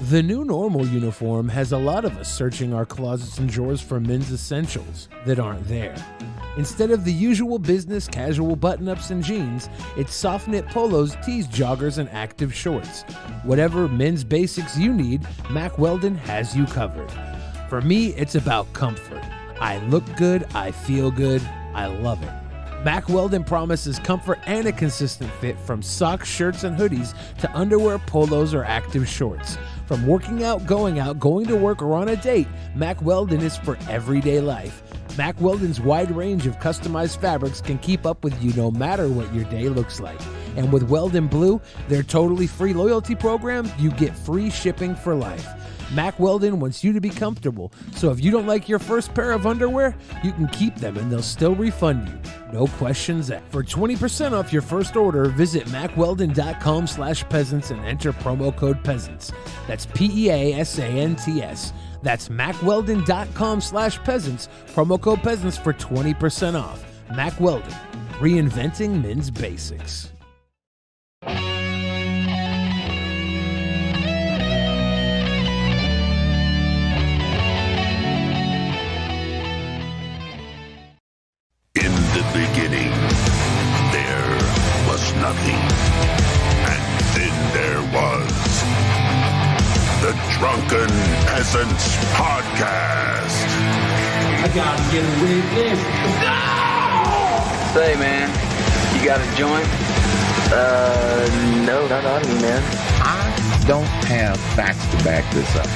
The new normal uniform has a lot of us searching our closets and drawers for men's essentials that aren't there. Instead of the usual business casual button-ups and jeans, it's soft-knit polos, tees, joggers, and active shorts. Whatever men's basics you need, Mack Weldon has you covered. For me, it's about comfort. I look good, I feel good, I love it. Mack Weldon promises comfort and a consistent fit from socks, shirts, and hoodies to underwear, polos, or active shorts. From working out, going to work, or on a date, Mack Weldon is for everyday life. Mack Weldon's wide range of customized fabrics can keep up with you no matter what your day looks like. And with Weldon Blue, their totally free loyalty program, you get free shipping for life. Mack Weldon wants you to be comfortable, so if you don't like your first pair of underwear, you can keep them and they'll still refund you. No questions asked. For 20% off your first order, visit MackWeldon.com/peasants and enter promo code peasants. That's PEASANTS. That's MackWeldon.com/peasants, promo code peasants for 20% off. Mack Weldon, reinventing men's basics. In the beginning, there was nothing. And then there was the Drunken Peasants Podcast. I gotta get a witness. No! Say, man, you got a joint? No, not on me, man. I don't have facts to back this up.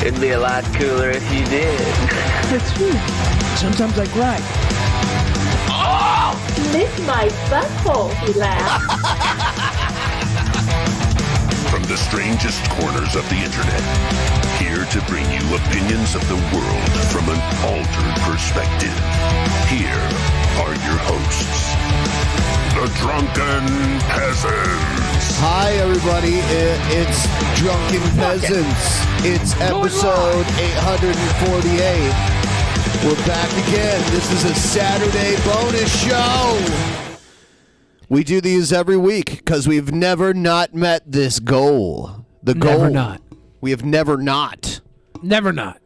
It'd be a lot cooler if you did. That's true. Sometimes I cry. Lick my butthole, he laughed. From the strangest corners of the internet, here to bring you opinions of the world from an altered perspective. Here are your hosts, the Drunken Peasants. Hi, everybody. It's Drunken Peasants. It's episode 848. We're back again. This is a Saturday bonus show. We do these every week because we've never not met this goal. The goal. Never not. We have never not. Never not.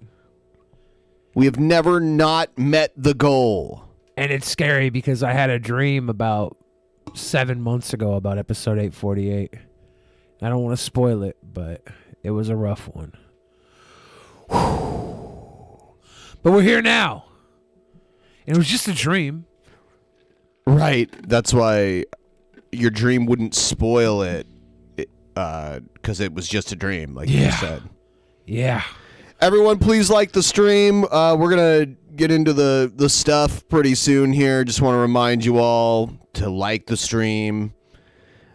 We have never not met the goal. And it's scary because I had a dream about 7 months ago about episode 848. I don't want to spoil it, but it was a rough one. But we're here now. And it was just a dream. Right. That's why your dream wouldn't spoil it, because it was just a dream, like you said. Yeah. Everyone, please like the stream. We're going to get into the stuff pretty soon here. Just want to remind you all to like the stream.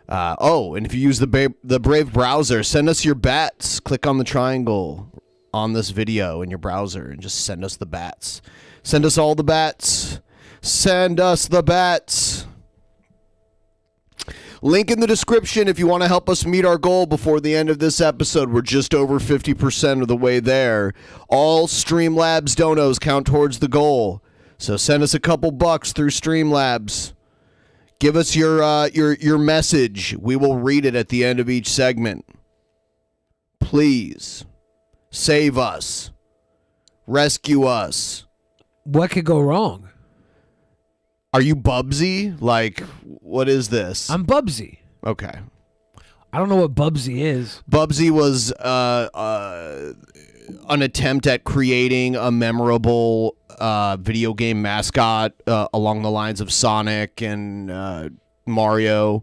And if you use the Brave browser, send us your bats. Click on the triangle on this video in your browser and just send us the bats. Send us all the bats. Send us the bats. Link in the description if you want to help us meet our goal before the end of this episode. We're just over 50% of the way there. All Streamlabs donos count towards the goal. So send us a couple bucks through Streamlabs. Give us your message. We will read it at the end of each segment. Please. Save us. Rescue us. What could go wrong? Are you Bubsy? Like, what is this? I'm Bubsy. Okay. I don't know what Bubsy is. Bubsy was an attempt at creating a memorable video game mascot along the lines of Sonic and Mario.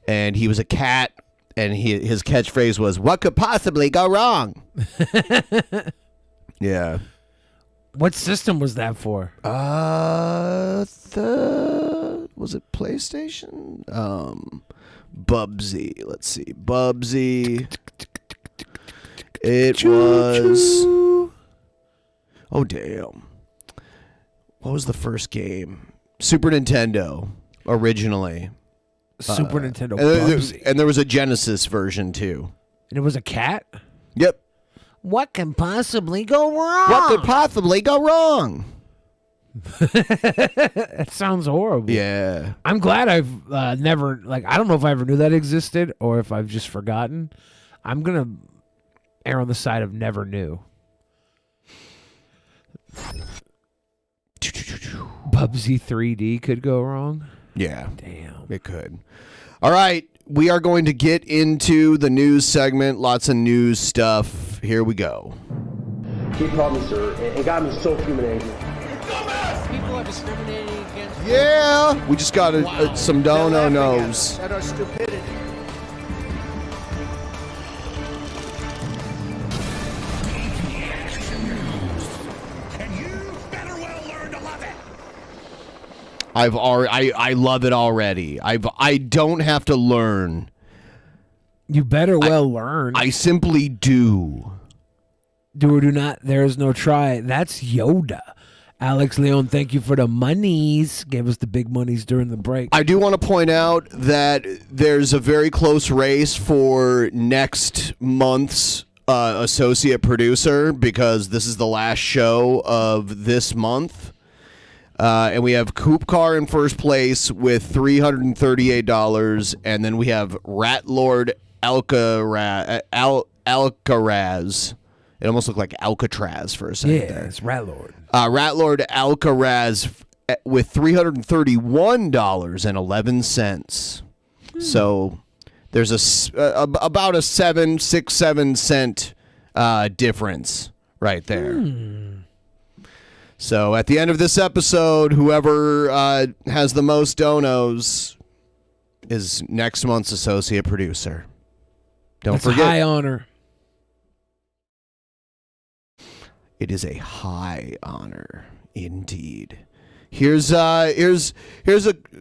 And he was a cat. And his catchphrase was, "What could possibly go wrong?" Yeah. What system was that for? Was it PlayStation? Bubsy. Let's see. Bubsy. It was... Oh, damn. What was the first game? Super Nintendo, originally. Super Nintendo Bubsy. And there was a Genesis version, too. And it was a cat? Yep. What can possibly go wrong? What could possibly go wrong? That sounds horrible. Yeah. I'm glad I've never, I don't know if I ever knew that existed or if I've just forgotten. I'm going to err on the side of never knew. Bubsy 3D could go wrong. Yeah. Damn. It could. All right. We are going to get into the news segment. Lots of news stuff. Here we go. He called me, sir. It got me so fuming angry. People are discriminating against. Yeah. We just got some dono nos. At our stupidity. I love it already. I don't have to learn. You better learn. I simply do. Do or do not. There is no try. That's Yoda. Alex Leon, thank you for the monies. Gave us the big monies during the break. I do want to point out that there's a very close race for next month's associate producer, because this is the last show of this month. And we have Coop Car in first place with $338, and then we have Rat Lord Alcaraz. It almost looked like Alcatraz for a second. Yeah, there. it's Rat Lord. Rat Lord Alcaraz with $331.11. So there's about a 7 cent difference right there. So at the end of this episode, whoever has the most donos is next month's associate producer. Don't forget. A high honor. It is a high honor indeed. Here's a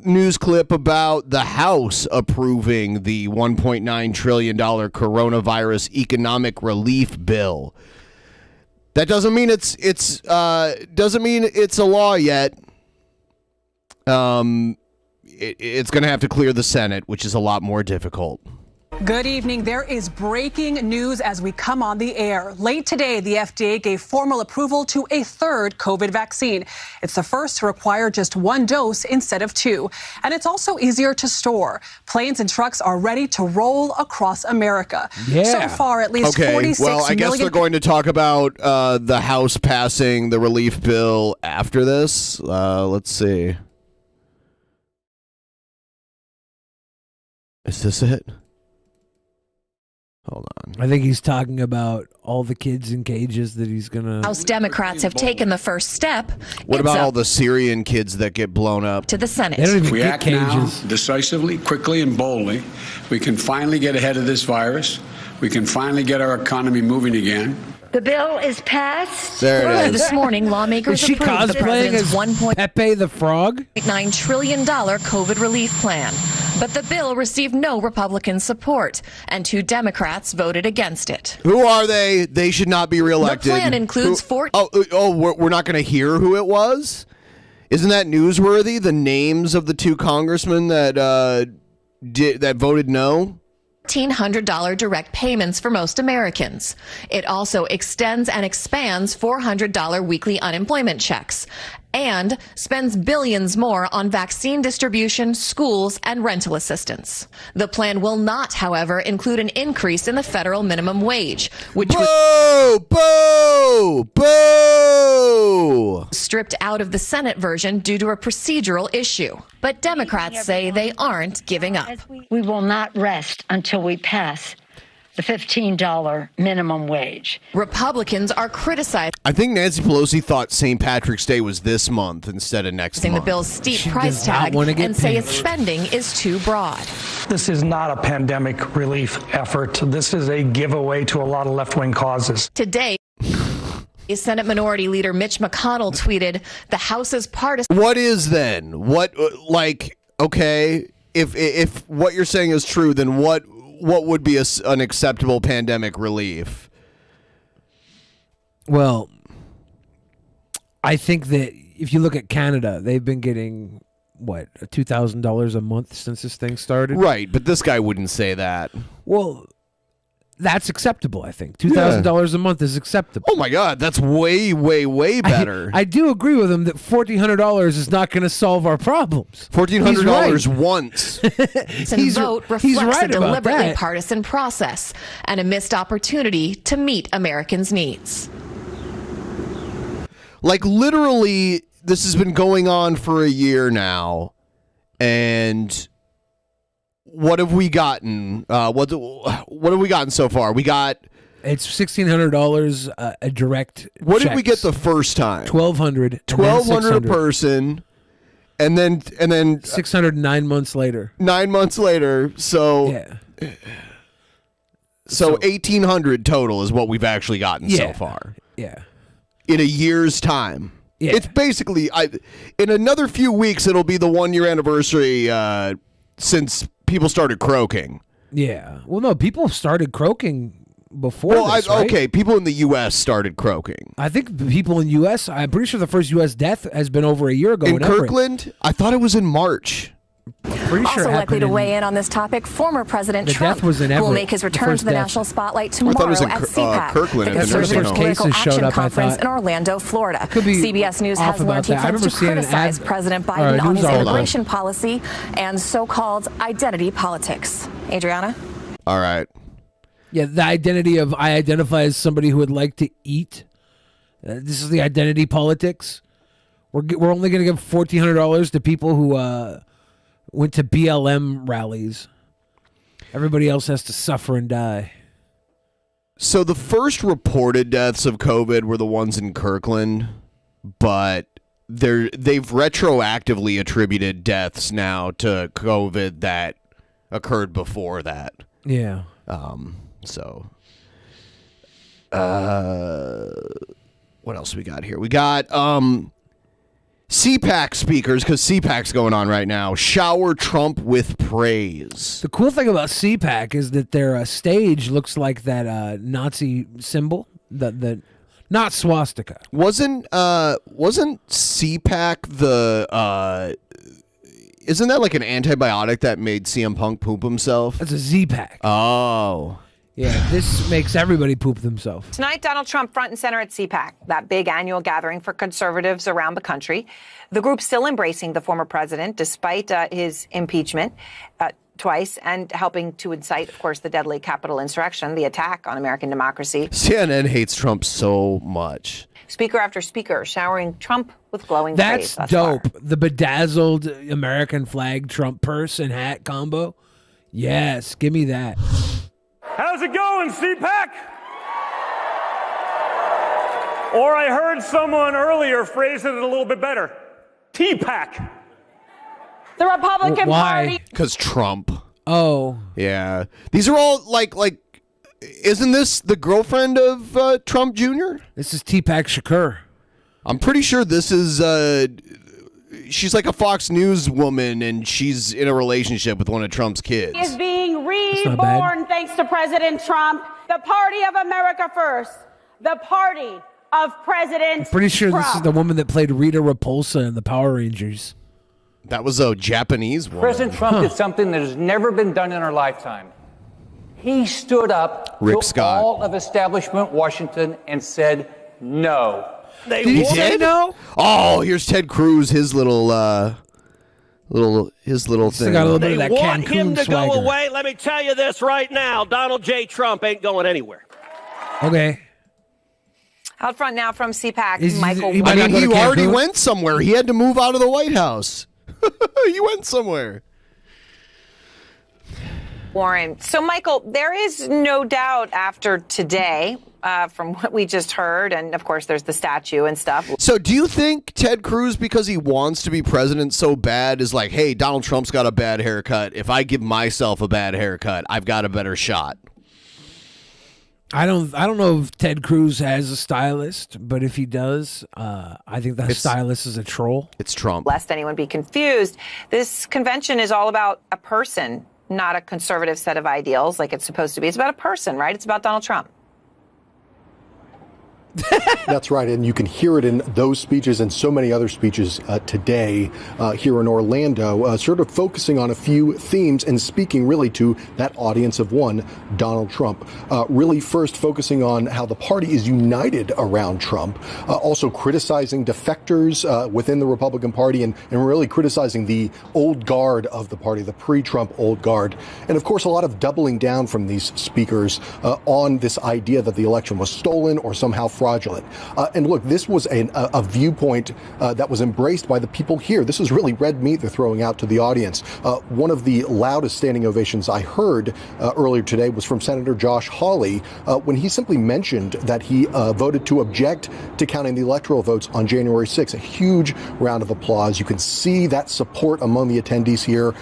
news clip about the House approving the $1.9 trillion coronavirus economic relief bill. That doesn't mean it's a law yet. It's going to have to clear the Senate, which is a lot more difficult. Good evening. There is breaking news as we come on the air. Late today, the FDA gave formal approval to a third COVID vaccine. It's the first to require just one dose instead of two. And it's also easier to store. Planes and trucks are ready to roll across America. Yeah. So far, at least 46 well, I guess they're going to talk about the House passing the relief bill after this. Let's see. Is this it? Hold on. I think he's talking about all the kids in cages that he's going to... House Democrats have taken the first step. What about all the Syrian kids that get blown up? To the Senate. They don't even We get act cages. now, decisively, quickly, and boldly. We can finally get ahead of this virus. We can finally get our economy moving again. The bill is passed. There it is. This morning, Is lawmakers she approved the cosplaying president's as Pepe the Frog? $1.9 trillion COVID relief plan. But the bill received no Republican support, and 2 Democrats voted against it. Who are they? They should not be reelected. The plan includes we're not going to hear who it was? Isn't that newsworthy? The names of the 2 congressmen that that voted no? $1,400 direct payments for most Americans. It also extends and expands $400 weekly unemployment checks and spends billions more on vaccine distribution, schools, and rental assistance. The plan will not, however, include an increase in the federal minimum wage, which was stripped out of the Senate version due to a procedural issue. But Democrats say they aren't giving up. We will not rest until we pass the $15 minimum wage. Republicans are criticizing I think Nancy Pelosi thought St. Patrick's Day was this month instead of next month. the bill's steep She price does not tag wanna get and say its pinched. spending is too broad. This is not a pandemic relief effort. This is a giveaway to a lot of left-wing causes. Today, Senate Minority Leader Mitch McConnell tweeted, the House's partisan... What is then? What, okay, if what you're saying is true, then what would be an acceptable pandemic relief? Well, I think that if you look at Canada, they've been getting, what, $2,000 a month since this thing started? Right, but this guy wouldn't say that. Well, That's acceptable, I think. $2,000 a month is acceptable. Oh my God, that's way, way, way better. I do agree with him that $1,400 is not going to solve our problems. $1,400 once. And vote reflects right a deliberately about that. partisan process and a missed opportunity to meet Americans' needs. Like literally, this has been going on for a year now, and what have we gotten? What have we gotten so far? We got it's $1,600 a direct. What did we get the first time? $1,200. $1,200 a person, and then 600 9 months later. 9 months later, so yeah. So 1,800 total is what we've actually gotten so far. Yeah. In a year's time. Yeah. It's basically in another few weeks it'll be the 1 year anniversary since people started croaking. Yeah. Well, no, people started croaking before this, right? Okay, people in the U.S. started croaking. I think the people in the U.S., I'm pretty sure the first U.S. death has been over a year ago. In Kirkland? I thought it was in March. Pretty also sure likely to weigh in on this topic, former President Trump, who will make his return to the national spotlight tomorrow at CPAC, Kirkland, the Conservative Political Action Conference in Orlando, Florida. CBS News has learned he plans to criticize President Biden on his immigration policy and so-called identity politics. Adriana? All right. Yeah, the identity of I identify as somebody who would like to eat. This is the identity politics. We're only going to give $1,400 to people who went to BLM rallies. Everybody else has to suffer and die. So the first reported deaths of COVID were the ones in Kirkland, but they've retroactively attributed deaths now to COVID that occurred before that. Yeah. So, what else we got here? We got CPAC speakers, because CPAC's going on right now, shower Trump with praise. The cool thing about CPAC is that their stage looks like that Nazi symbol, the not swastika. Wasn't CPAC the isn't that like an antibiotic that made CM Punk poop himself? That's a Z-Pack. Oh. Yeah, this makes everybody poop themselves. Tonight, Donald Trump front and center at CPAC, that big annual gathering for conservatives around the country. The group still embracing the former president despite his impeachment twice and helping to incite, of course, the deadly Capitol insurrection, the attack on American democracy. CNN hates Trump so much. Speaker after speaker showering Trump with glowing That's praise. dope. The bedazzled American flag Trump purse and hat combo. Yes, give me that. How's it going, CPAC? Or I heard someone earlier phrase it a little bit better. TPAC. The Republican Party. Because Trump. Oh. Yeah. These are all like, isn't this the girlfriend of Trump Jr.? This is T-Pac Shakur. I'm pretty sure this is, she's like a Fox News woman and she's in a relationship with one of Trump's kids. Is being reborn thanks to President Trump. The party of America first. The party of President Pretty sure Trump. this is the woman that played Rita Repulsa in the Power Rangers. That was a Japanese woman. President Trump did something that has never been done in our lifetime. He stood up to all of establishment Washington and said no. Did he say no? Oh, here's Ted Cruz, his little thing. Got a little bit of that They want him Cancun to swagger. go away. Let me tell you this right now. Donald J. Trump ain't going anywhere. Okay. Out front now from CPAC, Is he- Michael. he might I mean, not go he to already Cancun? went somewhere. He had to move out of the White House. He went somewhere. Warren. So, Michael, there is no doubt after today, from what we just heard, and of course there's the statue and stuff. So do you think Ted Cruz, because he wants to be president so bad, is like, hey, Donald Trump's got a bad haircut. If I give myself a bad haircut, I've got a better shot? I don't know if Ted Cruz has a stylist, but if he does, I think that stylist is a troll. It's Trump. Lest anyone be confused, this convention is all about a person, not a conservative set of ideals like it's supposed to be. It's about a person, right? It's about Donald Trump. That's right, and you can hear it in those speeches and so many other speeches today here in Orlando, sort of focusing on a few themes and speaking really to that audience of one, Donald Trump. Really first focusing on how the party is united around Trump, also criticizing defectors within the Republican Party and really criticizing the old guard of the party, the pre-Trump old guard. And of course, a lot of doubling down from these speakers on this idea that the election was stolen or somehow fraudulent. And look, this was a viewpoint that was embraced by the people here. This is really red meat they're throwing out to the audience. One of the loudest standing ovations I heard earlier today was from Senator Josh Hawley when he simply mentioned that he voted to object to counting the electoral votes on January 6th. A huge round of applause. You can see that support among the attendees here,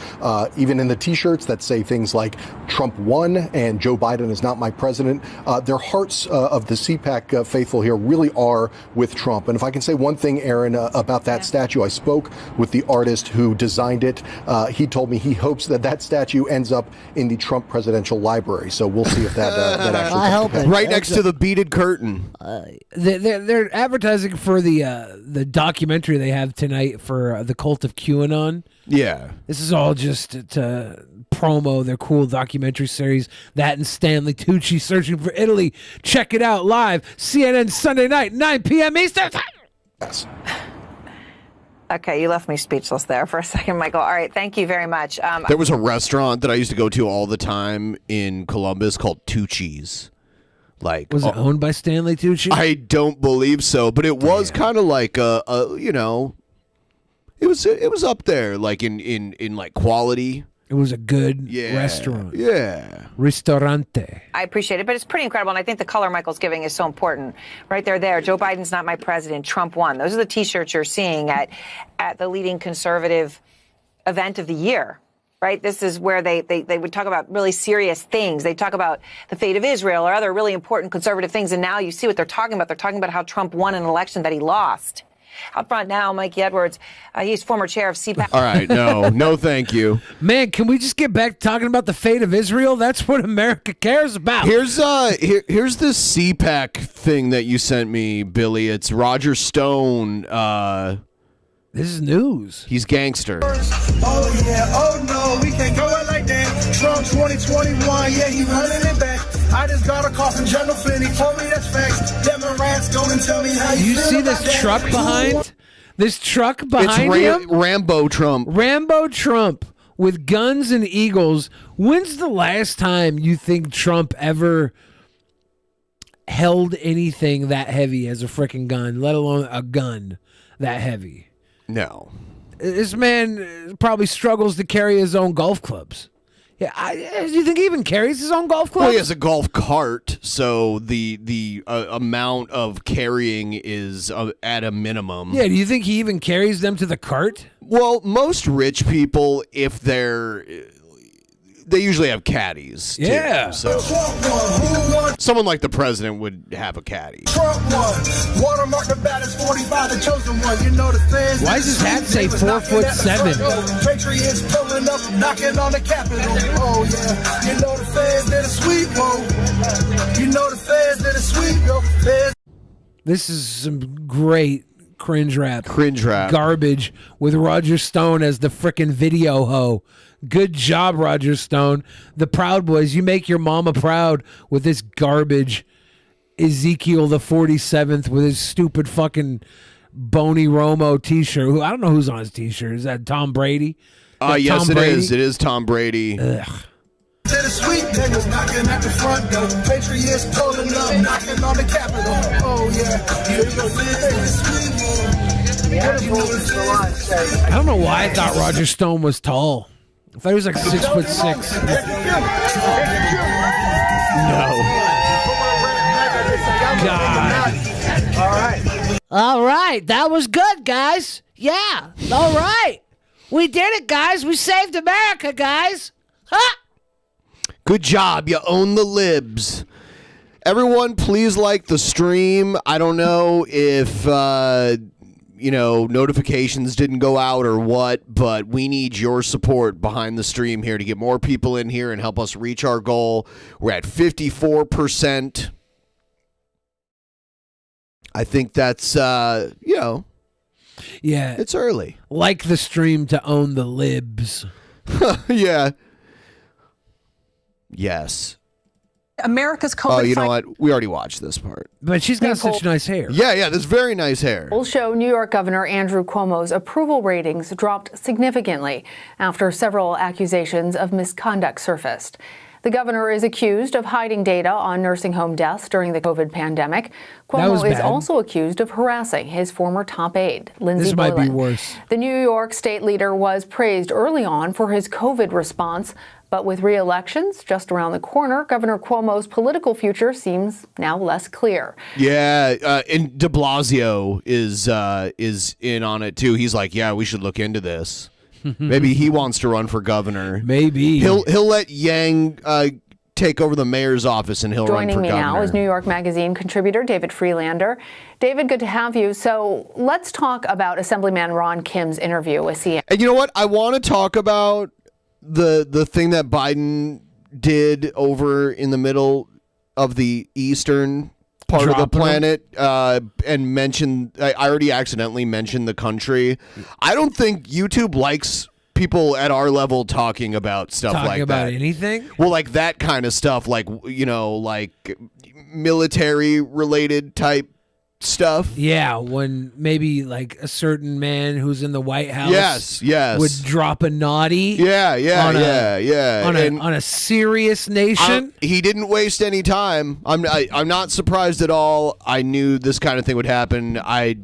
even in the T-shirts that say things like Trump won and Joe Biden is not my president. Their hearts of the CPAC faithful here really are with Trump. And if I can say one thing, Aaron, about that statue, I spoke with the artist who designed it. He told me he hopes that statue ends up in the Trump Presidential Library. So we'll see if that actually I hope it. Right next to the beaded curtain. They're advertising for the documentary they have tonight for the cult of QAnon. Yeah. This is all just to promo their cool documentary series. That and Stanley Tucci searching for Italy. Check it out live. CNN Sunday night, 9 p.m. Eastern Time. Yes. Okay, you left me speechless there for a second, Michael. All right, thank you very much. There was a restaurant that I used to go to all the time in Columbus called Tucci's. Was it owned by Stanley Tucci? I don't believe so, but it was kind of like it was up there, like in like quality. It was a good restaurant. Yeah. Ristorante. I appreciate it, but it's pretty incredible, and I think the color Michael's giving is so important. Right there. Joe Biden's not my president. Trump won. Those are the T-shirts you're seeing at the leading conservative event of the year. Right? This is where they would talk about really serious things. They talk about the fate of Israel or other really important conservative things, and now you see what they're talking about. They're talking about how Trump won an election that he lost. Up front now, Mikey Edwards. He's former chair of CPAC. All right, no, thank you. Man, can we just get back to talking about the fate of Israel? That's what America cares about. Here's this CPAC thing that you sent me, Billy. It's Roger Stone. This is news. He's gangster. Oh yeah, oh no, we can't go it like that. Trump 2021, yeah, he running it back. I just got a call from General Flynn, he told me that's facts. Democrats go and tell me how you see this truck behind? This truck behind him? Rambo Trump. Rambo Trump with guns and eagles. When's the last time you think Trump ever held anything that heavy as a freaking gun, let alone a gun that heavy? No. This man probably struggles to carry his own golf clubs. Yeah, do you think he even carries his own golf clubs? Well, he has a golf cart, so the amount of carrying is at a minimum. Yeah, do you think he even carries them to the cart? Well, most rich people, if they usually have caddies. Yeah. Too, so someone like the president would have a caddy. Trump won. Watermark the baddest 45, the chosen one. You know the fans. Why does his hat say 4'7"? Patriots pulling up, knocking on the Capitol. Oh yeah. You know the fans did a sweep. Whoa. You know the fans did a sweep. Yo, fans. This is some great cringe rap. Garbage with Roger Stone as the frickin' video hoe. Good job, Roger Stone. The Proud Boys, you make your mama proud with this garbage. Ezekiel the 47th with his stupid fucking Boney Romo t-shirt. I don't know who's on his t-shirt. Is that Tom Brady? Yes, it is. It is Tom Brady. Ugh. To the sweet niggas knocking at the front door. Patriots pulling up, knocking on the Capitol. Oh yeah. You know the I don't know why I thought Roger Stone was tall. I thought he was like 6'6". No. God. All right. That was good, guys. Yeah. All right. We did it, guys. We saved America, guys. Huh? Good job. You own the libs. Everyone, please like the stream. I don't know if notifications didn't go out or what, but we need your support behind the stream here to get more people in here and help us reach our goal. We're at 54%. I think that's, Yeah. it's early. Like the stream to own the libs. Yeah. Yes. America's COVID. Oh, you know what? We already watched this part. But she's got such nice hair. Yeah, that's very nice hair. Polls show New York Governor Andrew Cuomo's approval ratings dropped significantly after several accusations of misconduct surfaced. The governor is accused of hiding data on nursing home deaths during the COVID pandemic. Cuomo is also accused of harassing his former top aide, Lindsey This Boylan. might be worse. The New York state leader was praised early on for his COVID response, but with re-elections just around the corner, Governor Cuomo's political future seems now less clear. Yeah, and de Blasio is in on it too. He's like, yeah, we should look into this. Maybe he wants to run for governor. Maybe he'll let Yang take over the mayor's office and he'll run for governor. Joining me now is New York Magazine contributor David Freelander. David, good to have you. So let's talk about Assemblyman Ron Kim's interview with CNN. And you know what? I want to talk about the thing that Biden did over in the middle of the eastern part of the planet and mentioned, I already accidentally mentioned the country. I don't think YouTube likes people at our level talking about stuff like that. Talking about anything? Well, like that kind of stuff, like, you know, like military related type stuff. Yeah, when maybe like a certain man who's in the White House yes would drop a naughty on a serious nation. He didn't waste any time. I'm not surprised at all. I knew this kind of thing would happen. I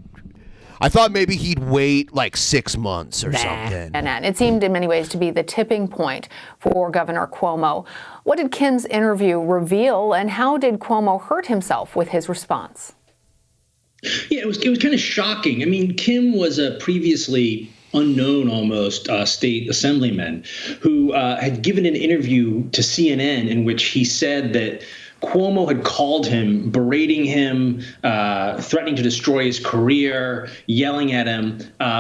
thought maybe he'd wait like 6 months or something. And it seemed in many ways to be the tipping point for Governor Cuomo. What did Kim's interview reveal, and how did Cuomo hurt himself with his response? Yeah, it was kind of shocking. I mean, Kim was a previously unknown almost state assemblyman who had given an interview to CNN in which he said that Cuomo had called him, berating him, threatening to destroy his career, yelling at him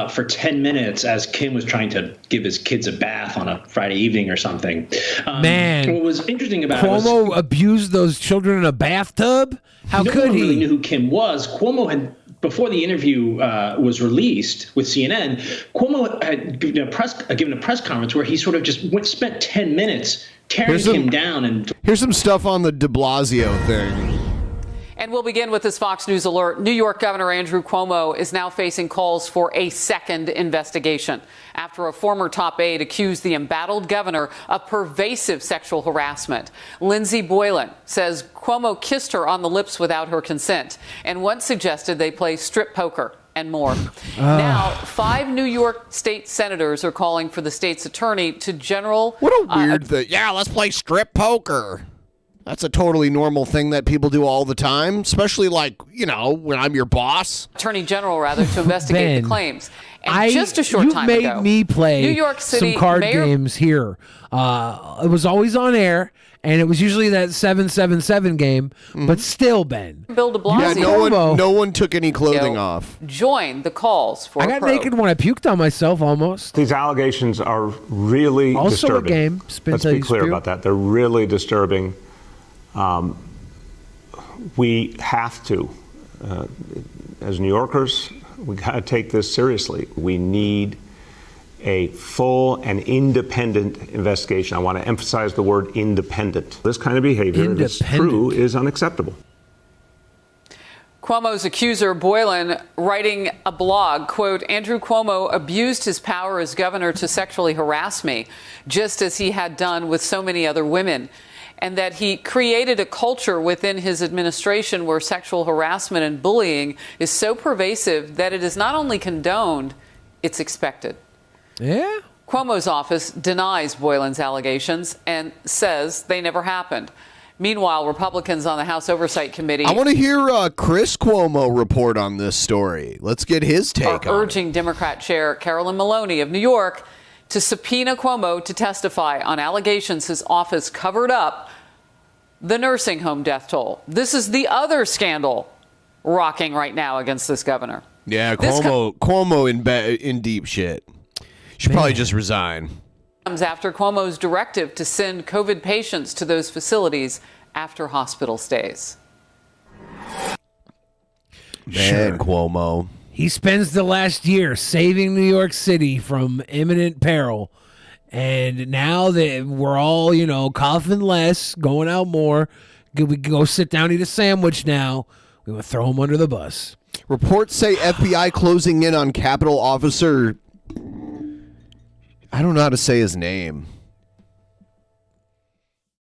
for 10 minutes as Kim was trying to give his kids a bath on a Friday evening or something. Man, what was interesting about Cuomo abused those children in a bathtub? How could he? No one really knew who Kim was. Cuomo had, before the interview was released with CNN, Cuomo had given a press conference where he sort of just spent 10 minutes tearing him down. And here's some stuff on the de Blasio thing. And we'll begin with this Fox News alert. New York Governor Andrew Cuomo is now facing calls for a second investigation after a former top aide accused the embattled governor of pervasive sexual harassment. Lindsey Boylan says Cuomo kissed her on the lips without her consent and once suggested they play strip poker and more. Now, 5 New York state senators are calling for the state's attorney to What a weird thing. Yeah, let's play strip poker. That's a totally normal thing that people do all the time, especially like, you know, when I'm your boss. Attorney General, rather, to investigate the claims. And just a short you time made ago, me play New York City some card Mayor games here. It was always on air, and it was usually that 777 game, but still, Ben. Bill de Blasio. Yeah, no one took any clothing off. Join the calls for I got naked when I puked on myself almost. These allegations are really also disturbing. A game. Let's be clear about that. They're really disturbing. We have to, as New Yorkers, we got to take this seriously. We need a full and independent investigation. I want to emphasize the word independent. This kind of behavior, if it's true, is unacceptable. Cuomo's accuser, Boylan, writing a blog, quote, Andrew Cuomo abused his power as governor to sexually harass me, just as he had done with so many other women, and that he created a culture within his administration where sexual harassment and bullying is so pervasive that it is not only condoned, it's expected. Yeah. Cuomo's office denies Boylan's allegations and says they never happened. Meanwhile, Republicans on the House Oversight Committee I want to hear Chris Cuomo report on this story. Let's get his take on it. Urging Democrat Chair Carolyn Maloney of New York to subpoena Cuomo to testify on allegations his office covered up the nursing home death toll. This is the other scandal rocking right now against this governor. Yeah, Cuomo in deep shit. Should probably just resign. Comes after Cuomo's directive to send COVID patients to those facilities after hospital stays. Man, Cuomo. He spends the last year saving New York City from imminent peril. And now that we're all, coughing less, going out more, we can go sit down, eat a sandwich now. We want to throw him under the bus. Reports say FBI closing in on Capitol officer. I don't know how to say his name.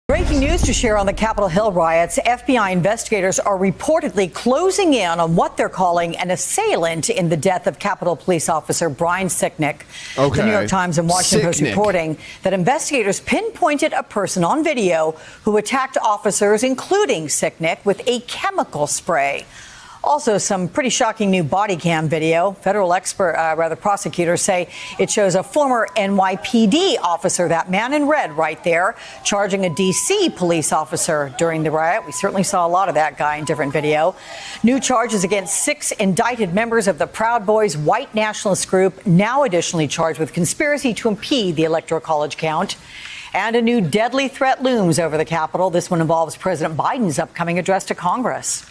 Breaking news to share on the Capitol Hill riots. FBI investigators are reportedly closing in on what they're calling an assailant in the death of Capitol Police Officer Brian Sicknick. Okay. The New York Times and Washington Post reporting that investigators pinpointed a person on video who attacked officers, including Sicknick, with a chemical spray. Also, some pretty shocking new body cam video. Federal prosecutors say it shows a former NYPD officer, that man in red right there, charging a D.C. police officer during the riot. We certainly saw a lot of that guy in different video. New charges against 6 indicted members of the Proud Boys white nationalist group, now additionally charged with conspiracy to impede the Electoral College count. And a new deadly threat looms over the Capitol. This one involves President Biden's upcoming address to Congress.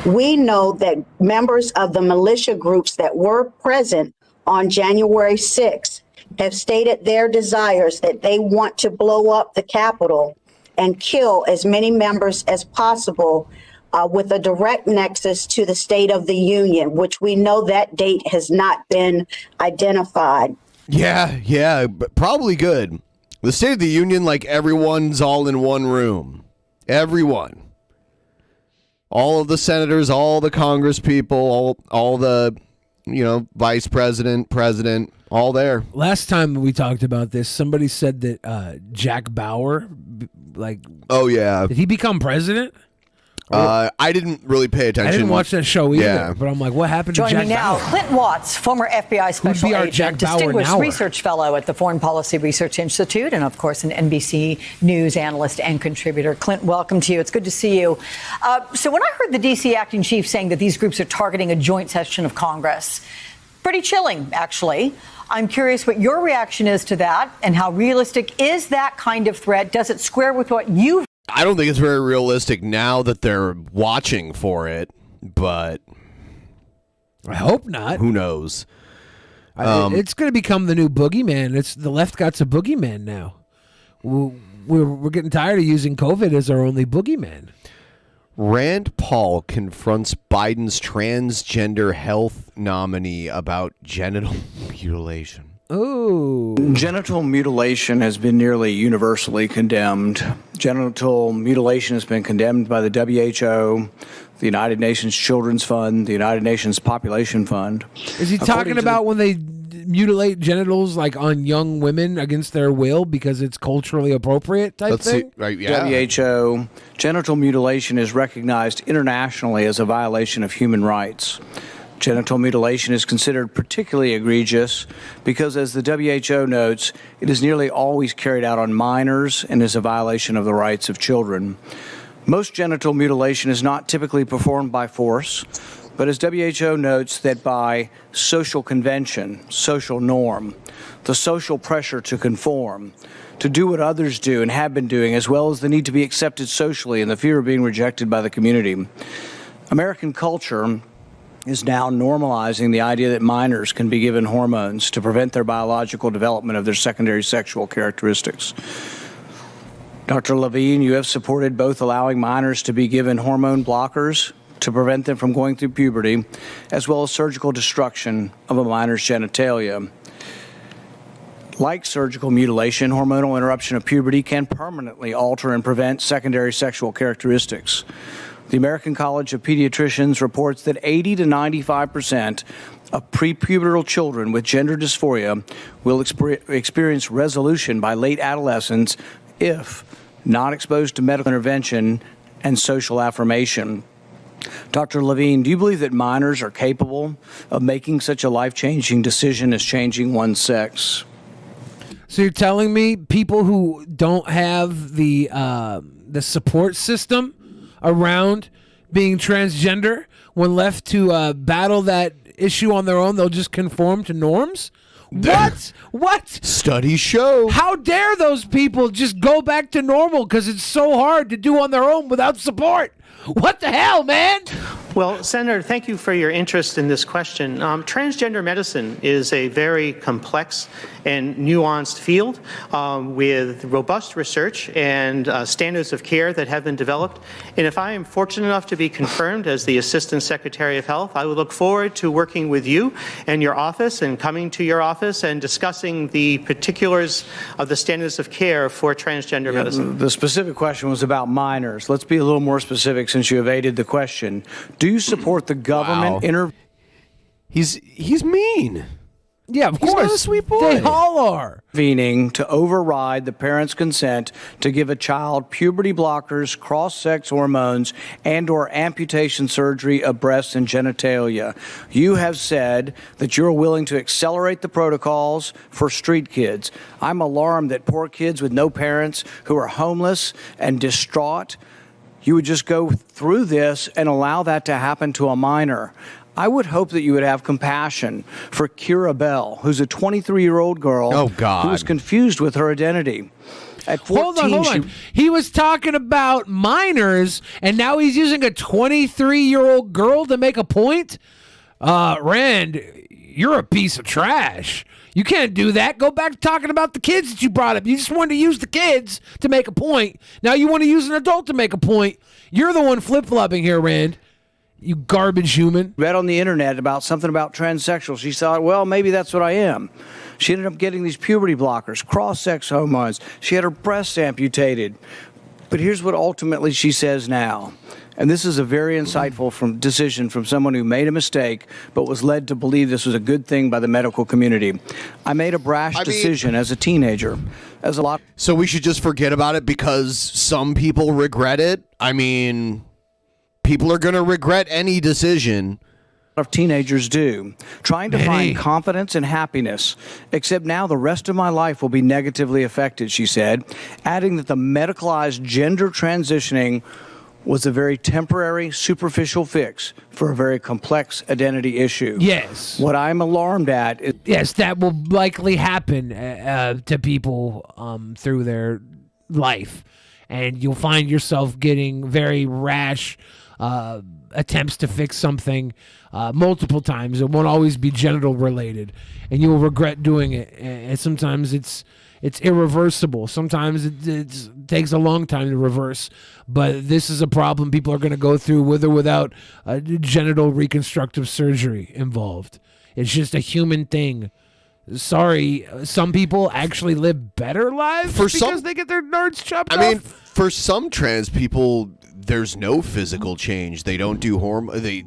We know that members of the militia groups that were present on January 6th have stated their desires that they want to blow up the Capitol and kill as many members as possible with a direct nexus to the State of the Union, which we know that date has not been identified. Yeah, but probably good. The State of the Union, like everyone's all in one room. Everyone. All of the senators, all the Congress people, all the, vice president, president, all there. Last time we talked about this, somebody said that Jack Bauer, oh yeah, did he become president? I didn't really pay attention. I didn't watch that show either, Yeah. but I'm like, what happened to Joining Jack me now, Bauer? Clint Watts, former FBI special our agent, Jack Bauer distinguished now? research fellow at the Foreign Policy Research Institute, and of course, an NBC News analyst and contributor. Clint, welcome to you. It's good to see you. So when I heard the D.C. acting chief saying that these groups are targeting a joint session of Congress, pretty chilling, actually. I'm curious what your reaction is to that, and how realistic is that kind of threat? Does it square with what you've... I don't think it's very realistic now that they're watching for it, but I hope not. Who knows? It's going to become the new boogeyman. It's the left got a boogeyman now. We're getting tired of using COVID as our only boogeyman. Rand Paul confronts Biden's transgender health nominee about genital mutilation. Oh. Genital mutilation has been nearly universally condemned. Genital mutilation has been condemned by the WHO, the United Nations Children's Fund, the United Nations Population Fund. Is he talking about when they mutilate genitals on young women against their will because it's culturally appropriate type thing? Right, yeah. WHO, genital mutilation is recognized internationally as a violation of human rights. Genital mutilation is considered particularly egregious because, as the WHO notes, it is nearly always carried out on minors and is a violation of the rights of children. Most genital mutilation is not typically performed by force, but as WHO notes, that by social convention, social norm, the social pressure to conform, to do what others do and have been doing, as well as the need to be accepted socially and the fear of being rejected by the community. American culture is now normalizing the idea that minors can be given hormones to prevent their biological development of their secondary sexual characteristics. Dr. Levine, you have supported both allowing minors to be given hormone blockers to prevent them from going through puberty, as well as surgical destruction of a minor's genitalia. Like surgical mutilation, hormonal interruption of puberty can permanently alter and prevent secondary sexual characteristics. The American College of Pediatricians reports that 80 to 95% of prepubertal children with gender dysphoria will experience resolution by late adolescence if not exposed to medical intervention and social affirmation. Dr. Levine, do you believe that minors are capable of making such a life-changing decision as changing one's sex? So you're telling me people who don't have the support system around being transgender, when left to battle that issue on their own, they'll just conform to norms? What? Studies show. How dare those people just go back to normal because it's so hard to do on their own without support? What the hell, man? Well, Senator, thank you for your interest in this question. Transgender medicine is a very complex and nuanced field with robust research and standards of care that have been developed. And if I am fortunate enough to be confirmed as the Assistant Secretary of Health, I would look forward to working with you and your office and coming to your office and discussing the particulars of the standards of care for transgender medicine. The specific question was about minors. Let's be a little more specific since you evaded the question. Do you support the government He's mean. Yeah, of He's course. not a sweet boy. They all are. intervening to override the parent's consent to give a child puberty blockers, cross-sex hormones, and/or amputation surgery of breasts and genitalia. You have said that you're willing to accelerate the protocols for street kids. I'm alarmed that poor kids with no parents who are homeless and distraught, you would just go through this and allow that to happen to a minor. I would hope that you would have compassion for Kira Bell, who's a 23-year-old girl who was confused with her identity. At 14, hold on. He was talking about minors, and now he's using a 23-year-old girl to make a point? Rand, you're a piece of trash. You can't do that. Go back to talking about the kids that you brought up. You just wanted to use the kids to make a point. Now you want to use an adult to make a point. You're the one flip-flopping here, Rand. You garbage human. Read on the internet about something about transsexual. She thought, well, maybe that's what I am. She ended up getting these puberty blockers, cross-sex hormones. She had her breasts amputated. But here's what ultimately she says now. And this is a very insightful decision from someone who made a mistake but was led to believe this was a good thing by the medical community. I made a brash decision as a teenager. So we should just forget about it because some people regret it? I mean, people are going to regret any decision. Of teenagers do, trying to find confidence and happiness, except now the rest of my life will be negatively affected, she said, adding that the medicalized gender transitioning was a very temporary, superficial fix for a very complex identity issue. Yes. What I'm alarmed at is... Yes, that will likely happen to people through their life. And you'll find yourself getting very rash attempts to fix something multiple times. It won't always be genital related, and you will regret doing it. And sometimes it's irreversible. Sometimes it takes a long time to reverse. But this is a problem people are going to go through with or without genital reconstructive surgery involved. It's just a human thing. Sorry, some people actually live better lives because they get their nards chopped off. I mean, for some trans people, there's no physical change. They don't do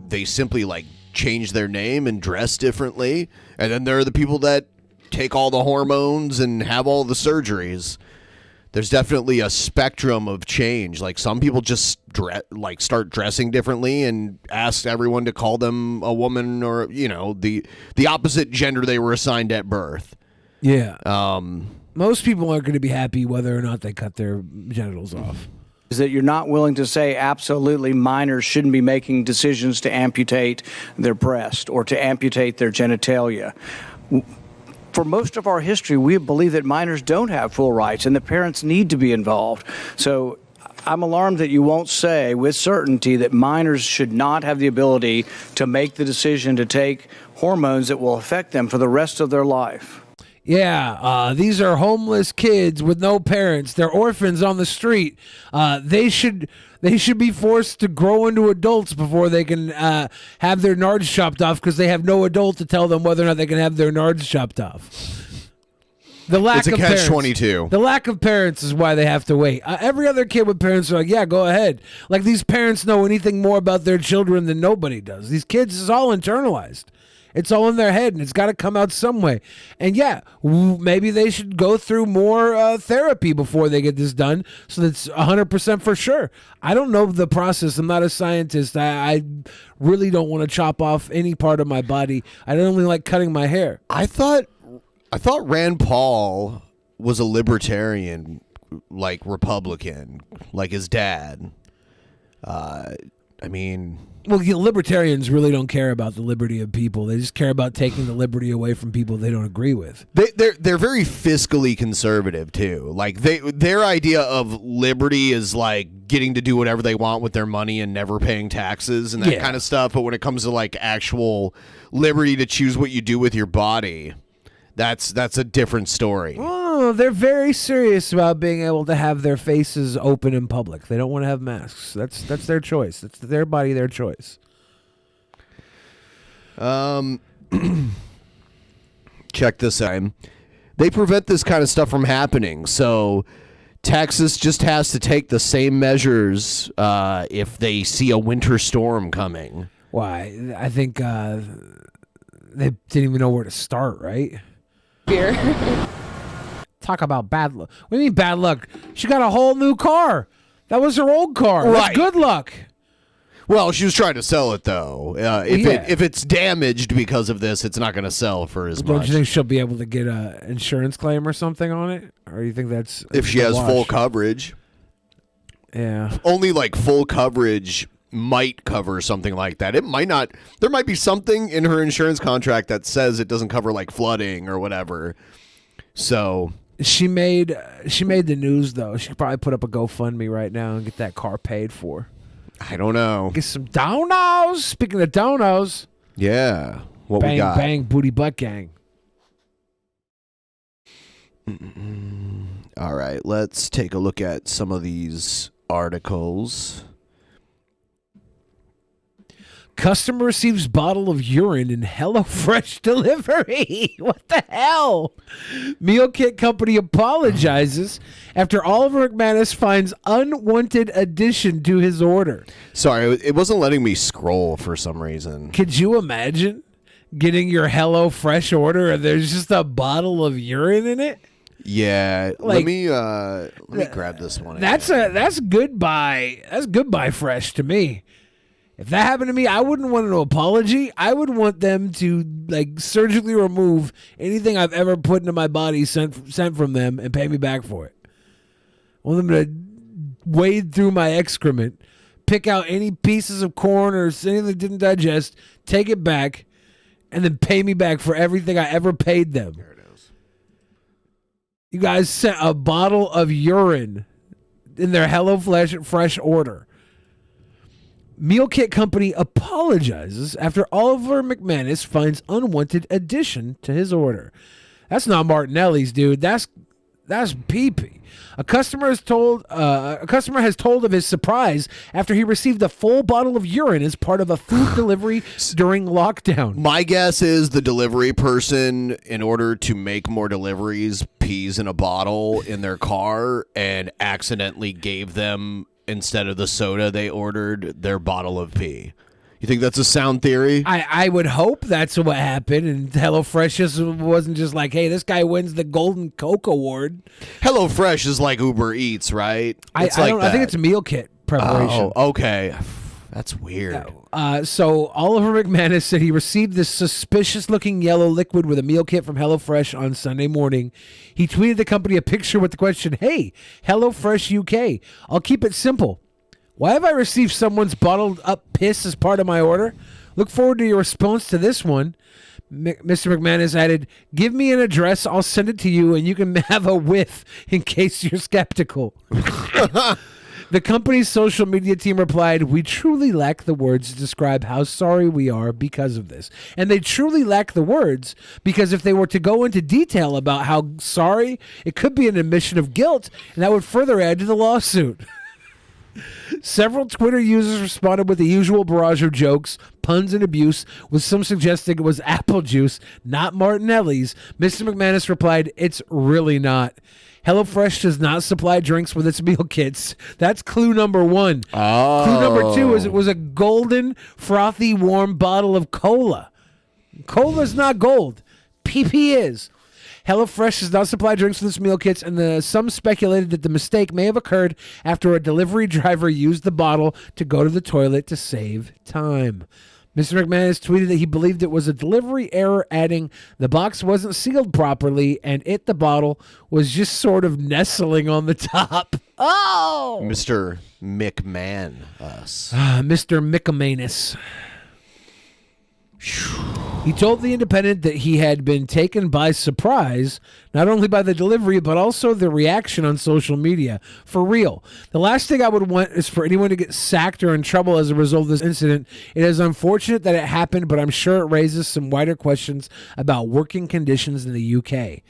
they simply like change their name and dress differently. And then there are the people that take all the hormones and have all the surgeries. There's definitely a spectrum of change. Like some people just start dressing differently and ask everyone to call them a woman or, the opposite gender they were assigned at birth. Yeah. Most people aren't going to be happy whether or not they cut their genitals off. Is that you're not willing to say absolutely minors shouldn't be making decisions to amputate their breast or to amputate their genitalia. For most of our history, we believe that minors don't have full rights and the parents need to be involved. So I'm alarmed that you won't say with certainty that minors should not have the ability to make the decision to take hormones that will affect them for the rest of their life. Yeah, these are homeless kids with no parents. They're orphans on the street. They should be forced to grow into adults before they can have their nards chopped off because they have no adult to tell them whether or not they can have their nards chopped off. It's a catch-22. The lack of parents is why they have to wait. Every other kid with parents are like, yeah, go ahead. Like these parents know anything more about their children than nobody does. These kids is all internalized. It's all in their head, and it's got to come out some way. And yeah, maybe they should go through more therapy before they get this done, so that's 100% for sure. I don't know the process. I'm not a scientist. I really don't want to chop off any part of my body. I don't only like cutting my hair. I thought Rand Paul was a libertarian, like Republican, like his dad. I mean... Well, libertarians really don't care about the liberty of people. They just care about taking the liberty away from people they don't agree with. They're very fiscally conservative too. Like their idea of liberty is like getting to do whatever they want with their money and never paying taxes and that kind of stuff. But when it comes to like actual liberty to choose what you do with your body, that's a different story. Oh, they're very serious about being able to have their faces open in public. They don't want to have masks. That's their choice. It's their body, their choice. Check this out. They prevent this kind of stuff from happening. So Texas just has to take the same measures if they see a winter storm coming. Why? I think they didn't even know where to start, right? Here. Talk about bad luck. What do you mean bad luck? She got a whole new car. That was her old car. Right. That's good luck. Well, she was trying to sell it, though. If it's damaged because of this, it's not going to sell for as much. Don't you think she'll be able to get an insurance claim or something on it? Or you think that's... If she has full coverage. Yeah. Only like full coverage might cover something like that. It might not. There might be something in her insurance contract that says it doesn't cover like flooding or whatever. So she made the news though. She could probably put up a GoFundMe right now and get that car paid for. I don't know. Get some donos. Speaking of donos, yeah, what bang, we got? Bang booty butt gang. All right, let's take a look at some of these articles. Customer receives bottle of urine in HelloFresh delivery. What the hell? Meal kit company apologizes after Oliver McManus finds unwanted addition to his order. Sorry, it wasn't letting me scroll for some reason. Could you imagine getting your HelloFresh order and there's just a bottle of urine in it? Yeah, Like, let me grab this one. That's goodbye. That's goodbye fresh to me. If that happened to me, I wouldn't want an apology. I would want them to like surgically remove anything I've ever put into my body sent from them and pay me back for it. I want them to wade through my excrement, pick out any pieces of corn or anything that didn't digest, take it back, and then pay me back for everything I ever paid them. There it is. You guys sent a bottle of urine in their HelloFresh order. Meal kit company apologizes after Oliver McManus finds unwanted addition to his order. That's not Martinelli's, dude. That's pee-pee. A customer has told of his surprise after he received a full bottle of urine as part of a food delivery during lockdown. My guess is the delivery person, in order to make more deliveries, pees in a bottle in their car and accidentally gave them, instead of the soda they ordered, their bottle of pee. You think that's a sound theory? I would hope that's what happened, and HelloFresh wasn't just like, hey, this guy wins the Golden Coke Award. HelloFresh is like Uber Eats, right? I think it's a meal kit preparation. Oh, okay. That's weird. So Oliver McManus said he received this suspicious-looking yellow liquid with a meal kit from HelloFresh on Sunday morning. He tweeted the company a picture with the question, "Hey, HelloFresh UK, I'll keep it simple. Why have I received someone's bottled up piss as part of my order? Look forward to your response to this one." Mr. McManus added, "Give me an address, I'll send it to you, and you can have a whiff in case you're skeptical." The company's social media team replied, "We truly lack the words to describe how sorry we are because of this." And they truly lack the words because if they were to go into detail about how sorry, it could be an admission of guilt, and that would further add to the lawsuit. Several Twitter users responded with the usual barrage of jokes, puns, and abuse, with some suggesting it was apple juice, not Martinelli's. Mr. McManus replied, "It's really not. HelloFresh does not supply drinks with its meal kits." That's clue number one. Oh. Clue number two is it was a golden, frothy, warm bottle of cola. Cola's not gold. PP is. HelloFresh does not supply drinks with its meal kits, and some speculated that the mistake may have occurred after a delivery driver used the bottle to go to the toilet to save time. Mr. McManus tweeted that he believed it was a delivery error, adding, "The box wasn't sealed properly, and the bottle was just sort of nestling on the top." Oh! Mr. McMahon. Mr. McManus. He told The Independent that he had been taken by surprise, not only by the delivery, but also the reaction on social media. For real. The last thing I would want is for anyone to get sacked or in trouble as a result of this incident. It is unfortunate that it happened, but I'm sure it raises some wider questions about working conditions in the UK.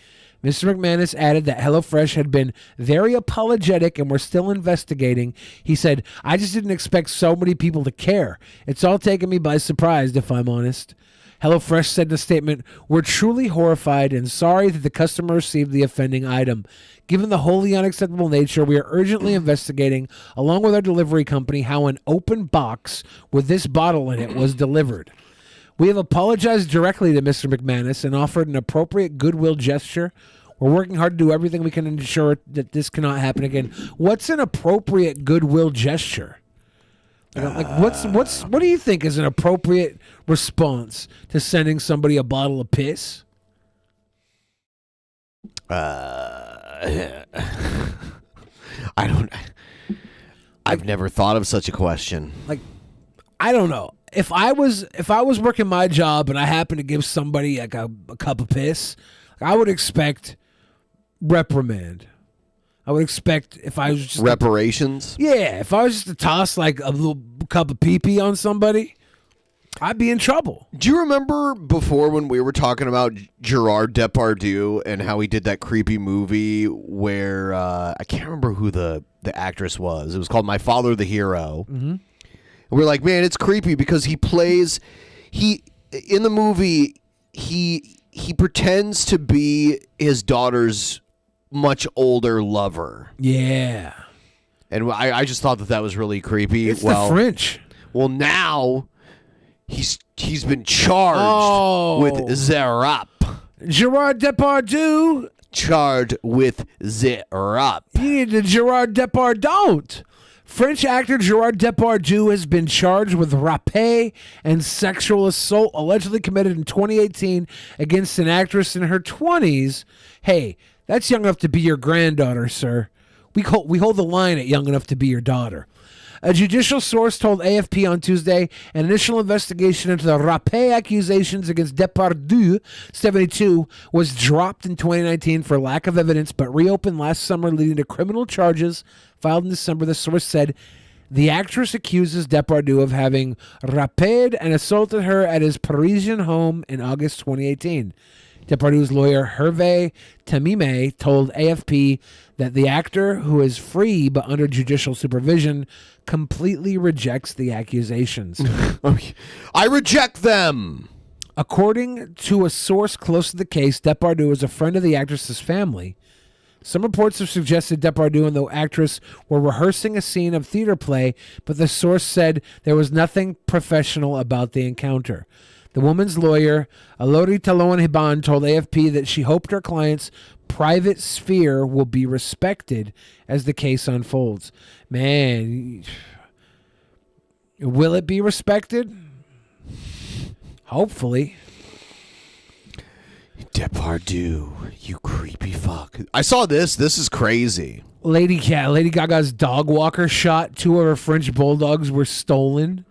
Mr. McManus added that HelloFresh had been very apologetic and were still investigating. He said, I just didn't expect so many people to care. It's all taken me by surprise, if I'm honest. HelloFresh said in a statement, we're truly horrified and sorry that the customer received the offending item. Given the wholly unacceptable nature, we are urgently investigating, along with our delivery company, how an open box with this bottle in it was delivered. We have apologized directly to Mr. McManus and offered an appropriate goodwill gesture. We're working hard to do everything we can to ensure that this cannot happen again. What's an appropriate goodwill gesture? What do you think is an appropriate response to sending somebody a bottle of piss? I don't. I've never thought of such a question. I don't know. If I was working my job and I happened to give somebody like a cup of piss, I would expect reprimand. I would expect if I was just reparations. If I was just to toss like a little cup of pee-pee on somebody, I'd be in trouble. Do you remember before when we were talking about Gerard Departure and how he did that creepy movie where I can't remember who the actress was. It was called My Father the Hero. Mm-hmm. We're like, man, it's creepy because in the movie he pretends to be his daughter's much older lover. Yeah. And I just thought that was really creepy. It's the French. Well, now he's been charged with the rap. Gerard Departure. Charged with the rap. You need the Gerard Departure don't. French actor Gerard Departure has been charged with rape and sexual assault allegedly committed in 2018 against an actress in her 20s. Hey, that's young enough to be your granddaughter, sir. We hold the line at young enough to be your daughter. A judicial source told AFP on Tuesday an initial investigation into the rape accusations against Departure, 72, was dropped in 2019 for lack of evidence, but reopened last summer, leading to criminal charges filed in December. The source said the actress accuses Departure of having raped and assaulted her at his Parisian home in August 2018. Departure's lawyer, Hervé Tamime, told AFP that the actor, who is free but under judicial supervision, completely rejects the accusations. I reject them. According to a source close to the case, Departure is a friend of the actress's family. Some reports have suggested Departure and the actress were rehearsing a scene of theater play, but the source said there was nothing professional about the encounter. The woman's lawyer, Alori Talon-Hiban, told AFP that she hoped her client's private sphere will be respected as the case unfolds. Man, will it be respected? Hopefully. Departure, you creepy fuck. I saw this. This is crazy. Lady Gaga's dog walker shot. 2 of her French bulldogs were stolen.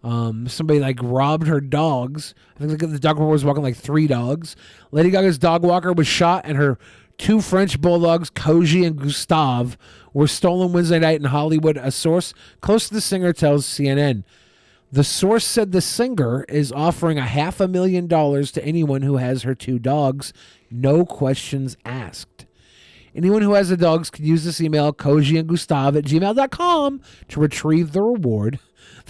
Somebody robbed her dogs. I think the dog walker was walking 3 dogs. Lady Gaga's dog walker was shot, and her 2 French bulldogs, Koji and Gustave, were stolen Wednesday night in Hollywood. A source close to the singer tells CNN. The source said the singer is offering $500,000 to anyone who has her 2 dogs. No questions asked. Anyone who has the dogs can use this email, kojiandgustave@gmail.com, to retrieve the reward.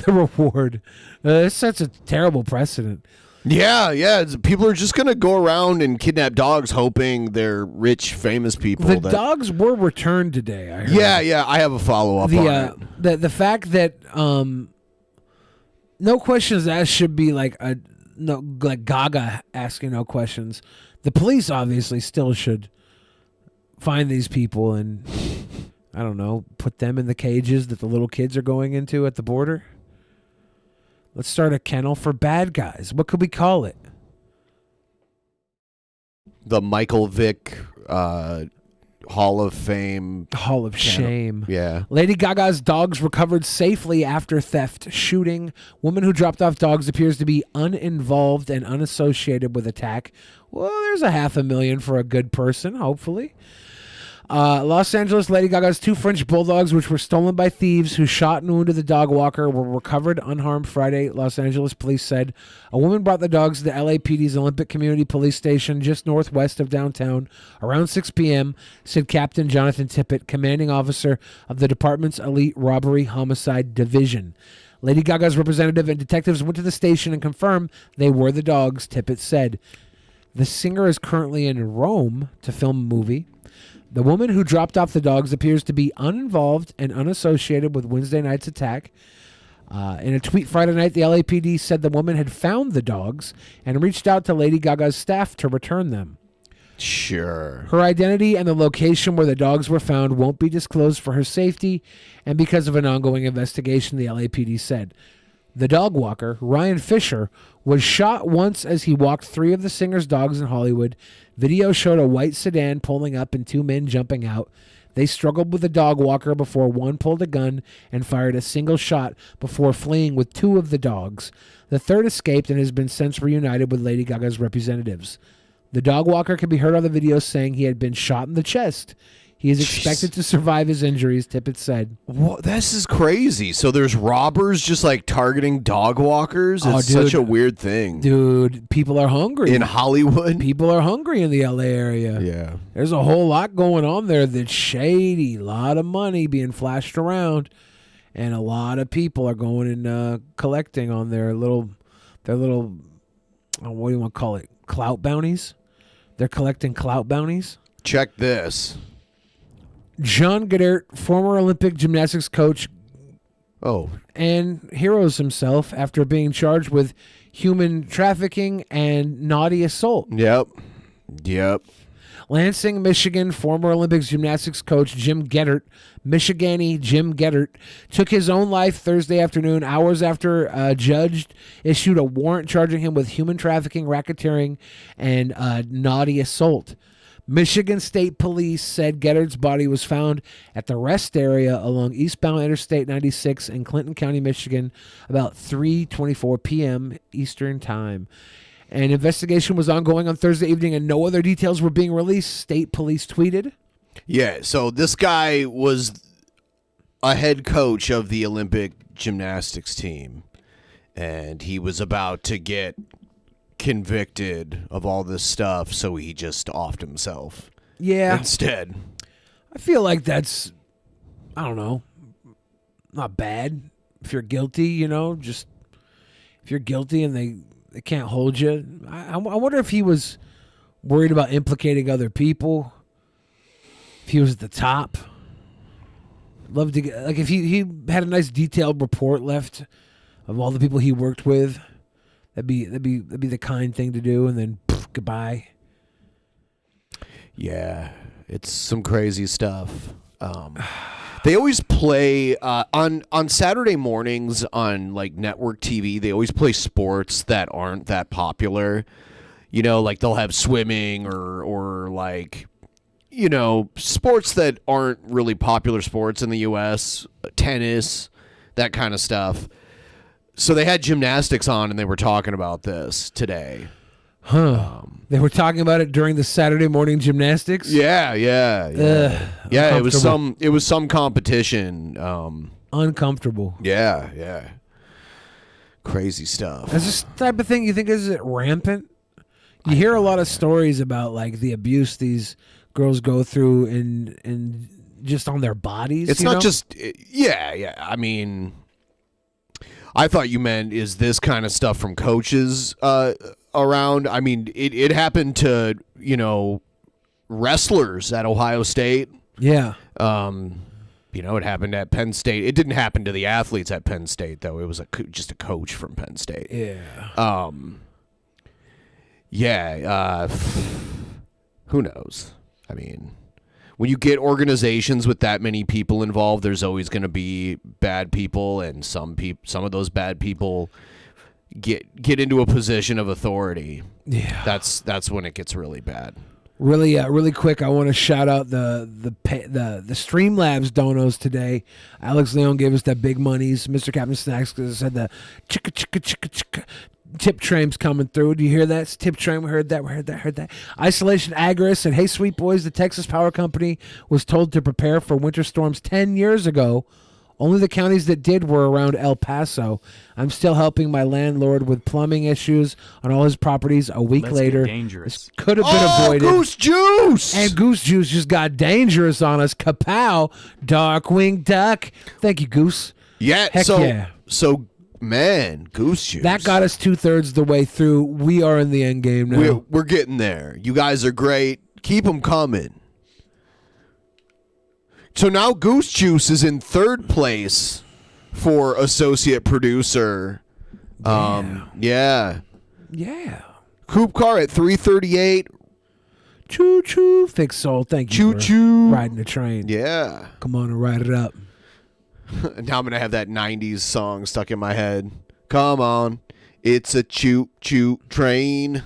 The reward. This sets a terrible precedent. Yeah. People are just going to go around and kidnap dogs hoping they're rich, famous people. The dogs were returned today, I heard. Yeah. I have a follow-up on it. The fact that no questions asked should be like Gaga asking no questions. The police obviously still should find these people and, I don't know, put them in the cages that the little kids are going into at the border. Let's start a kennel for bad guys. What could we call it? The Michael Vick Hall of Fame. Hall of Shame. Yeah. Lady Gaga's dogs recovered safely after theft shooting. Woman who dropped off dogs appears to be uninvolved and unassociated with attack. Well, there's $500,000 for a good person, hopefully. Los Angeles, Lady Gaga's 2 French bulldogs, which were stolen by thieves who shot and wounded the dog walker, were recovered unharmed Friday, Los Angeles police said. A woman brought the dogs to the LAPD's Olympic Community Police Station just northwest of downtown around 6 p.m., said Captain Jonathan Tippett, commanding officer of the department's Elite Robbery Homicide Division. Lady Gaga's representative and detectives went to the station and confirmed they were the dogs, Tippett said. The singer is currently in Rome to film a movie. The woman who dropped off the dogs appears to be uninvolved and unassociated with Wednesday night's attack. In a tweet Friday night, the LAPD said the woman had found the dogs and reached out to Lady Gaga's staff to return them. Sure. Her identity and the location where the dogs were found won't be disclosed for her safety and because of an ongoing investigation, the LAPD said. The dog walker, Ryan Fisher, was shot once as he walked 3 of the singer's dogs in Hollywood. Video showed a white sedan pulling up and 2 men jumping out. They struggled with the dog walker before one pulled a gun and fired a single shot before fleeing with 2 of the dogs. The third escaped and has been since reunited with Lady Gaga's representatives. The dog walker can be heard on the video saying he had been shot in the chest. He is expected to survive his injuries, Tippett said. What? This is crazy. So there's robbers just like targeting dog walkers? It's such a weird thing. Dude, people are hungry. In Hollywood? People are hungry in the LA area. Yeah. There's a whole lot going on there that's shady. A lot of money being flashed around. And a lot of people are going and collecting on their little, what do you want to call it? Clout bounties? They're collecting clout bounties. Check this. John Goddard, former Olympic gymnastics coach, and heroes himself after being charged with human trafficking and naughty assault. Yep. Lansing, Michigan, former Olympic gymnastics coach Jim Geddert, Michigani Jim Geddert, took his own life Thursday afternoon, hours after a judge issued a warrant charging him with human trafficking, racketeering, and naughty assault. Michigan State Police said Geddert's body was found at the rest area along eastbound Interstate 96 in Clinton County, Michigan, about 3:24 p.m. Eastern Time. An investigation was ongoing on Thursday evening and no other details were being released, State Police tweeted. Yeah, so this guy was a head coach of the Olympic gymnastics team, and he was about to get convicted of all this stuff, so he just offed himself. Yeah. Instead. I feel like that's, I don't know, not bad. If you're guilty, just if you're guilty and they can't hold you. I wonder if he was worried about implicating other people. If he was at the top. Love to get, like, if he had a nice detailed report left of all the people he worked with. That'd be the kind thing to do, and then goodbye. Yeah, it's some crazy stuff. They always play on Saturday mornings on like network TV. They always play sports that aren't that popular. Like they'll have swimming or like sports that aren't really popular sports in the U.S. Tennis, that kind of stuff. So they had gymnastics on, and they were talking about this today. They were talking about it during the Saturday morning gymnastics? Yeah. It was some competition. Uncomfortable. Yeah. Crazy stuff. Is this type of thing you think is it rampant? You hear a lot of stories about like the abuse these girls go through and just on their bodies. It's not just I mean, I thought you meant is this kind of stuff from coaches around. I mean, it happened to, wrestlers at Ohio State. Yeah. It happened at Penn State. It didn't happen to the athletes at Penn State, though. It was just a coach from Penn State. Yeah. Who knows? I mean, when you get organizations with that many people involved, there's always going to be bad people, and some of those bad people get into a position of authority. Yeah. That's when it gets really bad. Really quick, I want to shout out the Streamlabs donos today. Alex Leon gave us that big monies. Mr. Captain Snacks said the chicka chicka chicka chicka tip train's coming through. Do you hear that? It's tip train. We heard that. Isolation Agris said, "Hey, sweet boys, the Texas Power Company was told to prepare for winter storms 10 years ago. Only the counties that did were around El Paso. I'm still helping my landlord with plumbing issues on all his properties. A week later, this could have been avoided." Goose Juice! And Goose Juice just got dangerous on us. Kapow! Darkwing Duck. Thank you, Goose. Yeah. Heck yeah. So, man, Goose Juice. That got us 2/3 the way through. We are in the end game now. We're getting there. You guys are great. Keep them coming. So now Goose Juice is in 3rd place for associate producer. Yeah. Coop Car at 338. Choo choo. Thick Soul. Thank you for riding the train. Yeah. Come on and ride it up. Now I'm going to have that 90s song stuck in my head. Come on. It's a choo choo train.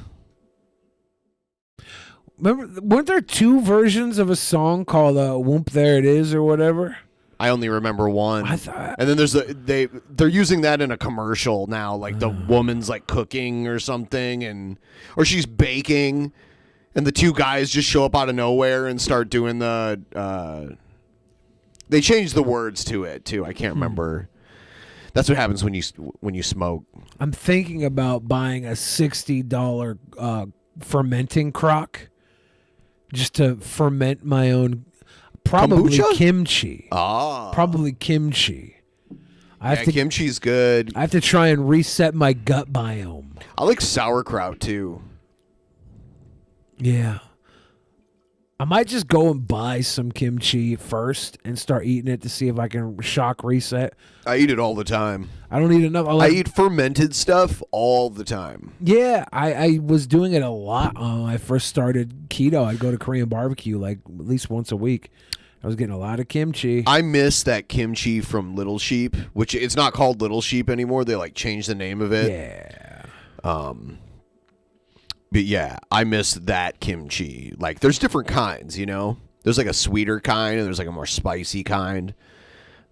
Remember, weren't there 2 versions of a song called "Whoop There It Is" or whatever? I only remember one. And then there's they're using that in a commercial now, like the woman's like cooking or something, or she's baking, and the 2 guys just show up out of nowhere and start doing the. They changed the words to it too. I can't remember. That's what happens when you smoke. I'm thinking about buying a $60 fermenting crock. Just to ferment my own, probably kombucha? Kimchi. Ah. Probably kimchi. Kimchi's good. I have to try and reset my gut biome. I like sauerkraut too. Yeah. I might just go and buy some kimchi first and start eating it to see if I can shock reset. I eat it all the time. I don't eat enough. I eat fermented stuff all the time. Yeah, I was doing it a lot when I first started keto. I'd go to Korean barbecue like at least once a week. I was getting a lot of kimchi. I miss that kimchi from Little Sheep, which it's not called Little Sheep anymore. They like changed the name of it. Yeah. But yeah, I miss that kimchi. Like, there's different kinds, you know? There's like a sweeter kind and there's like a more spicy kind.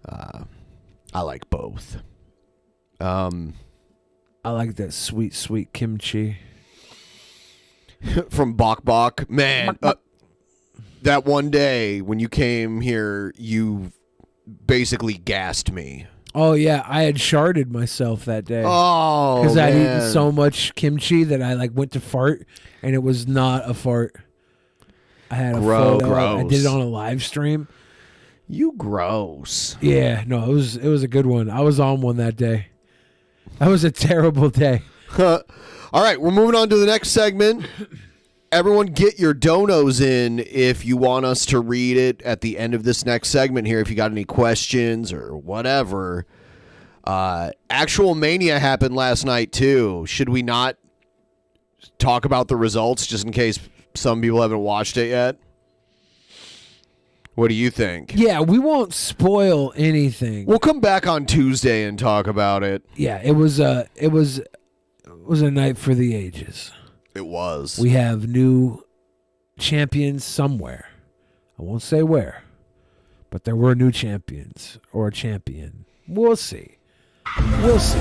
I like both. I like that sweet, sweet kimchi. From Bok Bok. Man, that one day when you came here, you basically gassed me. Oh, yeah. I had sharded myself that day. Oh, because I'd eaten so much kimchi that I like went to fart, and it was not a fart. I had a photo. I did it on a live stream. You gross. Yeah, no, it was a good one. I was on one that day. That was a terrible day. All right, we're moving on to the next segment. Everyone get your donos in if you want us to read it at the end of this next segment here. If you got any questions or whatever. Actual Mania happened last night too. Should we not talk about the results just in case some people haven't watched it yet? What do you think? Yeah, we won't spoil anything. We'll come back on Tuesday and talk about it. Yeah, it was a night for the ages. It was. We have new champions somewhere. I won't say where, but there were new champions or a champion. We'll see. We'll see.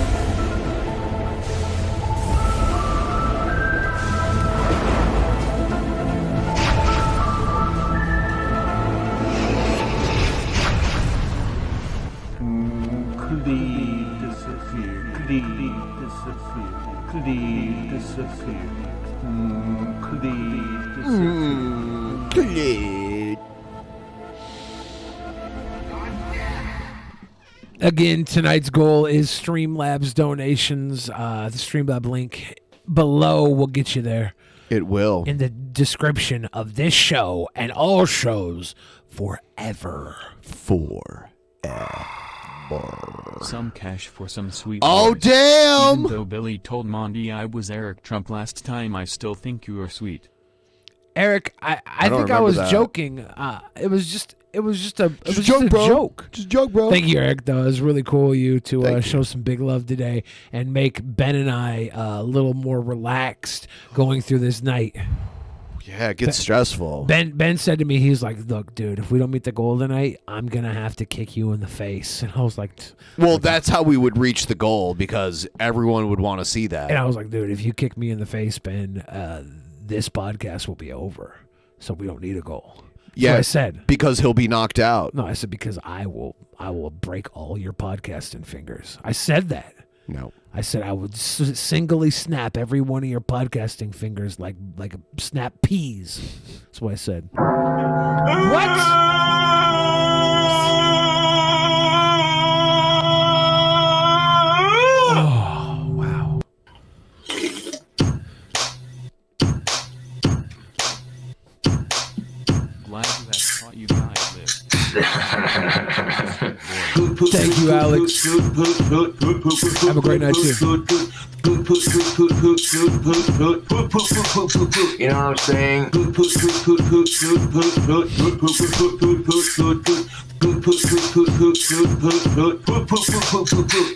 Again, tonight's goal is Streamlabs donations. The Streamlab link below will get you there. It will. In the description of this show and all shows forever. Some cash for some sweet Oh, words. damn! Even though Billy told Mondi I was Eric Trump last time, I still think you are sweet. Eric, I think I was joking. It was just a joke. Just a joke, bro. Thank you, Eric. Though it was really cool of you to show some big love today and make Ben and I a little more relaxed going through this night. Yeah, it gets stressful. Ben said to me, he's like, look, dude, if we don't meet the goal tonight, I'm going to have to kick you in the face. And I was like... Well, that's how we would reach the goal, because everyone would want to see that. And I was like, dude, if you kick me in the face, Ben, this podcast will be over. So we don't need a goal. Yeah, so I said. Because he'll be knocked out. No, I said, because I will break all your podcasting fingers. I said that. No. I said I would singly snap every one of your podcasting fingers like snap peas. That's what I said. What? Oh, wow. Glad to have taught you guys this. Thank you, Alex. Have a great night, too. You know what I'm saying?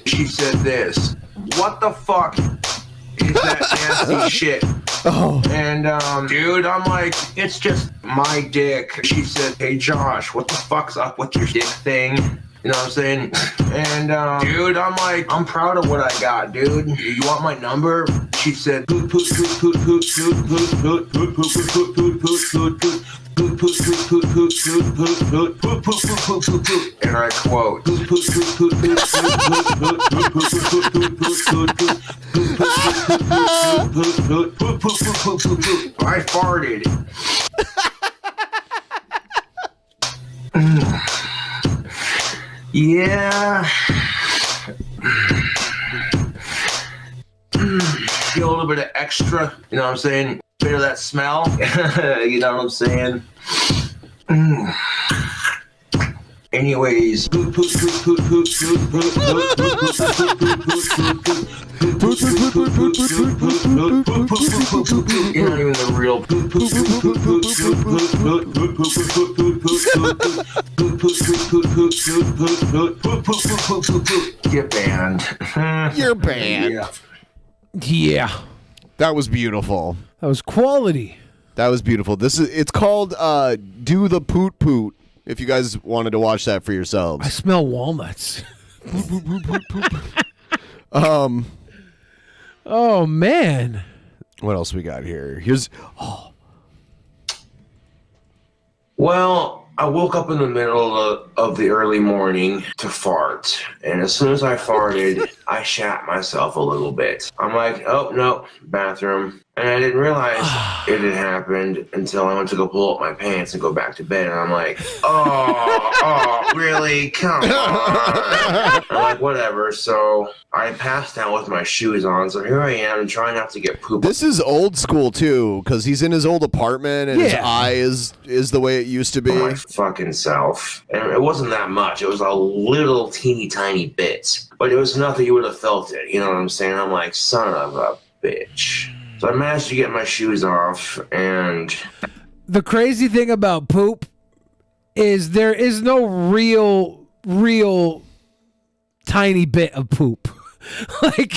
She said this. What the fuck is that nasty shit? Oh. And, dude, I'm like, it's just my dick. She said, hey, Josh, what the fuck's up with your dick thing? You know what I'm saying? And, dude, I'm like, I'm proud of what I got, dude. You want my number? She said, and I quote, I farted. Yeah. Get a little bit of extra, you know what I'm saying? Bit of that smell, you know what I'm saying? Anyways. You're not even the real. Get banned. You're banned. Yeah. That was beautiful. That was quality. That was beautiful. It's called Do the Poot Poot, if you guys wanted to watch that for yourselves. I smell walnuts. Oh, man. What else we got here? Here's... Oh. Well, I woke up in the middle of the early morning to fart. And as soon as I farted, I shat myself a little bit. I'm like, oh, no, bathroom. And I didn't realize it had happened until I went to go pull up my pants and go back to bed. And I'm like, oh, really? Come on. I'm like, whatever. So I passed out with my shoes on. So here I am trying not to get poop. This is old school, too, because he's in his old apartment and his eye is the way it used to be. My fucking self. And it wasn't that much. It was a little teeny tiny bit. But it was enough that you would have felt it. You know what I'm saying? I'm like, son of a bitch. So I managed to get my shoes off, and the crazy thing about poop is there is no real tiny bit of poop. like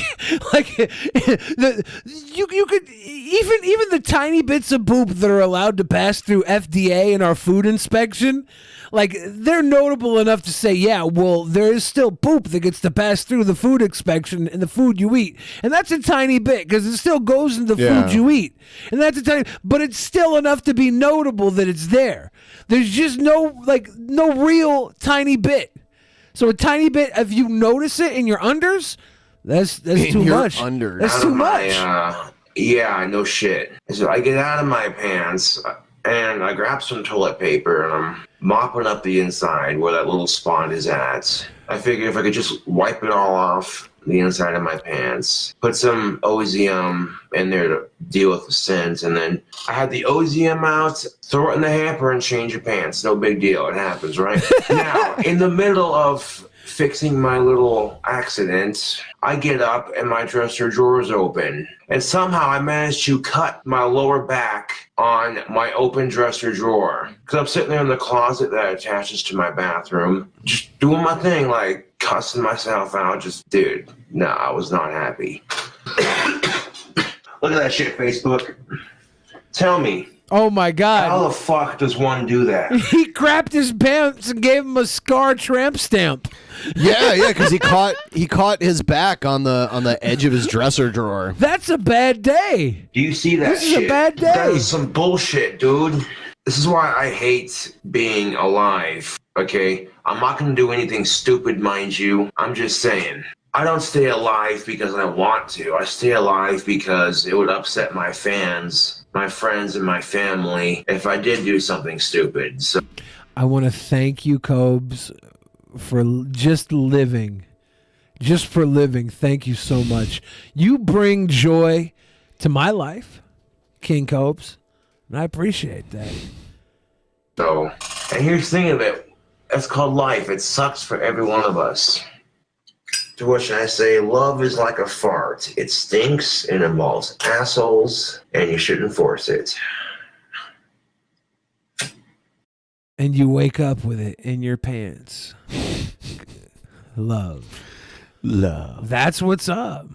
you could even the tiny bits of poop that are allowed to pass through FDA and our food inspection, like they're notable enough to say, yeah, well, there is still poop that gets to pass through the food inspection and the food you eat, and that's a tiny bit because it still goes in the food you eat, and that's a tiny, but it's still enough to be notable that it's there. There's just no real tiny bit. So a tiny bit, if you notice it in your unders, that's too much. That's too much. Yeah, no shit. So I get out of my pants and I grab some toilet paper and I'm mopping up the inside where that little spot is at. I figured if I could just wipe it all off the inside of my pants, put some OZM in there to deal with the scent, and then I had the OZM out, throw it in the hamper and change your pants. No big deal. It happens, right? Now, in the middle of fixing my little accident, I get up and my dresser drawer is open. And somehow I managed to cut my lower back on my open dresser drawer. Because I'm sitting there in the closet that attaches to my bathroom, just doing my thing, like cussing myself out. Just, dude, no, I was not happy. Look at that shit, Facebook. Tell me, Oh my God! How the fuck does one do that? He crapped his pants and gave him a scar tramp stamp. Yeah, because he caught his back on the edge of his dresser drawer. That's a bad day. Do you see that This shit? is a bad day. That is some bullshit, dude. This is why I hate being alive, okay? I'm not going to do anything stupid, mind you. I'm just saying. I don't stay alive because I want to. I stay alive because it would upset my fans, my friends, and my family if I did do something stupid. So I want to thank you, Cobes, for just living. Just for living. Thank you so much. You bring joy to my life, King Cobes, and I appreciate that. So, and here's the thing of it. That's called life. It sucks for every one of us. To which I say, love is like a fart. It stinks and involves assholes, and you shouldn't force it. And you wake up with it in your pants. Love. Love. That's what's up.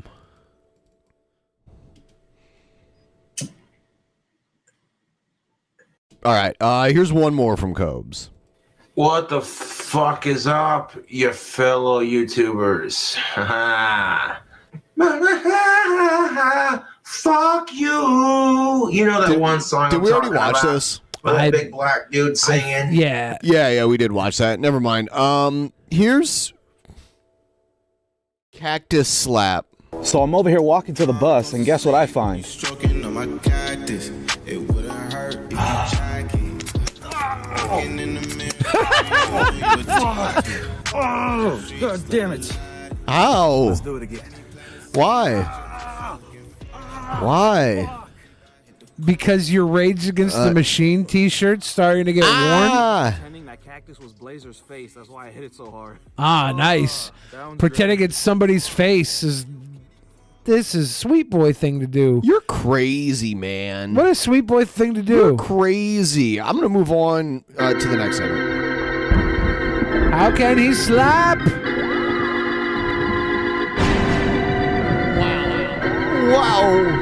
All right, here's one more from Cobes. What the fuck is up, you fellow YouTubers? Fuck you. You know that one song Did I'm we already talking watch about? this? With that big black dude singing? Yeah, we did watch that. Never mind. Here's Cactus Slap. So I'm over here walking to the bus, and guess what I find? Oh, God damn it. Ow. Let's do it again. Why? Why? Because your Rage Against the Machine t-shirt's starting to get worn? Pretending that cactus was Blazer's face. That's why I hit it so hard. Ah, nice. Pretending it's somebody's face is... This is sweet boy thing to do. You're crazy, man. What a sweet boy thing to do. You're crazy. I'm going to move on to the next segment. How can he slap? Wow.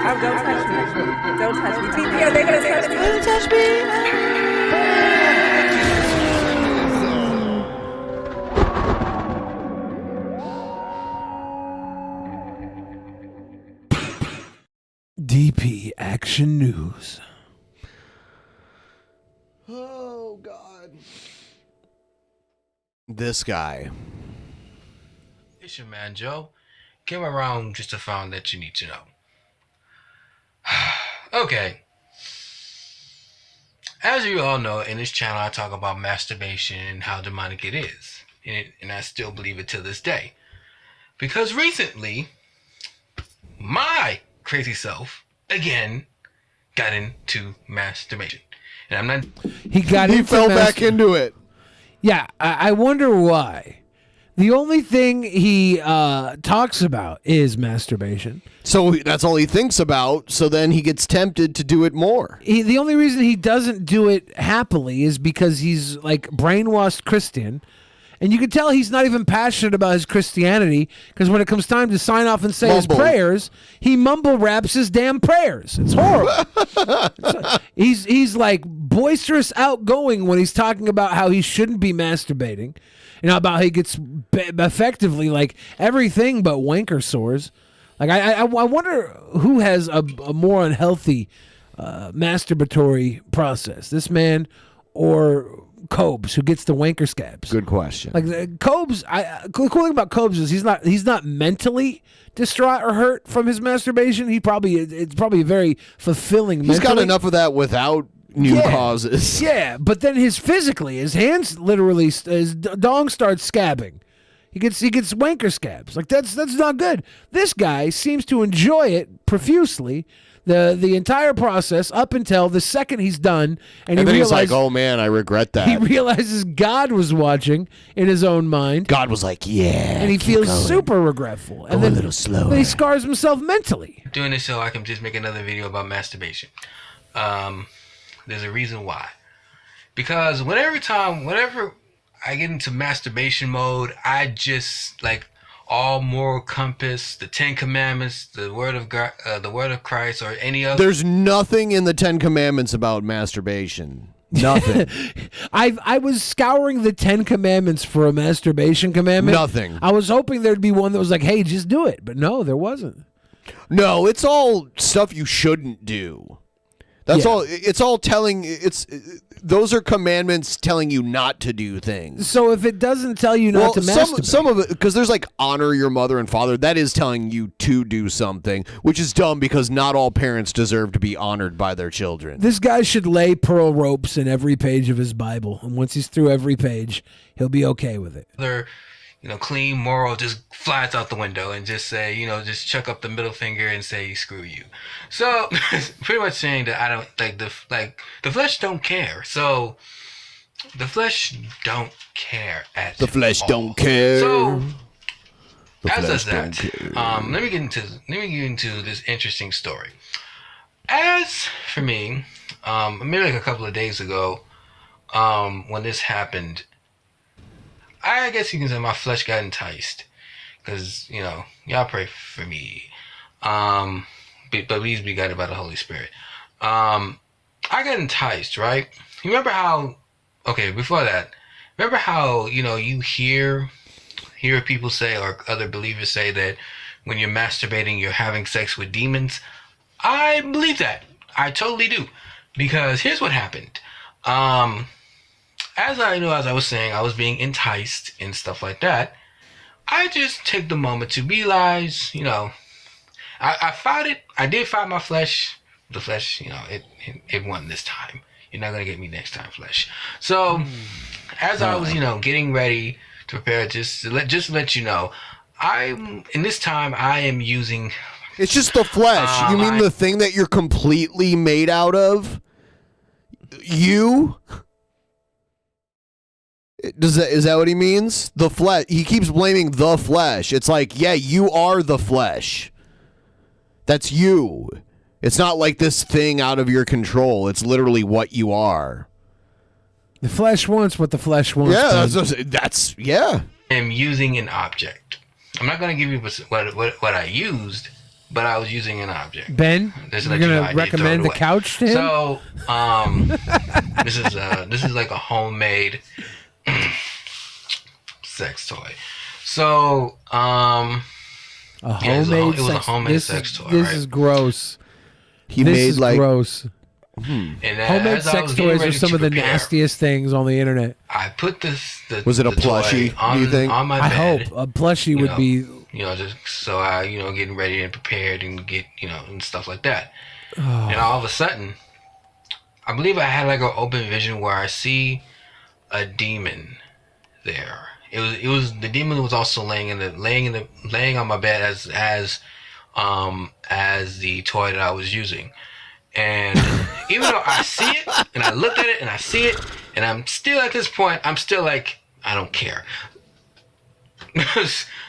Oh, don't touch me. Don't touch me. TP, are they going to touch me? Don't touch me. DP Action News. Oh, God. This guy. It's your man, Joe. Came around just to find that you need to know. Okay. As you all know, in this channel, I talk about masturbation and how demonic it is. And I still believe it to this day. Because recently, my crazy self, again, got into masturbation. And I'm not... He fell back into it. Yeah, I wonder why. The only thing he talks about is masturbation. So that's all he thinks about. So then he gets tempted to do it more. The only reason he doesn't do it happily is because he's like brainwashed Christian. And you can tell he's not even passionate about his Christianity because when it comes time to sign off and say his prayers, he mumble raps his damn prayers. It's horrible. He's like boisterous, outgoing when he's talking about how he shouldn't be masturbating. You know, about how he gets effectively like everything but wanker sores. Like I wonder who has a more unhealthy masturbatory process, this man or Cobes, who gets the wanker scabs. Good question. Like Cobes, the cool thing about Cobes is he's not mentally distraught or hurt from his masturbation. It's probably very fulfilling. He's mentally. got enough of that without new causes. Yeah, but then his hands literally, his dong starts scabbing. He gets wanker scabs. Like that's not good. This guy seems to enjoy it profusely. The entire process up until the second he's done, and then he he's like, realizes, "Oh man, I regret that." he realizes God was watching in his own mind. God was like, "Yeah," and he keep feels going. super regretful. Go And then a little slower. Then he scars himself mentally. doing this so I can just make another video about masturbation. There's a reason why. Because whenever I get into masturbation mode, I just like all moral compass, the 10 Commandments, the word of God, the word of Christ, or any other. There's nothing in the 10 Commandments about masturbation. Nothing. I was scouring the 10 Commandments for a masturbation commandment. Nothing. I was hoping there'd be one that was like, hey, just do it. But no, there wasn't. No, it's all stuff you shouldn't do. That's all. It's all telling. Those are commandments telling you not to do things. So if it doesn't tell you not to masturbate, some of it, because there's like honor your mother and father. That is telling you to do something, which is dumb because not all parents deserve to be honored by their children. this guy should lay pearl ropes in every page of his Bible, and once he's through every page, he'll be okay with it. Other, clean moral just flies out the window and just say, just chuck up the middle finger and say screw you. So pretty much saying that I don't the flesh don't care. So the flesh don't care at The flesh all. don't care. So The as flesh does that, don't care. let me get into this interesting story. As for me, maybe like a couple of days ago, when this happened, I guess you can say my flesh got enticed, because y'all pray for me, but please be guided by the Holy Spirit. I got enticed, right? You remember how? Okay, before that, remember how you hear people say, or other believers say, that when you're masturbating, you're having sex with demons. I believe that. I totally do, because here's what happened. As I was saying, I was being enticed and stuff like that. I just take the moment to realize, I fought it. I did fight my flesh. The flesh, it won this time. You're not gonna get me next time, flesh. So, as I was, getting ready to prepare, just to let you know, in this time I am using. It's just the flesh. You mean the thing that you're completely made out of? You? Is that what he means? The flesh. He keeps blaming the flesh. It's like, yeah, you are the flesh. That's you. It's not like this thing out of your control. It's literally what you are. The flesh wants what the flesh wants. Yeah, that's yeah. I'm using an object. I'm not going to give you what I used, but I was using an object. Ben, you're going to recommend the couch to him? So, this is like a homemade sex toy. So, a homemade it was a homemade sex toy. This is gross. This is gross. And homemade sex toys are some of the nastiest things on the internet. I put Was it a plushie? Do you think? On my I bed. hope a plushie would be. Just so I, getting ready and prepared and get, and stuff like that. And all of a sudden, I believe I had like an open vision where I see a demon there. It was the demon was also laying on my bed as the toy that I was using. And even though I see it and I looked at it and I see it, and I'm still at this point, I'm still like, I don't care.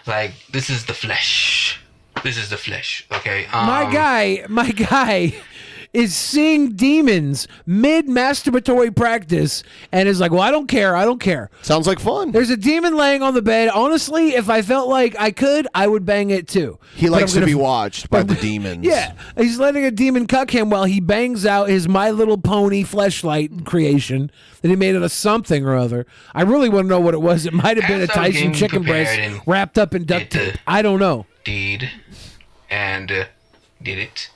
Like, this is the flesh. This is the flesh. Okay. My guy is seeing demons mid masturbatory practice and is like, well, I don't care. Sounds like fun. There's a demon laying on the bed. Honestly, if I felt like I could, I would bang it too. He likes to be watched by the demons. Yeah, he's letting a demon cuck him while he bangs out his My Little Pony fleshlight creation that he made out of something or other. I really want to know what it was. It might have been a Tyson chicken breast wrapped up in duct tape. I don't know. Did it.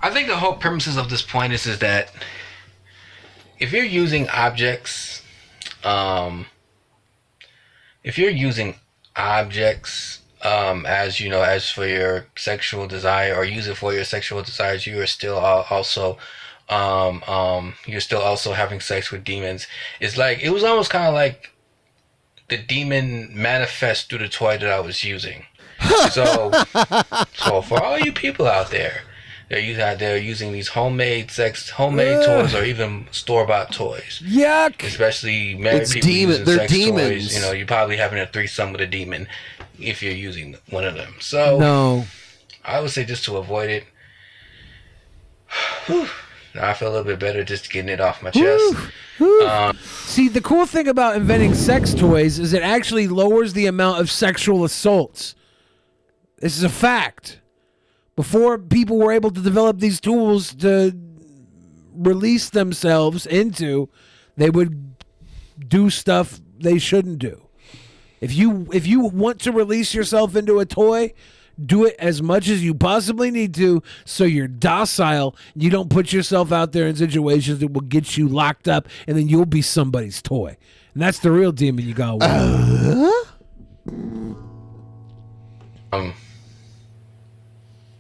I think the whole premises of this point is that if you're using objects, as for your sexual desire, or use it for your sexual desires, you are still also having sex with demons. It's like, it was almost kind of like the demon manifest through the toy that I was using. So for all you people out there, they're using these homemade toys, or even store-bought toys. Yuck! Especially married people using They're sex demons. toys. You're probably having a threesome with a demon if you're using one of them. So no, I would say, just to avoid it, I feel a little bit better just getting it off my chest. See, the cool thing about inventing sex toys is it actually lowers the amount of sexual assaults. This is a fact. Before people were able to develop these tools to release themselves into, they would do stuff they shouldn't do. If you want to release yourself into a toy, do it as much as you possibly need to so you're docile. You don't put yourself out there in situations that will get you locked up and then you'll be somebody's toy. And that's the real demon you got.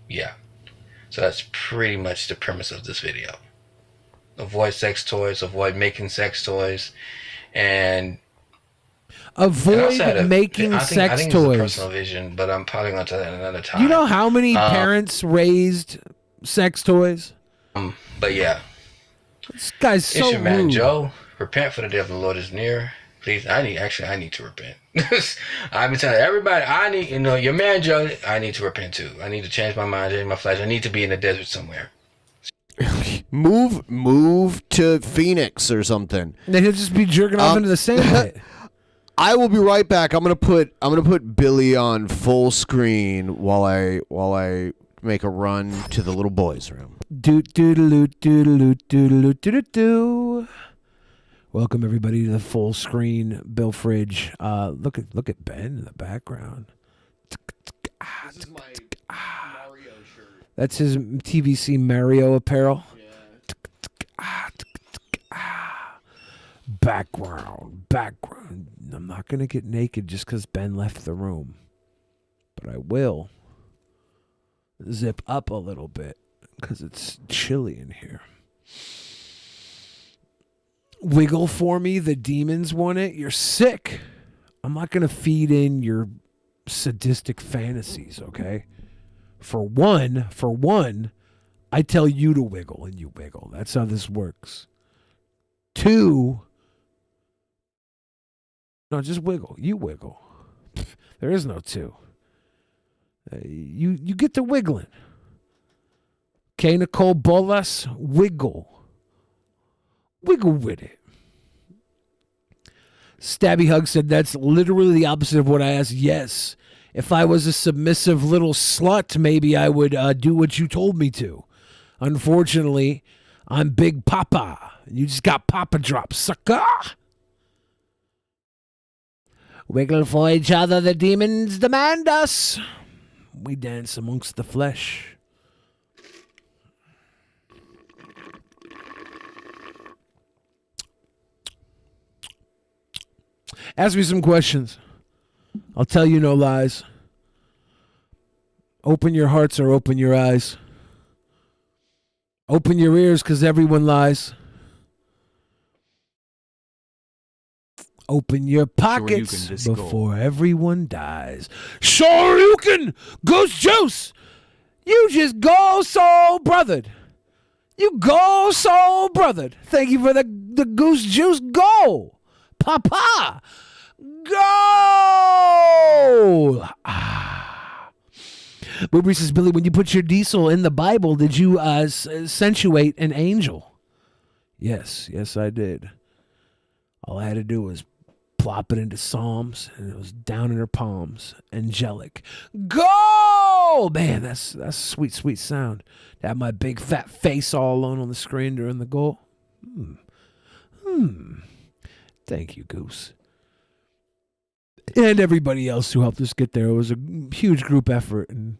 Yeah. So that's pretty much the premise of this video. Avoid sex toys, avoid making sex toys, and avoid making sex I think toys. It's a personal vision, but I'm probably going to tell that another time. You know how many parents raised sex toys? But yeah. This guy's so It's your man rude. Joe. Repent, for the day of the Lord is near. Please, I need to repent. I've been telling everybody, your man Joe, I need to repent too. I need to change my mind, change my flesh. I need to be in the desert somewhere. Move to Phoenix or something. Then he'll just be jerking off into the sand pit. I will be right back. I'm gonna put Billy on full screen while I make a run to the little boys' room. Welcome everybody to the full screen Bill Fridge. Look at Ben in the background. This is my Mario shirt. That's his TVC Mario apparel. Background. I'm not gonna get naked just because Ben left the room, but I will zip up a little bit because it's chilly in here. Wiggle for me. The demons want it. You're sick. I'm not going to feed in your sadistic fantasies, okay? For one, I tell you to wiggle and you wiggle. That's how this works. 2, no, just wiggle. You wiggle. There is no 2. You get to wiggling. Okay, Nicole Bolas, wiggle. Wiggle with it. Stabby Hug said that's literally the opposite of what I asked. Yes. If I was a submissive little slut, maybe I would do what you told me to. Unfortunately, I'm Big Papa. You just got Papa drop, sucker. Wiggle for each other, the demons demand us. We dance amongst the flesh. Ask me some questions. I'll tell you no lies. Open your hearts or open your eyes. Open your ears because everyone lies. Open your pockets before everyone dies. Shoryuken! Goose Juice! You just go soul brothered. You go soul brothered. Thank you for the Goose Juice. Go! Papa! Go! Booby says, Billy, when you put your diesel in the Bible, did you accentuate an angel? Yes, I did. All I had to do was plop it into Psalms, and it was down in her palms. Angelic. Go! Man, that's sweet, sweet sound. To have my big fat face all alone on the screen during the goal. Thank you, Goose. And everybody else who helped us get there. It was a huge group effort, and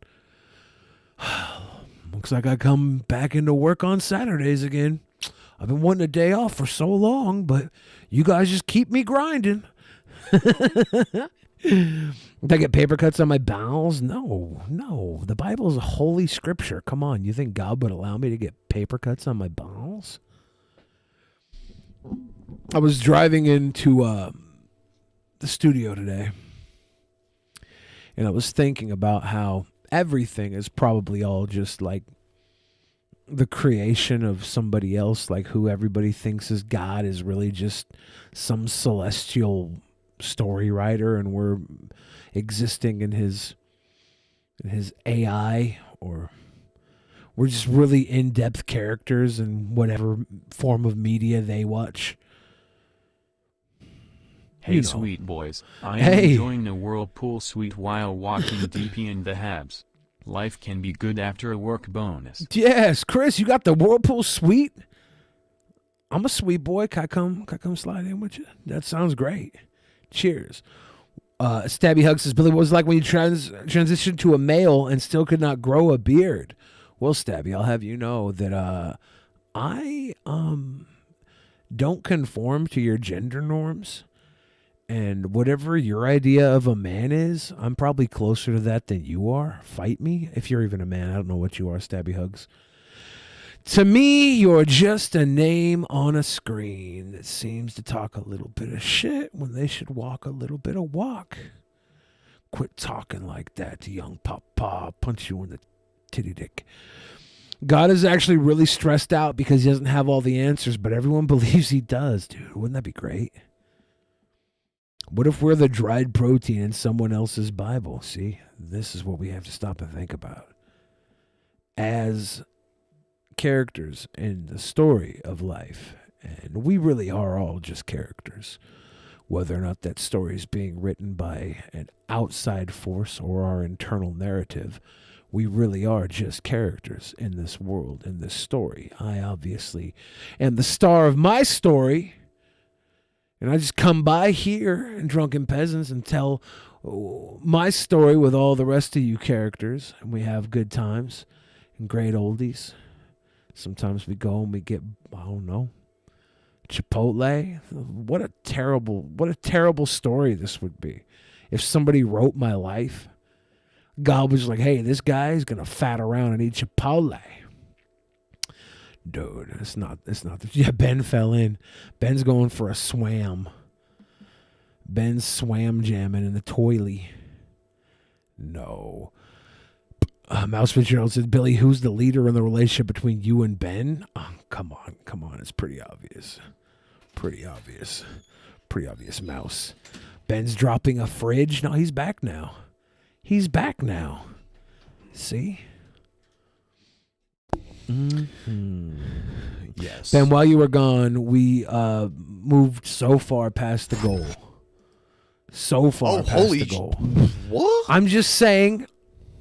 looks like I come back into work on Saturdays again. I've been wanting a day off for so long, but you guys just keep me grinding. Did I get paper cuts on my bowels? No. The Bible is a holy scripture. Come on, you think God would allow me to get paper cuts on my bowels? I was driving into the studio today, and I was thinking about how everything is probably all just like the creation of somebody else, like who everybody thinks is God is really just some celestial story writer, and we're existing in his AI, or We're just really in-depth characters in whatever form of media they watch. Hey, You know. sweet boys. I am enjoying a whirlpool suite while walking DP in the Habs. Life can be good after a work bonus. Yes, Chris, you got the Whirlpool suite? I'm a sweet boy. Can I come slide in with you? That sounds great. Cheers. Stabby Hug says, Billy, what was it like when you transitioned to a male and still could not grow a beard? Well, Stabby, I'll have you know that I don't conform to your gender norms. And whatever your idea of a man is, I'm probably closer to that than you are. Fight me. If you're even a man, I don't know what you are, Stabby Hugs. To me, you're just a name on a screen that seems to talk a little bit of shit when they should walk a little bit of walk. Quit talking like that, young papa. Punch you in the titty dick. God is actually really stressed out because he doesn't have all the answers, but everyone believes he does, dude. Wouldn't that be great? What if we're the dried protein in someone else's Bible? See, this is what we have to stop and think about. As characters in the story of life, and we really are all just characters, whether or not that story is being written by an outside force or our internal narrative, we really are just characters in this world, in this story. I obviously am the star of my story. And I just come by here in Drunken Peasants and tell my story with all the rest of you characters. And we have good times and great oldies. Sometimes we go and we get, I don't know, Chipotle. What a terrible story this would be. If somebody wrote my life, God was like, hey, this guy's going to fat around and eat Chipotle. Dude, it's not. Yeah, Ben fell in. Ben's going for a swam. Ben's swam jamming in the toilet. No. Mouse Fitzgerald says, Billy, who's the leader in the relationship between you and Ben? Oh, come on. It's pretty obvious. Pretty obvious, Mouse. Ben's dropping a fridge. No, he's back now. See? Mm-hmm. Yes. Ben, while you were gone, we moved so far past the goal. Holy the goal. What? I'm just saying,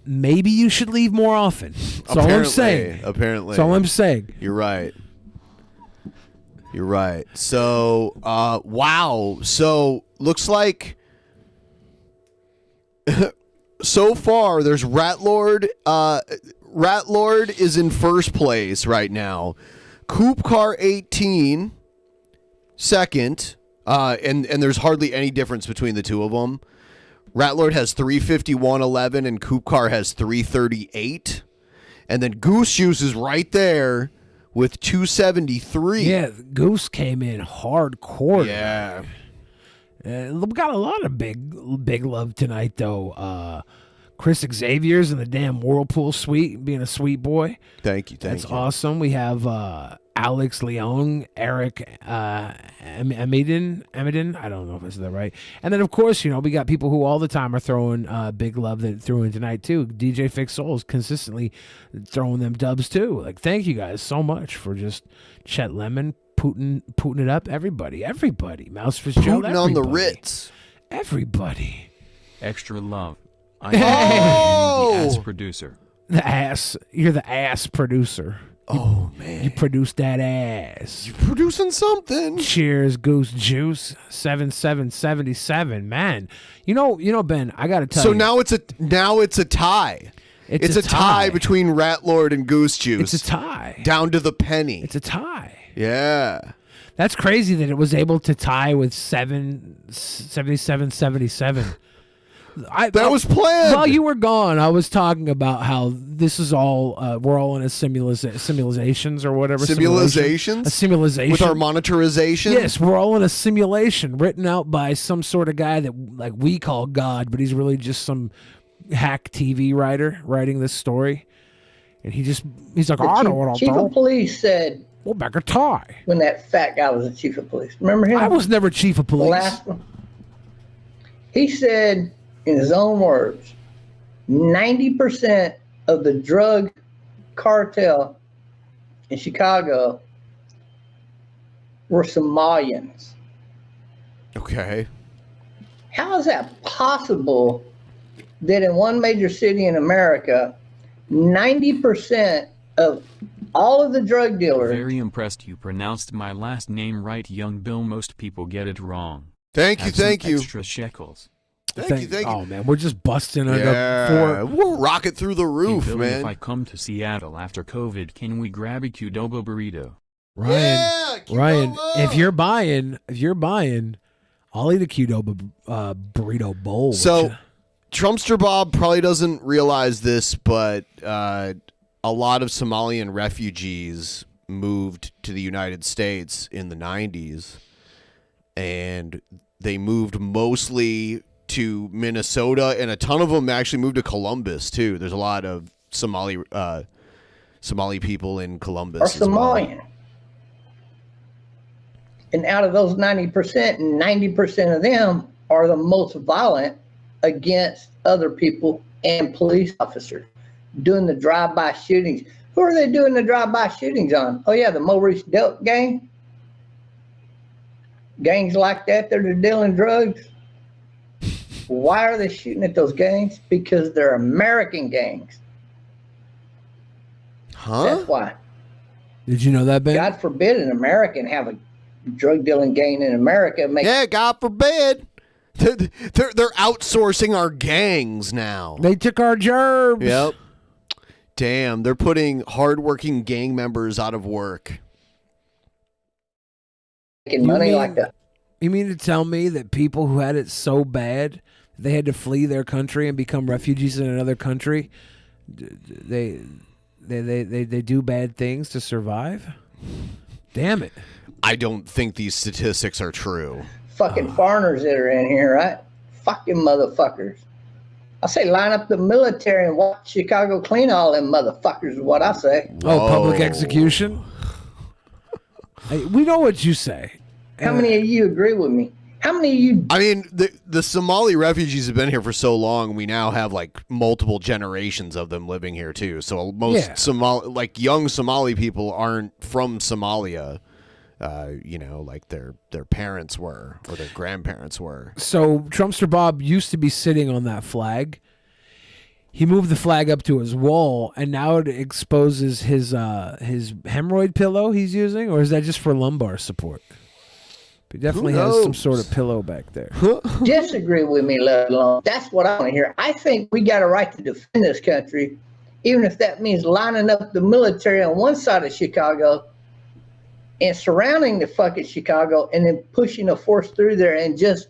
maybe you should leave more often. That's all I'm saying. Apparently. That's all I'm saying. You're right. So, wow. So, looks like so far there's Rat Lord. Rat Lord is in first place right now. Coop Car 18 second. And there's hardly any difference between the two of them. Rat Lord has 351.11 and Coop Car has 338. And then Goose Juice is right there with 273. Yeah, Goose came in hardcore. Yeah. We got a lot of big love tonight, though. Chris Xavier's in the damn Whirlpool suite, being a sweet boy. Thank you. That's awesome. We have Alex Leong, Eric Amidin. I don't know if I said that right. And then, of course, we got people who all the time are throwing big love that threw in tonight, too. DJ Fix Souls consistently throwing them dubs, too. Like, thank you guys so much for just Chet Lemon, Putin it up. Everybody. Mouse Fitzgerald, Putin on the Ritz. Everybody. Extra love. I am the ass producer. The ass. You're the ass producer. Oh, man. You produced that ass. You're producing something. Cheers, Goose Juice. 7777. Man. You know, Ben, I got to tell you. So now it's a tie. It's a tie between Rat Lord and Goose Juice. It's a tie. Down to the penny. It's a tie. Yeah. That's crazy that it was able to tie with 7777. That was planned. While you were gone, I was talking about how this is all we're all in a simulations or whatever. Simulations? A simulation with our monetarization. Yes, we're all in a simulation written out by some sort of guy that we call God, but he's really just some hack TV writer writing this story, and he's like, I don't want to. Chief of police said, "Well, back a tie." When that fat guy was the chief of police, remember him? I was never chief of police. The last one. He said, in his own words, 90% of the drug cartel in Chicago were Somalians. Okay. How is that possible that in one major city in America, 90% of all of the drug dealers... Very impressed you pronounced my last name right, young Bill. Most people get it wrong. Thank you, Have some thank you. Extra shekels. Thank you. Oh man, we're just busting Yeah, under we'll rocket through the roof, Hey, Billy, man. If I come to Seattle after COVID, can we grab a Qdoba burrito? Ryan, if you're buying, I'll eat a Qdoba burrito bowl. So, Trumpster Bob probably doesn't realize this, but a lot of Somalian refugees moved to the United States in the 90s, and they moved mostly to Minnesota, and a ton of them actually moved to Columbus, too. There's a lot of Somali people in Columbus are as well. Somalian. And out of those 90%, 90% of them are the most violent against other people and police officers, doing the drive-by shootings. Who are they doing the drive-by shootings on? Oh, yeah, the Maurice Delk gang. Gangs like that are dealing drugs. Why are they shooting at those gangs? Because they're American gangs. Huh? That's why. Did you know that, Ben? God forbid an American have a drug dealing gang in America. Yeah, God forbid. They're outsourcing our gangs now. They took our jobs. Yep. Damn, they're putting hardworking gang members out of work. Making money like that. You mean to tell me that people who had it so bad they had to flee their country and become refugees in another country, they do bad things to survive? Damn it. I don't think these statistics are true. Fucking foreigners that are in here, right? Fucking motherfuckers. I say line up the military and watch Chicago clean all them motherfuckers is what I say. Oh, public execution? We know what you say. How many of you agree with me? How many of you... I mean, the Somali refugees have been here for so long, we now have like multiple generations of them living here too. So most young Somali people aren't from Somalia. Like their parents were or their grandparents were. So Trumpster Bob used to be sitting on that flag. He moved the flag up to his wall, and now it exposes his hemorrhoid pillow he's using, or is that just for lumbar support? He definitely has some sort of pillow back there. Disagree with me, let alone. That's what I want to hear. I think we got a right to defend this country, even if that means lining up the military on one side of Chicago and surrounding the fucking Chicago and then pushing a force through there and just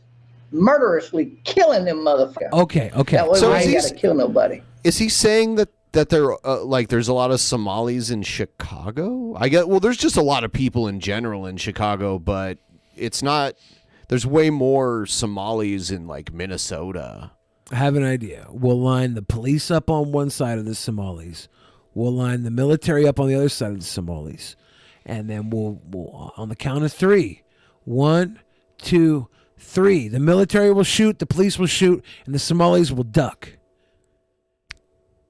murderously killing them motherfuckers. Okay. That way we ain't got to kill nobody. Is he saying that there there's a lot of Somalis in Chicago? There's just a lot of people in general in Chicago, but it's not. There's way more Somalis in like Minnesota. I have an idea. We'll line the police up on one side of the Somalis. We'll line the military up on the other side of the Somalis. And then we'll on the count of 3. 1, 2, 3. The military will shoot, the police will shoot, and the Somalis will duck.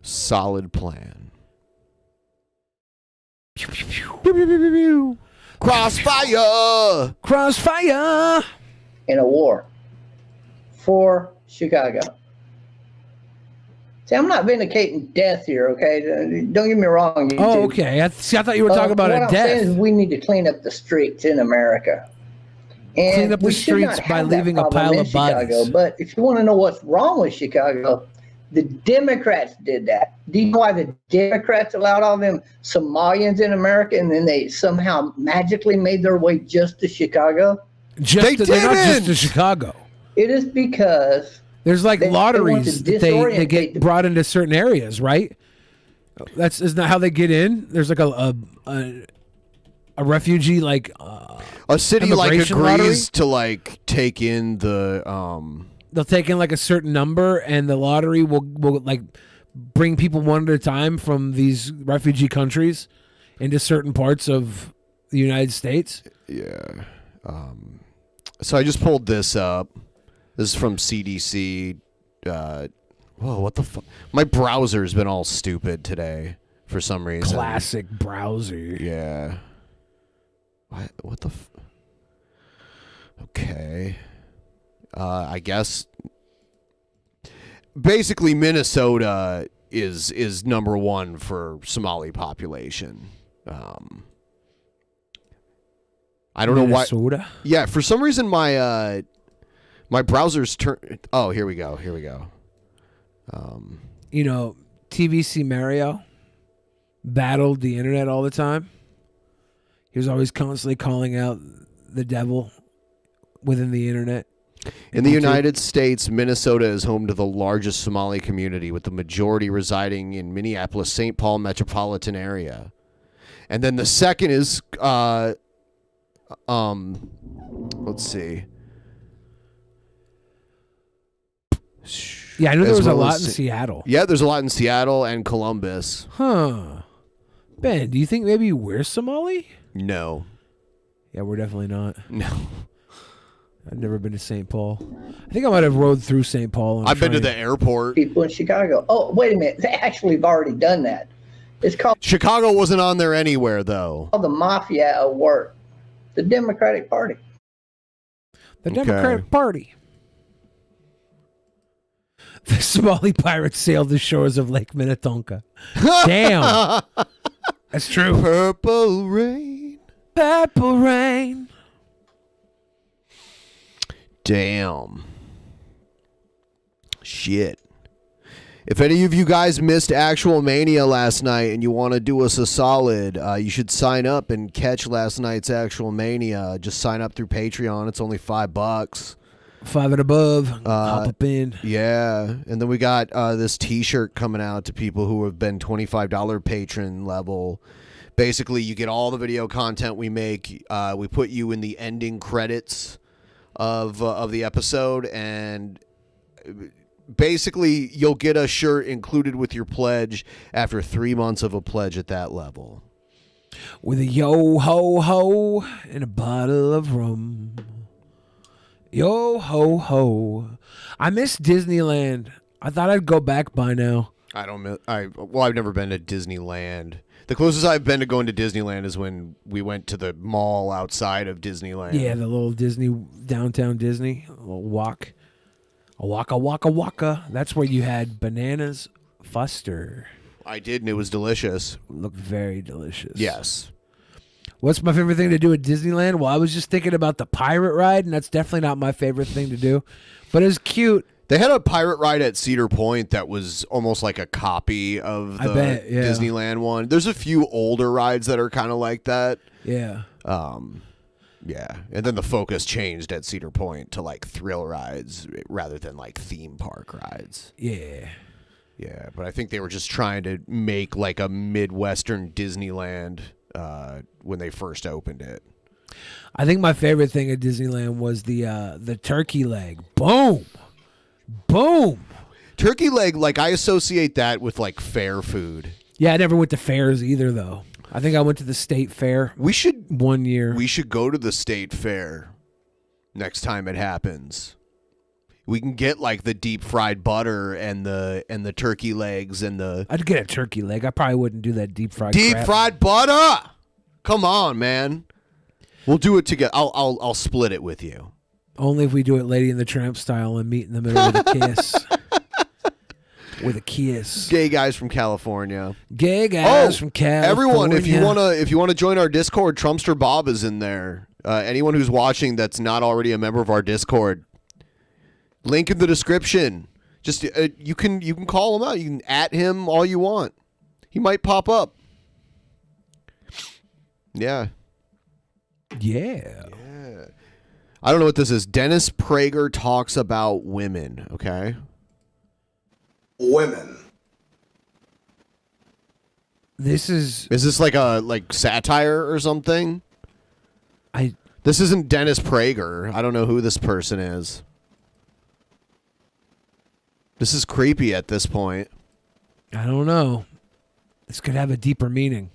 Solid plan. Crossfire! Crossfire! In a war for Chicago. See, I'm not vindicating death here, okay? Don't get me wrong. Okay. I thought you were talking about what a I'm death. saying is we need to clean up the streets in America. And Clean up the we should not streets by have that leaving a problem pile in of bodies. Chicago. But if you want to know what's wrong with Chicago, the Democrats did that. Do you know why the Democrats allowed all them Somalians in America and then they somehow magically made their way just to Chicago? They're not just to Chicago. It is because there's like they want lotteries to that they disorientate get brought into certain areas, right? Isn't that how they get in? There's like a refugee like a city like immigration agrees lottery? to like take in the They'll take in like a certain number, and the lottery will like bring people one at a time from these refugee countries into certain parts of the United States. Yeah. So I just pulled this up. This is from CDC. Whoa, what the fuck? My browser's been all stupid today. for some reason. Classic browser. Yeah. What the? Okay. I guess. Basically, Minnesota is number one for Somali population. I don't know why. Minnesota? Yeah, for some reason my my browser's turned. Oh, here we go. Here we go. You know, TVC Mario battled the internet all the time. He was always constantly calling out the devil within the internet. In the United States, Minnesota is home to the largest Somali community, with the majority residing in Minneapolis-St. Paul metropolitan area. And then the second is, let's see. Yeah, I know there As was a well lot as in Seattle. Yeah, there's a lot in Seattle and Columbus. Huh. Ben, do you think maybe we're Somali? No. Yeah, we're definitely not. No. I've never been to St. Paul. I think I might have rode through St. Paul. On a I've been to train. the airport. People in Chicago. Oh, wait a minute. They actually have already done that. It's called Chicago wasn't on there anywhere, though. the Mafia at work. The Democratic Party. The Democratic Party. The Somali pirates sailed the shores of Lake Minnetonka. Damn. That's true. Purple rain. Purple rain. Damn. Shit. If any of you guys missed Actual Mania last night and you want to do us a solid, you should sign up and catch last night's Actual Mania. Just sign up through Patreon. It's only $5. 5 and above. Hop up in. Yeah. And then we got this t-shirt coming out to people who have been $25 patron level. Basically, you get all the video content we make. We put you in the ending credits of the episode, and basically you'll get a shirt included with your pledge after 3 months of a pledge at that level. With a yo ho ho and a bottle of rum. Yo ho ho. I miss Disneyland. I thought I'd go back by now. I've never been to Disneyland. The closest I've been to going to Disneyland is when we went to the mall outside of Disneyland. Yeah, the little Disney, downtown Disney, a little walk. A waka. That's where you had bananas Fuster. I did, and it was delicious. Looked very delicious. Yes. What's my favorite thing to do at Disneyland? Well, I was just thinking about the pirate ride, and that's definitely not my favorite thing to do. But it was cute. They had a pirate ride at Cedar Point that was almost like a copy of the Disneyland one. There's a few older rides that are kind of like that. Yeah. Yeah. And then the focus changed at Cedar Point to like thrill rides rather than like theme park rides. Yeah. Yeah, but I think they were just trying to make like a Midwestern Disneyland when they first opened it. I think my favorite thing at Disneyland was the turkey leg. Boom. Turkey leg, like I associate that with like fair food. Yeah, I never went to fairs either, though. I think I went to the state fair. We should 1 year. We should go to the state fair next time it happens. We can get like the deep fried butter and the turkey legs and the. I'd get a turkey leg. I probably wouldn't do that deep fried. Fried butter. Come on, man. We'll do it together. I'll split it with you. Only if we do it Lady and the Tramp style and meet in the middle with a kiss. With a kiss. Gay guys from California. Gay guys from California. Everyone, if you wanna join our Discord, Trumpster Bob is in there. Anyone who's watching that's not already a member of our Discord, link in the description. Just you can call him out. You can at him all you want. He might pop up. Yeah. Yeah. I don't know what this is. Dennis Prager talks about women. Okay. Women. Is this like a satire or something? This isn't Dennis Prager. I don't know who this person is. This is creepy at this point. I don't know. This could have a deeper meaning.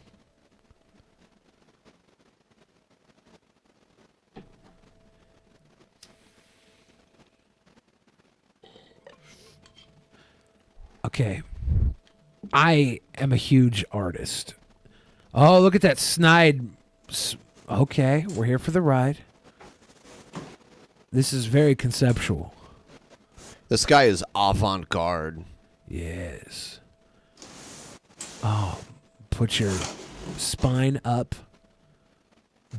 Okay. I am a huge artist. Oh, look at that snide. Okay, we're here for the ride. This is very conceptual. This guy is avant-garde. Yes. Oh, put your spine up,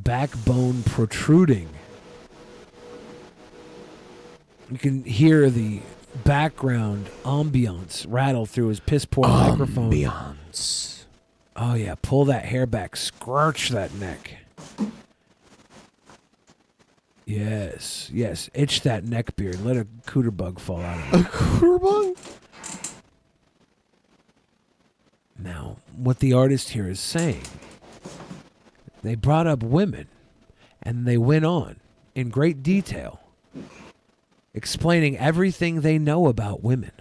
backbone protruding. You can hear the background ambiance rattle through his piss-poor microphone. Ambiance. Oh, yeah. Pull that hair back. Scorch that neck. Yes. Yes. Itch that neck beard. Let a cooter bug fall out of it. A cooter bug? Now, what the artist here is saying, they brought up women, and they went on in great detail, explaining everything they know about women.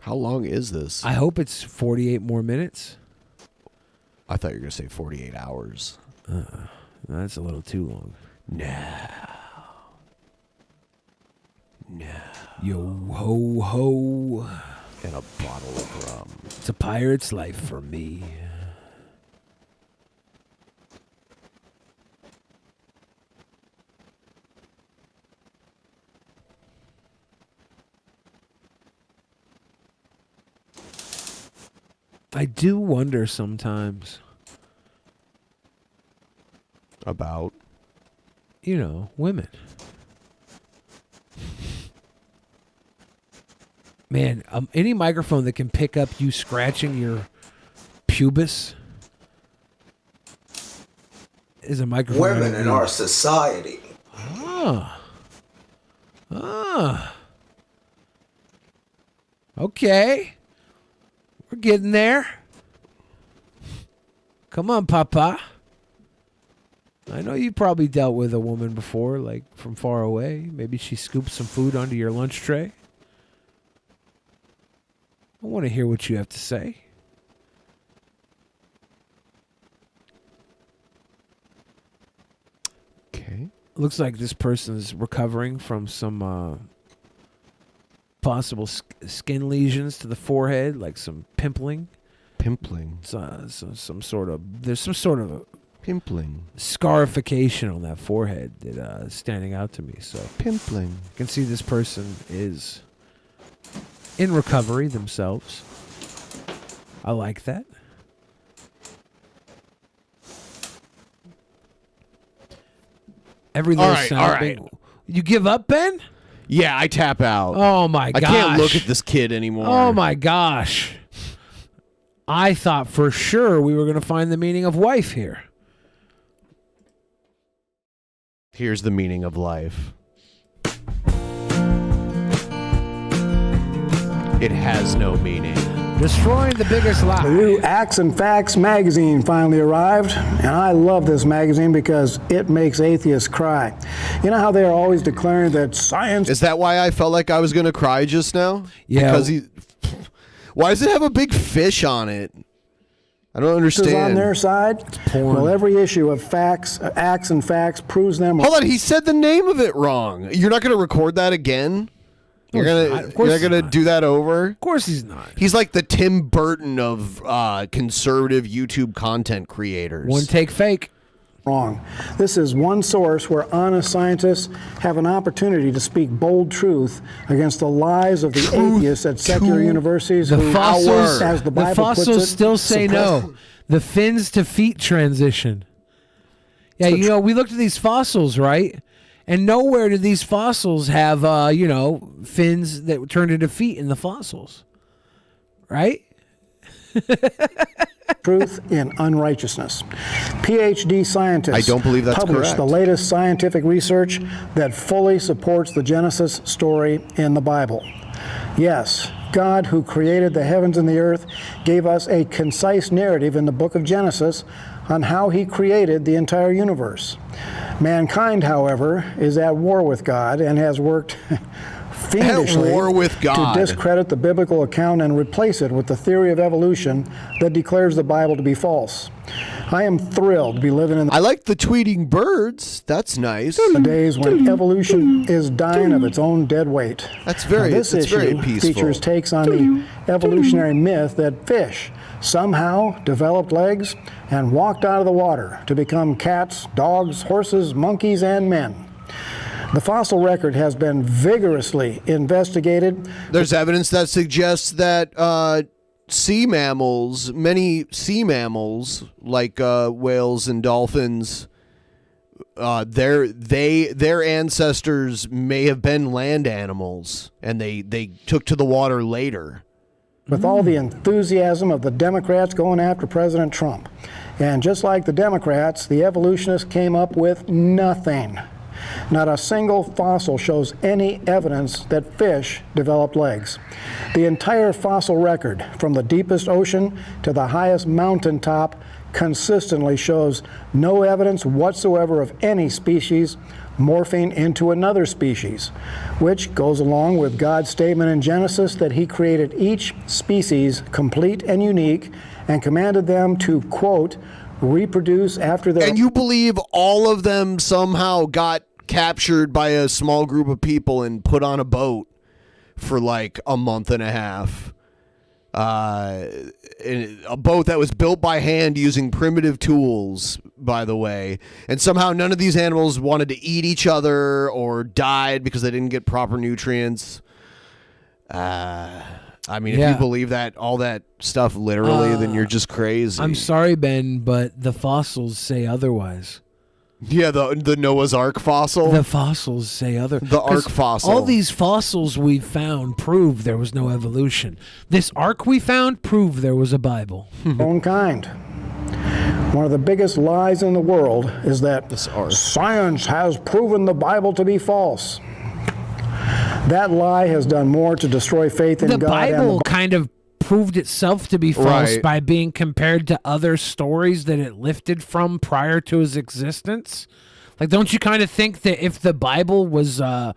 How long is this? I hope it's 48 more minutes. I thought you were going to say 48 hours. That's a little too long. No. Yo ho ho. And a bottle of rum. It's a pirate's life for me. I do wonder sometimes. About? You know, women. Man, any microphone that can pick up you scratching your pubis is a microphone. Women in our society. Okay. We're getting there. Come on, Papa. I know you probably dealt with a woman before, like from far away. Maybe she scooped some food onto your lunch tray. I want to hear what you have to say. Okay. Looks like this person is recovering from some possible skin lesions to the forehead, like some pimpling. Pimpling? There's some sort of pimpling scarification on that forehead that is standing out to me. So pimpling. You can see this person is in recovery themselves. I like that. Every little sound. Big. You give up, Ben? Yeah, I tap out. Oh my gosh. I can't look at this kid anymore. Oh my gosh. I thought for sure we were going to find the meaning of wife here. Here's the meaning of life. It has no meaning. Destroying the biggest lie. The new Acts and Facts magazine finally arrived, and I love this magazine because it makes atheists cry. You know how they are always declaring that science... Is that why I felt like I was going to cry just now? Yeah. Because why does it have a big fish on it? I don't understand. Is on their side? Well, every issue of Acts and Facts proves them... Hold on, he said the name of it wrong. You're not going to record that again? You're not gonna do that over? Of course he's not. He's like the Tim Burton of conservative YouTube content creators. One take fake. Wrong. This is one source where honest scientists have an opportunity to speak bold truth against the lies of the atheists at secular universities. The fossils, as the Bible puts it, still say no. The fins to feet transition. Yeah, you know, we looked at these fossils, right? And nowhere did these fossils have, fins that turned into feet in the fossils. Right? Truth in unrighteousness. PhD scientists I don't believe that's published correct. the latest scientific research that fully supports the Genesis story in the Bible. Yes, God, who created the heavens and the earth, gave us a concise narrative in the book of Genesis on how he created the entire universe. Mankind, however, is at war with God and has worked fiendishly at war with God to discredit the biblical account and replace it with the theory of evolution that declares the Bible to be false. I am thrilled to be living in I like the tweeting birds. That's nice. the days when evolution is dying of its own dead weight. That's very, Now, this it's issue very peaceful. features takes on the evolutionary myth that fish somehow developed legs and walked out of the water to become cats, dogs, horses, monkeys, and men. The fossil record has been vigorously investigated. There's evidence that suggests that sea mammals, many sea mammals like whales and dolphins, their ancestors may have been land animals, and they took to the water later. With all the enthusiasm of the Democrats going after President Trump. And just like the Democrats, the evolutionists came up with nothing. Not a single fossil shows any evidence that fish developed legs. The entire fossil record, from the deepest ocean to the highest mountaintop, consistently shows no evidence whatsoever of any species morphing into another species, which goes along with God's statement in Genesis that he created each species complete and unique and commanded them to, quote, reproduce after their... And you believe all of them somehow got captured by a small group of people and put on a boat for like a month and a half. A boat that was built by hand using primitive tools, by the way. And somehow none of these animals wanted to eat each other or died because they didn't get proper nutrients. I mean, if you believe that, all that stuff literally, then you're just crazy. I'm sorry, Ben, but the fossils say otherwise. Yeah, the Noah's Ark fossil. The fossils say other. The Ark fossil. All these fossils we found prove there was no evolution. This Ark we found proved there was a Bible. Own kind. One of the biggest lies in the world is that science has proven the Bible to be false. That lie has done more to destroy faith in The God. Bible kind of proved itself to be false by being compared to other stories that it lifted from prior to his existence. Like, don't you kind of think that if the Bible was the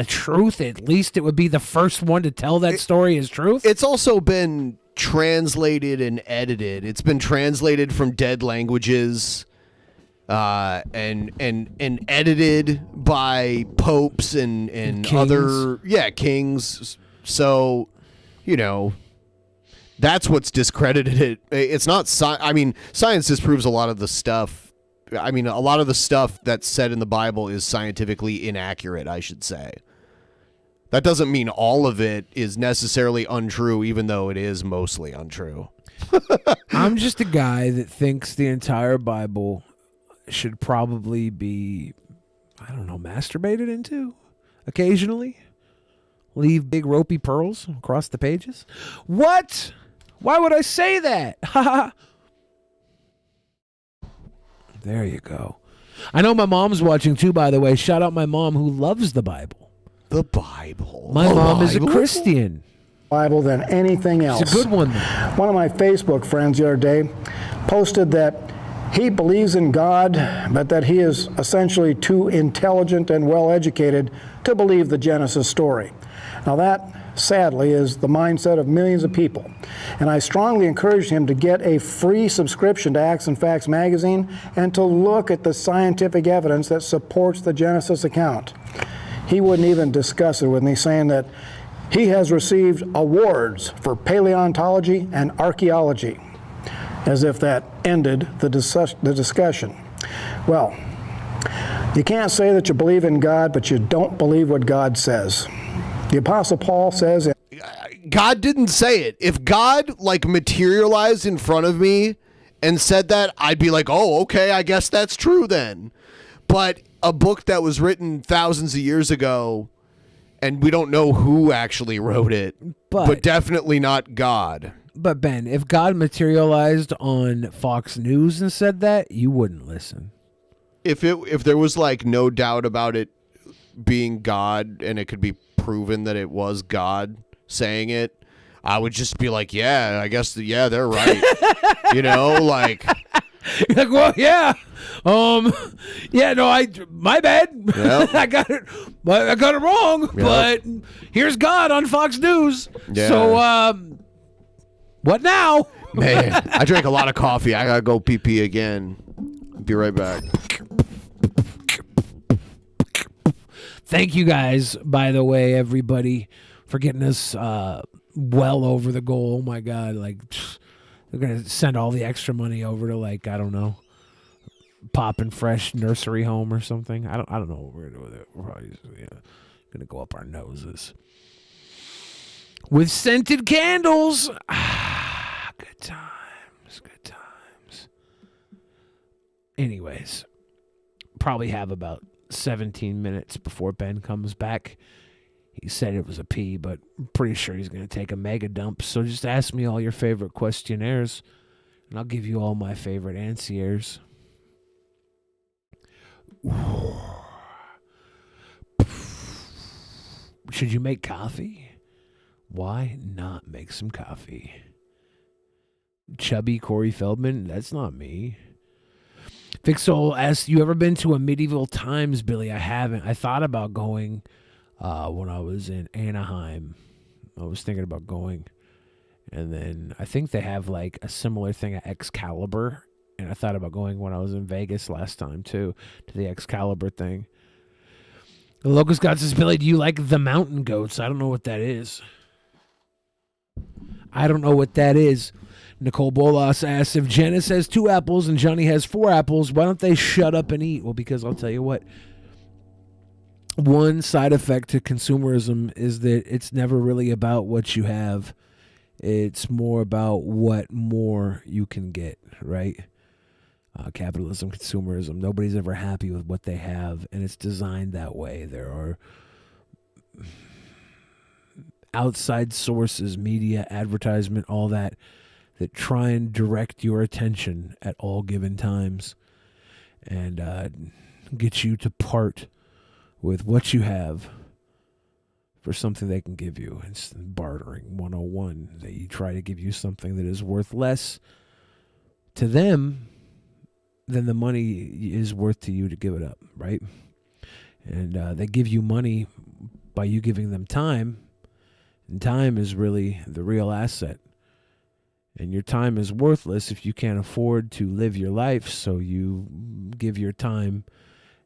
truth, at least it would be the first one to tell that story as truth? It's also been translated and edited. It's been translated from dead languages and edited by popes and kings. other kings. So, you know, that's what's discredited it. It's not I mean, science disproves a lot of the stuff. I mean, a lot of the stuff that's said in the Bible is scientifically inaccurate, I should say. That doesn't mean all of it is necessarily untrue, even though it is mostly untrue. I'm just a guy that thinks the entire Bible should probably be, I don't know, masturbated into occasionally. Leave big ropey pearls across the pages. What? Why would I say that? Ha There you go. I know my mom's watching too, by the way. Shout out my mom who loves the Bible. The Bible. My mom is a Christian. Bible than anything else. It's a good one. One of my Facebook friends the other day posted that he believes in God, but that he is essentially too intelligent and well-educated to believe the Genesis story. Now that, sadly, is the mindset of millions of people. And I strongly encourage him to get a free subscription to Acts and Facts magazine and to look at the scientific evidence that supports the Genesis account. He wouldn't even discuss it with me, saying that he has received awards for paleontology and archaeology, as if that ended the discussion. Well, you can't say that you believe in God, but you don't believe what God says. The Apostle Paul says... God didn't say it. If God, like, materialized in front of me and said that, I'd be like, oh, okay, I guess that's true then. But a book that was written thousands of years ago, and we don't know who actually wrote it, but definitely not God. But Ben, if God materialized on Fox News and said that, you wouldn't listen. If there was like no doubt about it being God and it could be proven that it was God saying it, I would just be like, yeah, I guess they're right. You know, like you're like, well, yeah. My bad. Yep. I got it wrong, Yep. but here's God on Fox News. Yeah. So what now? Man, I drank a lot of coffee. I gotta go pee again. Be right back. Thank you guys, by the way, everybody, for getting us well over the goal. Oh my God, like they're gonna send all the extra money over to, like, I don't know, Pop and Fresh Nursery Home or something. I don't know what we're gonna do with it. We're probably gonna go up our noses with scented candles. Good times, good times. Anyways, probably have about 17 minutes before Ben comes back. He said it was a pee, but I'm pretty sure he's going to take a mega dump. So just ask me all your favorite questionnaires, and I'll give you all my favorite answers. Should you make coffee? Why not make some coffee? Chubby Corey Feldman? That's not me. Fixol asks, you ever been to a medieval times, Billy? I haven't. I thought about going when I was in Anaheim. I was thinking about going. And then I think they have like a similar thing at Excalibur. And I thought about going when I was in Vegas last time too, to the Excalibur thing. The Locust God says, Billy, do you like the mountain goats? I don't know what that is. I don't know what that is. Nicole Bolas asks, if Janice has 2 apples and Johnny has 4 apples, why don't they shut up and eat? Well, because I'll tell you what, one side effect to consumerism is that it's never really about what you have. It's more about what more you can get, right? Capitalism, consumerism, nobody's ever happy with what they have, and it's designed that way. There are outside sources, media, advertisement, all that try and direct your attention at all given times and get you to part with what you have for something they can give you. It's bartering 101. They try to give you something that is worth less to them than the money is worth to you to give it up, right? And they give you money by you giving them time, and time is really the real asset. And your time is worthless if you can't afford to live your life, so you give your time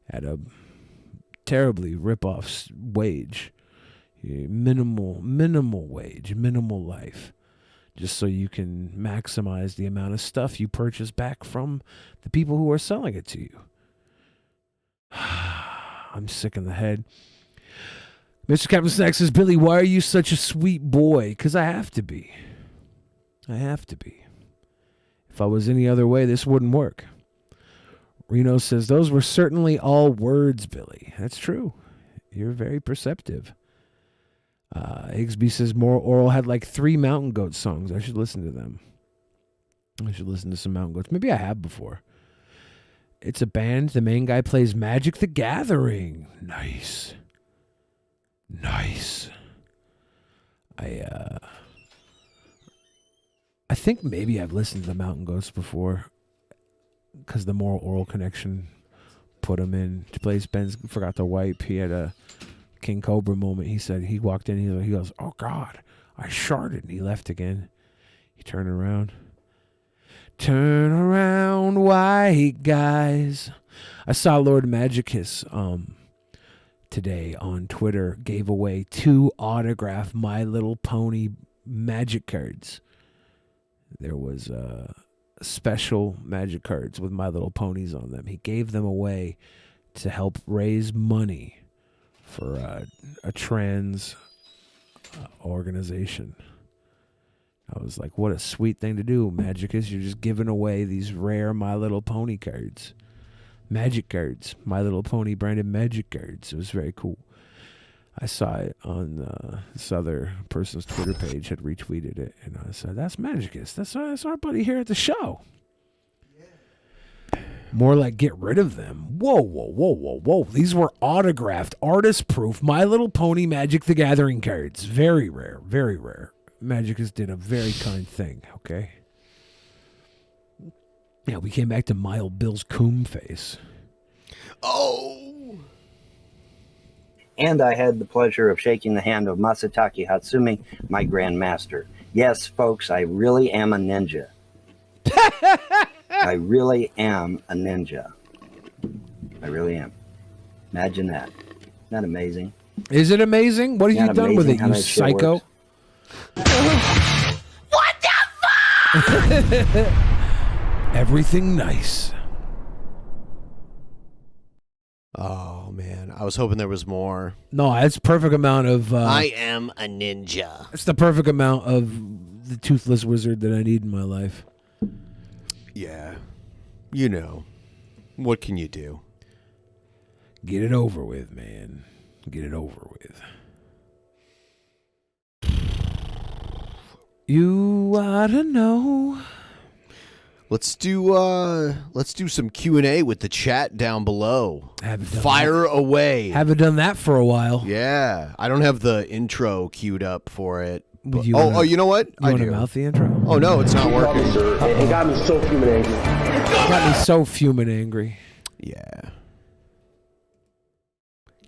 at a terribly rip-off wage. Minimal wage, minimal life, just so you can maximize the amount of stuff you purchase back from the people who are selling it to you. I'm sick in the head. Mr. Captain Snack says, Billy, why are you such a sweet boy? Because I have to be. I have to be. If I was any other way, this wouldn't work. Reno says, those were certainly all words, Billy. That's true. You're very perceptive. Higsby says, More Oral had like 3 Mountain Goats songs. I should listen to them. I should listen to some Mountain Goats. Maybe I have before. It's a band. The main guy plays Magic the Gathering. Nice. Nice. I think maybe I've listened to the Mountain Goats before because the Moral Oral Connection put him in to play Ben's Forgot to Wipe. He had a King Cobra moment. He said he walked in, he goes, oh God, I sharted, and he left again. He turned around. Turn around, white guys. I saw Lord Magicus today on Twitter gave away 2 autographed My Little Pony magic cards. There was special magic cards with My Little Ponies on them. He gave them away to help raise money for a trans organization. I was like, what a sweet thing to do, Magicus. You're just giving away these rare My Little Pony cards. Magic cards. My Little Pony branded magic cards. It was very cool. I saw it on this other person's Twitter page had retweeted it, and I said, that's Magicus. That's our buddy here at the show. Yeah. More like get rid of them. Whoa. These were autographed, artist-proof My Little Pony Magic the Gathering cards. Very rare, very rare. Magicus did a very kind thing, okay? Yeah, we came back to Mild Bill's coom face. Oh! And I had the pleasure of shaking the hand of Masataki Hatsumi, my grandmaster. Yes, folks, I really am a ninja. I really am a ninja. I really am. Imagine that. Isn't that amazing? Is it amazing? What have you done with it, you psycho? What the fuck? Everything nice. Oh man, I was hoping there was more. No, it's perfect amount of. I am a ninja. It's the perfect amount of the toothless wizard that I need in my life. Yeah, you know, what can you do? Get it over with, man. Get it over with. You ought to know. Let's do some Q&A with the chat down below. Fire away. Haven't done that for a while. Yeah, I don't have the intro queued up for it. But, You you know what? You I want do. to mouth the intro? Oh no, it's not working. It got me so fuming angry. Got me so fuming angry. Yeah.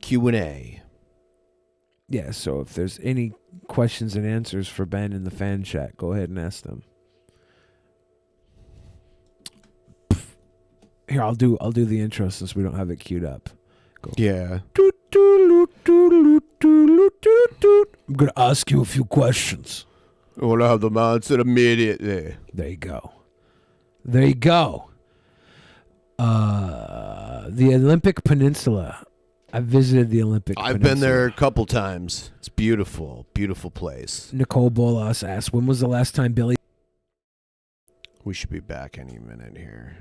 Q&A. Yeah, so if there's any questions and answers for Ben in the fan chat, go ahead and ask them. Here, I'll do the intro since we don't have it queued up. Go. Yeah. I'm gonna ask you a few questions. I want to have them answered immediately. There you go. There you go. The Olympic Peninsula. I visited the Olympic Peninsula. I've been there a couple times. It's beautiful. Beautiful place. Nicole Bolas asked, when was the last time Billy... We should be back any minute here.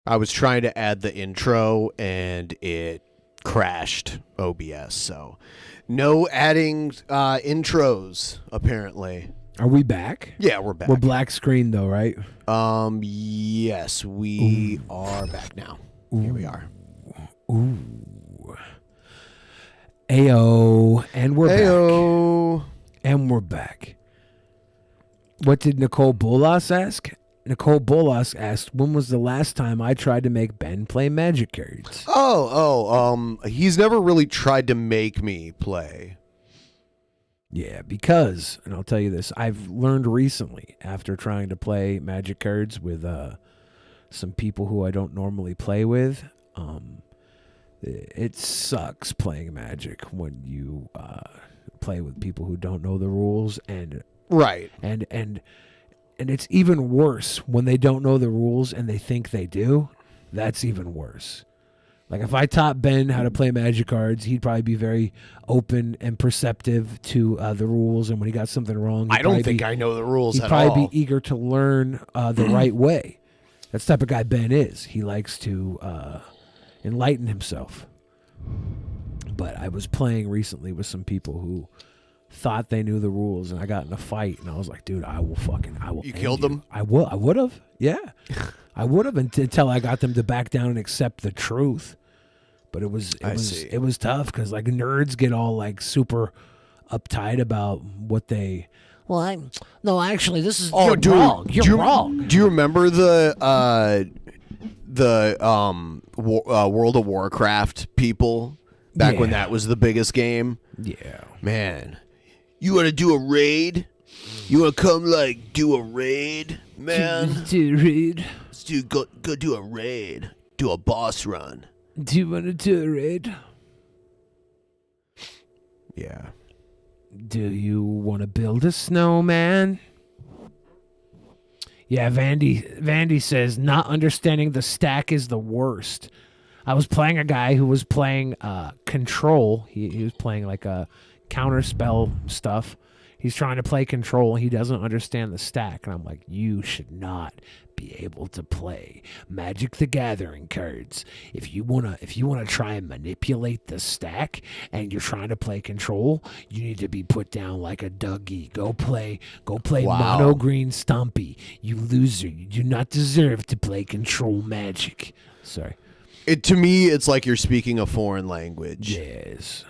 I was trying to add the intro and it crashed OBS, so no adding intros apparently. Are we back? Yeah, we're back. We're black screen though, right? Yes, we are back now. Here we are. Ooh. Ayo, and we're Ayo. back. And we're back. What did Nicole Bolas ask? Nicole Bolas asked, when was the last time I tried to make Ben play magic cards? He's never really tried to make me play. Yeah, because, and I'll tell you this, I've learned recently after trying to play magic cards with some people who I don't normally play with, it sucks playing magic when you play with people who don't know the rules, and right, and it's even worse when they don't know the rules and they think they do. That's even worse. Like if I taught Ben how to play magic cards, he'd probably be very open and perceptive to the rules. And when he got something wrong, I don't think I know the rules he'd at probably all. be eager to learn the right way. That's the type of guy Ben is. He likes to enlighten himself. But I was playing recently with some people who thought they knew the rules, and I got in a fight, and I was like, dude, I will. You killed them? I would have. Yeah. I would have until I got them to back down and accept the truth. But it was tough because like nerds get all like super uptight about what they. Well, actually, this is you're wrong. You're wrong. Do you remember the World of Warcraft people back when that was the biggest game? Yeah, man. You want to do a raid? You want to come like do a raid, man? Do a raid. Let's go do a raid. Do a boss run. Do you want to do a raid? Yeah. Do you want to build a snowman? Yeah, Vandy says not understanding the stack is the worst. I was playing a guy who was playing Control. He was playing like a counterspell stuff. He's trying to play Control. He doesn't understand the stack. And I'm like, you should not be able to play Magic the Gathering cards. If you wanna try and manipulate the stack and you're trying to play Control, you need to be put down like a Dougie. Go play Wow. mono green Stumpy. You loser. You do not deserve to play Control Magic. Sorry. To me, it's like you're speaking a foreign language. Yes.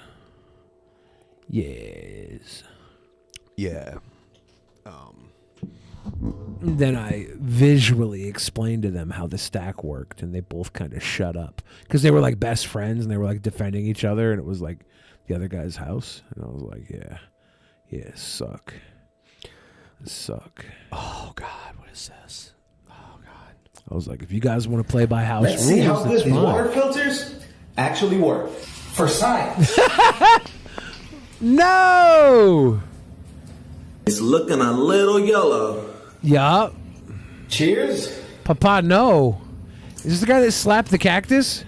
Yeah. Then I visually explained to them how the stack worked, and they both kind of shut up because they were like best friends and they were like defending each other, and it was like the other guy's house, and I was like, yeah, suck. suck. Oh God, what is this? I was like, if you guys want to play by house Let's rules, see how good it's these fine. water filters actually work. For science. No! It's looking a little yellow. Yup. Cheers. Papa, no. Is this the guy that slapped the cactus?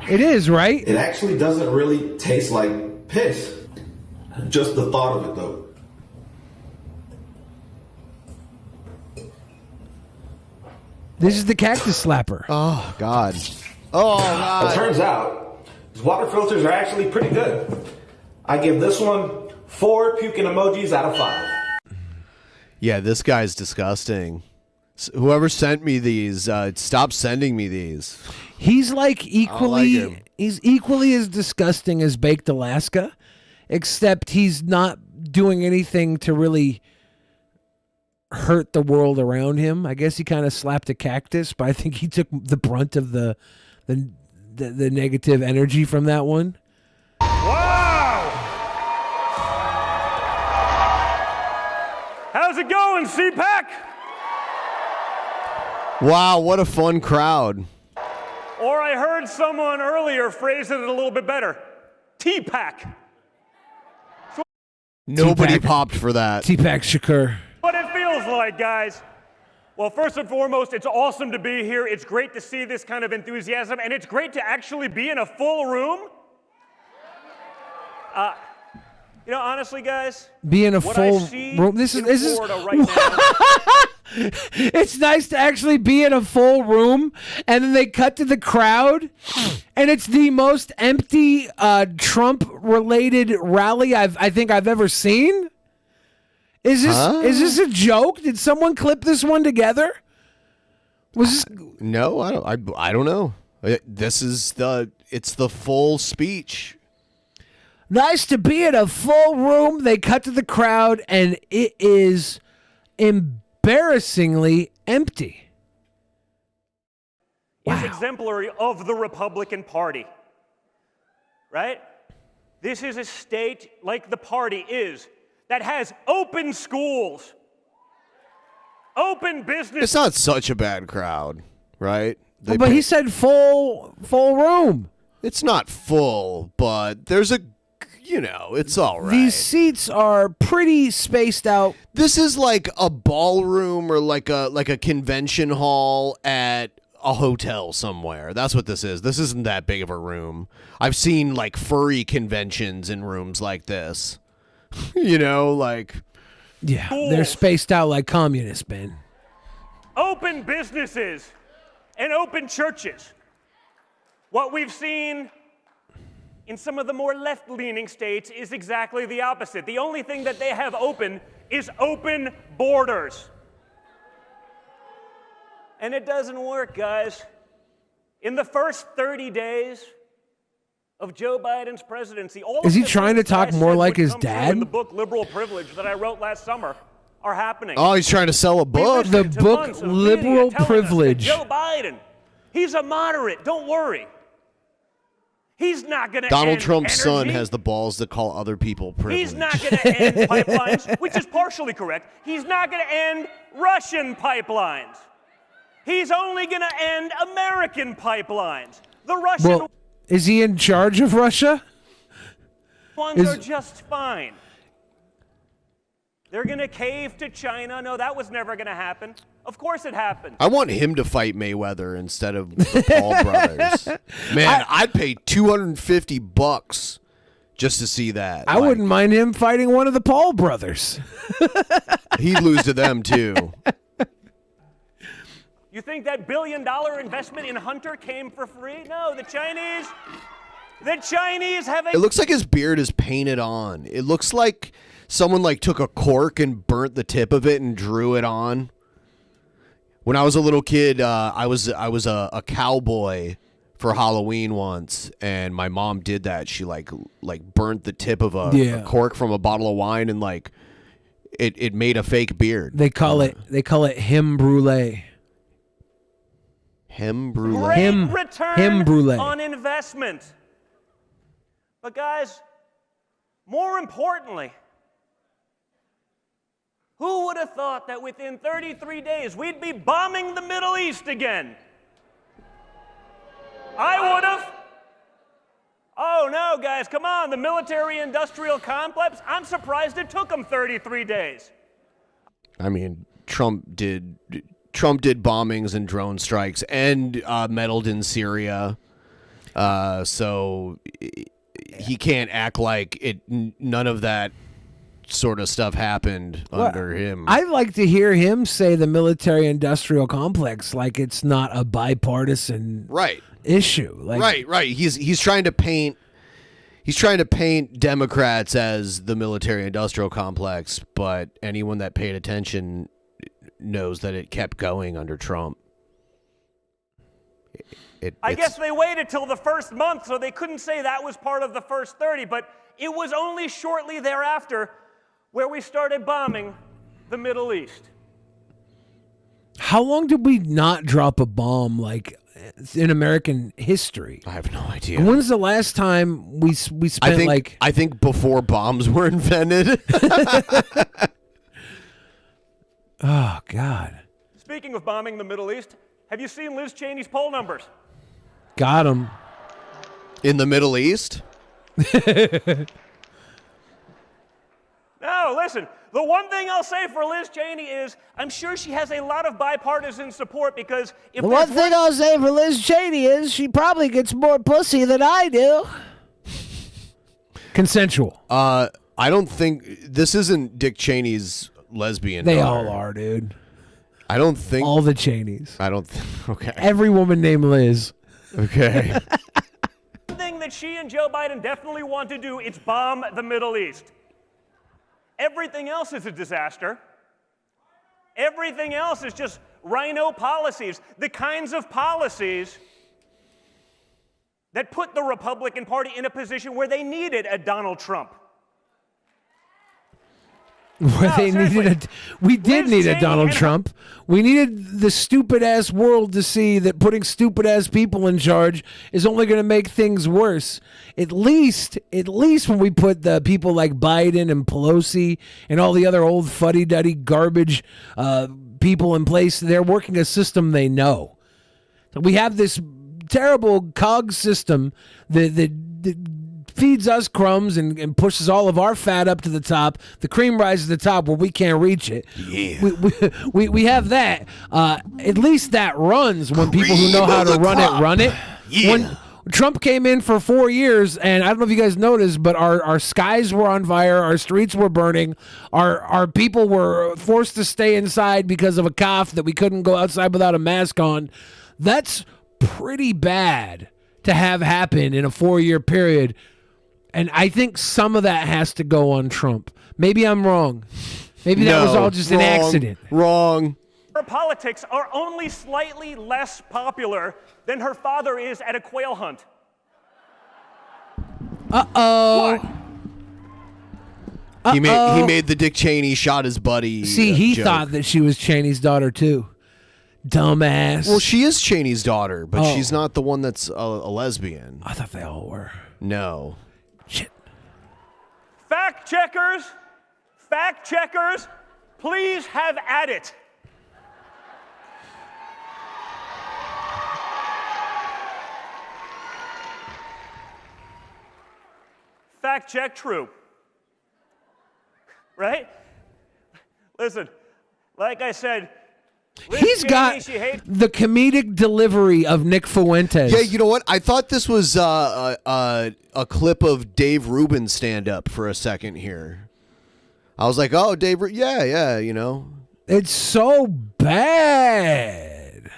It is, right? It actually doesn't really taste like piss. Just the thought of it, though. This is the cactus slapper. Oh God. Oh God. It turns out these water filters are actually pretty good. I give this one 4 puking emojis out of 5. Yeah, this guy's disgusting. Whoever sent me these, stop sending me these. He's like equally him. he's equally as disgusting as Baked Alaska, except he's not doing anything to really hurt the world around him. I guess he kind of slapped a cactus, but I think he took the brunt of the negative energy from that one. Wow! How's it going, CPAC? Wow, what a fun crowd. Or I heard someone earlier phrase it a little bit better. TPAC. Nobody T-Pac. popped for that. T-Pac Shakur. What it feels like, guys. Well, first and foremost, it's awesome to be here. It's great to see this kind of enthusiasm, and it's great to actually be in a full room. You know, honestly, guys, Be in a what full I see room. This in is Florida right now. It's nice to actually be in a full room, and then they cut to the crowd, and it's the most empty Trump-related rally I think I've ever seen. Is this a joke? Did someone clip this one together? Was this? No, I don't know. It's the full speech. Nice to be in a full room. They cut to the crowd, and it is embarrassingly empty. Is exemplary of the Republican Party, right? This is a state like the party is that has open schools, open business. It's not such a bad crowd, right? But he said full room. It's not full, but there's it's all right. These seats are pretty spaced out. This is like a ballroom or like a convention hall at a hotel somewhere. That's what this is. This isn't that big of a room. I've seen like furry conventions in rooms like this. Yeah, they're spaced out like communists, Ben. Open businesses and open churches. What we've seen in some of the more left-leaning states is exactly the opposite. The only thing that they have open is open borders. And it doesn't work, guys. In the first 30 days of Joe Biden's presidency, all Is of he the trying to things that I talk said more like would his come true dad? in the book Liberal Privilege that I wrote last summer are happening. Oh, he's trying to sell a book. The book Liberal Privilege. Joe Biden, he's a moderate. Don't worry. He's not going to Donald Trump's energy. son has the balls to call other people privileged. He's not going to end pipelines, which is partially correct. He's not going to end Russian pipelines. He's only going to end American pipelines. The Russian Well, is he in charge of Russia? ones are just fine. They're going to cave to China. No, that was never going to happen. Of course it happened. I want him to fight Mayweather instead of the Paul brothers. Man, I'd pay $250 just to see that. I wouldn't mind him fighting one of the Paul brothers. He'd lose to them too. You think that $1 billion investment in Hunter came for free? No, the Chinese have a... It looks like his beard is painted on. It looks like someone took a cork and burnt the tip of it and drew it on. When I was a little kid, I was a cowboy for Halloween once, and my mom did that. She burnt the tip of a cork from a bottle of wine, and it made a fake beard. They call it him brulee. Him brulee. Great return him brulee. on investment. But guys, more importantly, Who would have thought that within 33 days we'd be bombing the Middle East again? I would have. Oh no, guys, come on, the military-industrial complex, I'm surprised it took them 33 days. I mean, Trump did bombings and drone strikes and meddled in Syria. So he can't act like none of that sort of stuff happened under him. I like to hear him say the military-industrial complex like it's not a bipartisan issue. Like, right. He's trying to paint Democrats as the military-industrial complex, but anyone that paid attention knows that it kept going under Trump. I guess they waited till the first month, so they couldn't say that was part of the first 30, but it was only shortly thereafter where we started bombing the Middle East. how long did we not drop a bomb like in American history? I have no idea. When's the last time we spent I think before bombs were invented. Oh, God. Speaking of bombing the Middle East, have you seen Liz Cheney's poll numbers? Got him. In the Middle East? No, listen, the one thing I'll say for Liz Cheney is I'm sure she has a lot of bipartisan support because if The one thing I'll say for Liz Cheney is she probably gets more pussy than I do. Consensual. I don't think this isn't Dick Cheney's lesbian They daughter. all are, dude. I don't think all the Cheneys. I don't. Okay. Every woman named Liz. Okay. one thing that she and Joe Biden definitely want to do is bomb the Middle East. Everything else is a disaster. Everything else is just rhino policies, the kinds of policies that put the Republican Party in a position where they needed a Donald Trump. We did need a Donald Trump. We needed the stupid ass world to see that putting stupid ass people in charge is only going to make things worse. At least when we put the people like Biden and Pelosi and all the other old fuddy-duddy garbage people in place, they're working a system they know. So we have this terrible cog system that feeds us crumbs and pushes all of our fat up to the top. The cream rises to the top where we can't reach it. Yeah. We have that. At least that runs when people who know how to run it. Yeah. When Trump came in for 4 years, and I don't know if you guys noticed, but our skies were on fire, our streets were burning, our people were forced to stay inside because of a cough that we couldn't go outside without a mask on. That's pretty bad to have happen in a 4-year period. And I think some of that has to go on Trump. Maybe I'm wrong. Maybe that was all just an accident. Wrong. Her politics are only slightly less popular than her father is at a quail hunt. Uh-oh. He made the Dick Cheney shot his buddy. See, he joke. thought that she was Cheney's daughter, too. Dumbass. Well, she is Cheney's daughter, but she's not the one that's a lesbian. I thought they all were. No. Shit. Fact checkers, please have at it. Fact check true. Right? Listen, like I said, He's got the comedic delivery of Nick Fuentes. Yeah, you know what? I thought this was a clip of Dave Rubin's stand-up for a second here. I was like, oh, Dave, yeah, you know. It's so bad.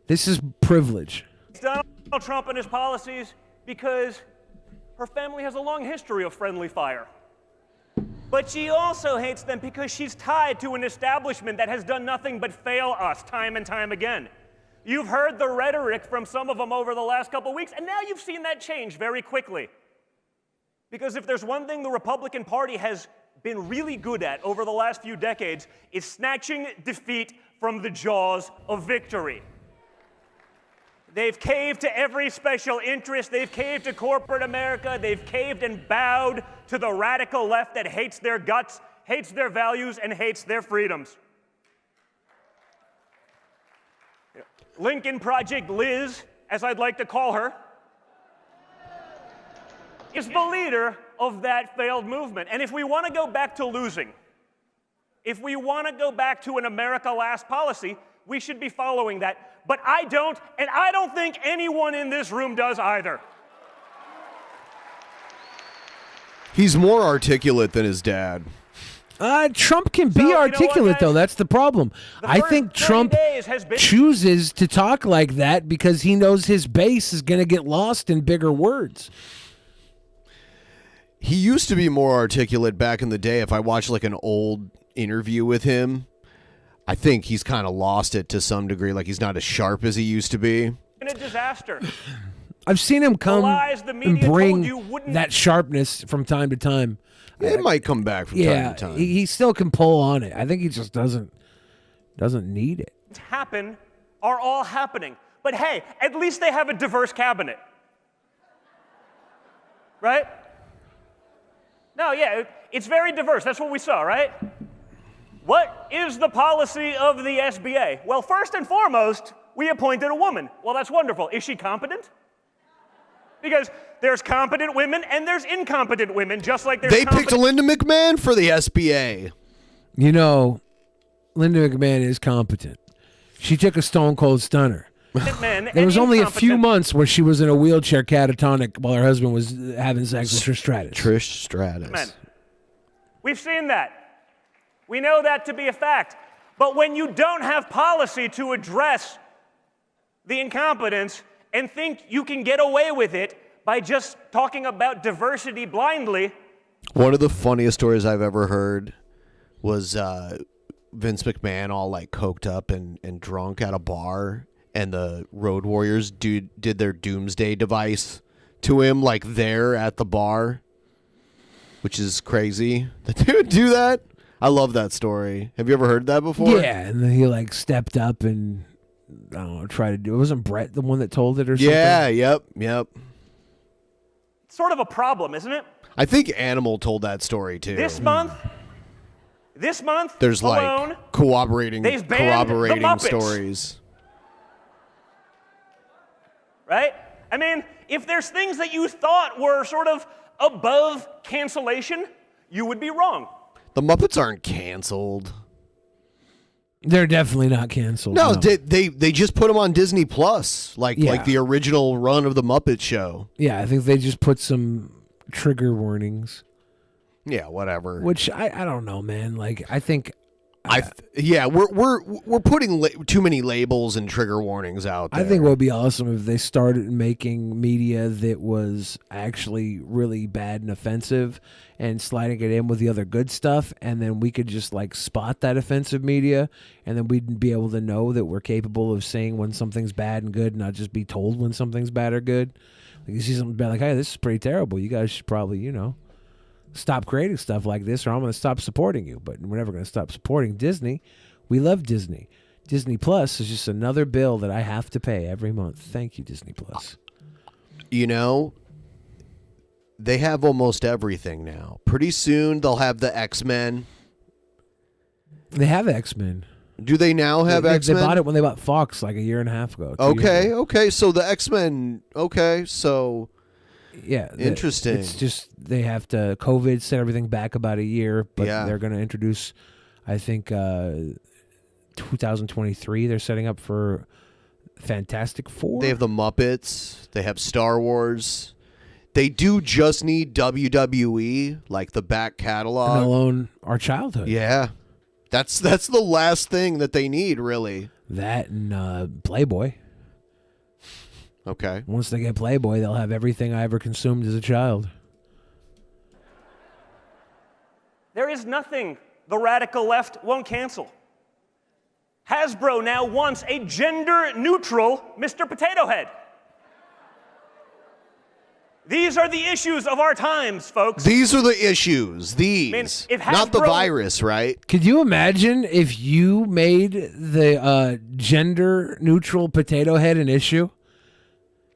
This is privilege. Donald Trump and his policies because her family has a long history of friendly fire. But she also hates them because she's tied to an establishment that has done nothing but fail us time and time again. You've heard the rhetoric from some of them over the last couple weeks, and now you've seen that change very quickly. Because if there's one thing the Republican Party has been really good at over the last few decades, it's snatching defeat from the jaws of victory. They've caved to every special interest. They've caved to corporate America. They've caved and bowed to the radical left that hates their guts. hates their values, and hates their freedoms. Lincoln Project Liz, as I'd like to call her, is the leader of that failed movement. And if we want to go back to losing, if we want to go back to an America Last policy, we should be following that. But I don't, and I don't think anyone in this room does either. He's more articulate than his dad. Trump can be articulate, though. That's the problem. I think Trump chooses to talk like that because he knows his base is going to get lost in bigger words. He used to be more articulate back in the day. If I watch like an old interview with him, I think he's kind of lost it to some degree. Like he's not as sharp as he used to be. In a disaster. I've seen him come and bring that sharpness from time to time. It might come back from time to time. He still can pull on it. I think he just doesn't need it. Happen are all happening. But hey, at least they have a diverse cabinet. Right? No, yeah, it's very diverse. That's what we saw, right? What is the policy of the SBA? Well, first and foremost, we appointed a woman. Well, that's wonderful. Is she competent? Because there's competent women and there's incompetent women, just like there's They picked Linda McMahon for the SBA. You know, Linda McMahon is competent. She took a stone cold stunner. There was only a few months where she was in a wheelchair catatonic while her husband was having sex with Trish Stratus. Trish Stratus. Men. We've seen that. We know that to be a fact. But when you don't have policy to address the incompetence and think you can get away with it by just talking about diversity blindly. One of the funniest stories I've ever heard was Vince McMahon all like coked up and drunk at a bar, and the Road Warriors did their doomsday device to him like there at the bar, which is crazy that they would do that. I love that story. Have you ever heard that before? Yeah, and then he like stepped up and I don't know, tried to do it. Wasn't Brett the one that told it or something? Yeah, yep. It's sort of a problem, isn't it? I think Animal told that story too. This month there's alone, like corroborating they've banned the Muppets. stories. Right? I mean, if there's things that you thought were sort of above cancellation, you would be wrong. The Muppets aren't canceled. They're definitely not canceled. No, they just put them on Disney Plus, like the original run of the Muppet Show. Yeah, I think they just put some trigger warnings. Yeah, whatever. Which I don't know, man. Like I think we're putting too many labels and trigger warnings out there. I think it would be awesome if they started making media that was actually really bad and offensive and sliding it in with the other good stuff, and then we could just like spot that offensive media, and then we'd be able to know that we're capable of saying when something's bad and good, not just be told when something's bad or good. Like you see something bad, like, hey, this is pretty terrible. You guys should probably, stop creating stuff like this, or I'm going to stop supporting you. But we're never going to stop supporting Disney. We love Disney. Disney Plus is just another bill that I have to pay every month. Thank you, Disney Plus. They have almost everything now. Pretty soon they'll have the X-Men. They have X-Men. Do they now have X-Men? They bought it when they bought Fox like a year and a half ago. Okay. So the X-Men. Okay, so yeah, interesting. It's just they have to. COVID set everything back about a year, but they're going to introduce. I think 2023. They're setting up for Fantastic Four. They have the Muppets. They have Star Wars. They do just need WWE, like the back catalog. And they'll own our childhood. Yeah. That's the last thing that they need, really. That and Playboy. Okay. Once they get Playboy, they'll have everything I ever consumed as a child. There is nothing the radical left won't cancel. Hasbro now wants a gender-neutral Mr. Potato Head. These are the issues of our times, folks. These are the issues. These. Not the virus, right? Could you imagine if you made the gender-neutral Potato Head an issue?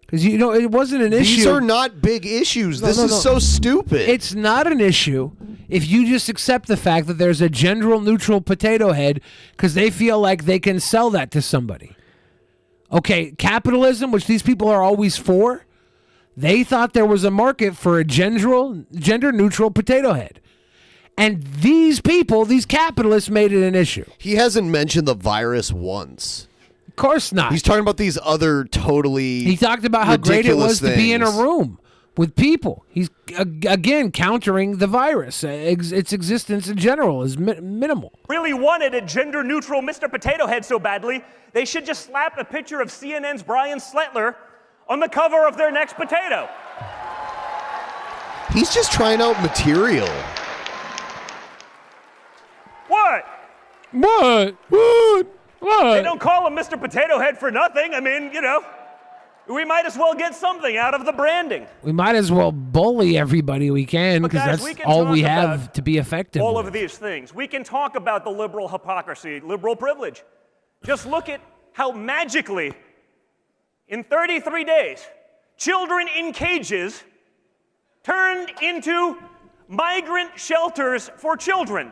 Because, it wasn't an issue. These are not big issues. This is so stupid. It's not an issue if you just accept the fact that there's a gender neutral potato head because they feel like they can sell that to somebody. Okay, capitalism, which these people are always for, they thought there was a market for a gender neutral potato head. And these people, these capitalists, made it an issue. He hasn't mentioned the virus once. Of course not. He's talking about these other totally He talked about how great it was ridiculous to be in a things. room with people. He's, again, countering the virus. Its existence in general is minimal. Really wanted a gender-neutral Mr. Potato Head so badly, they should just slap a picture of CNN's Brian Sletler on the cover of their next potato. He's just trying out material. What? What? They don't call him Mr. Potato Head for nothing. I mean, you know, we might as well get something out of the branding. We might as well bully everybody we can because guys, that's we can all we talk have about to be effective. All with. of these things. We can talk about the liberal hypocrisy, liberal privilege. Just look at how magically, in 33 days, children in cages turned into migrant shelters for children.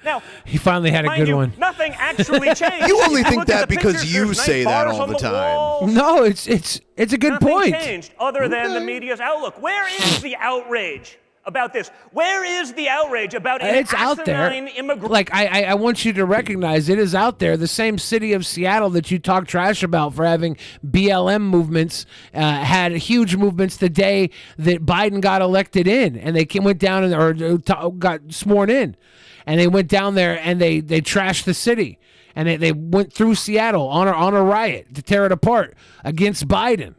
Now, he finally had a mind good you, one. Nothing actually changed. You only If think look at that the because pictures, you there's say nice that bars all on the time. walls. No, it's a good Nothing point. changed other than the media's outlook. Where is the outrage about this? Where is the outrage about an It's out there. asinine immigrant? Like I want you to recognize it is out there. The same city of Seattle that you talk trash about for having BLM movements had huge movements the day that Biden got elected in, and they went down got sworn in, and they went down there and they trashed the city, and they went through Seattle on a riot to tear it apart against Biden.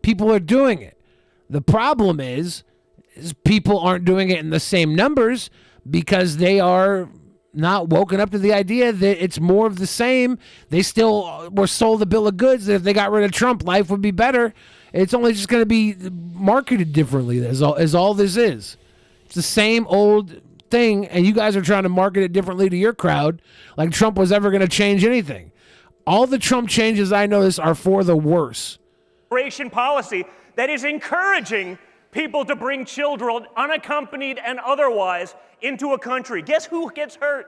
People are doing it. The problem is people aren't doing it in the same numbers because they are not woken up to the idea that it's more of the same. They still were sold the bill of goods that if they got rid of Trump, life would be better. It's only just going to be marketed differently. Is all this is. It's the same old thing, and you guys are trying to market it differently to your crowd, like Trump was ever going to change anything. All the Trump changes I notice are for the worse. Immigration policy that is encouraging people to bring children, unaccompanied and otherwise, into a country. Guess who gets hurt?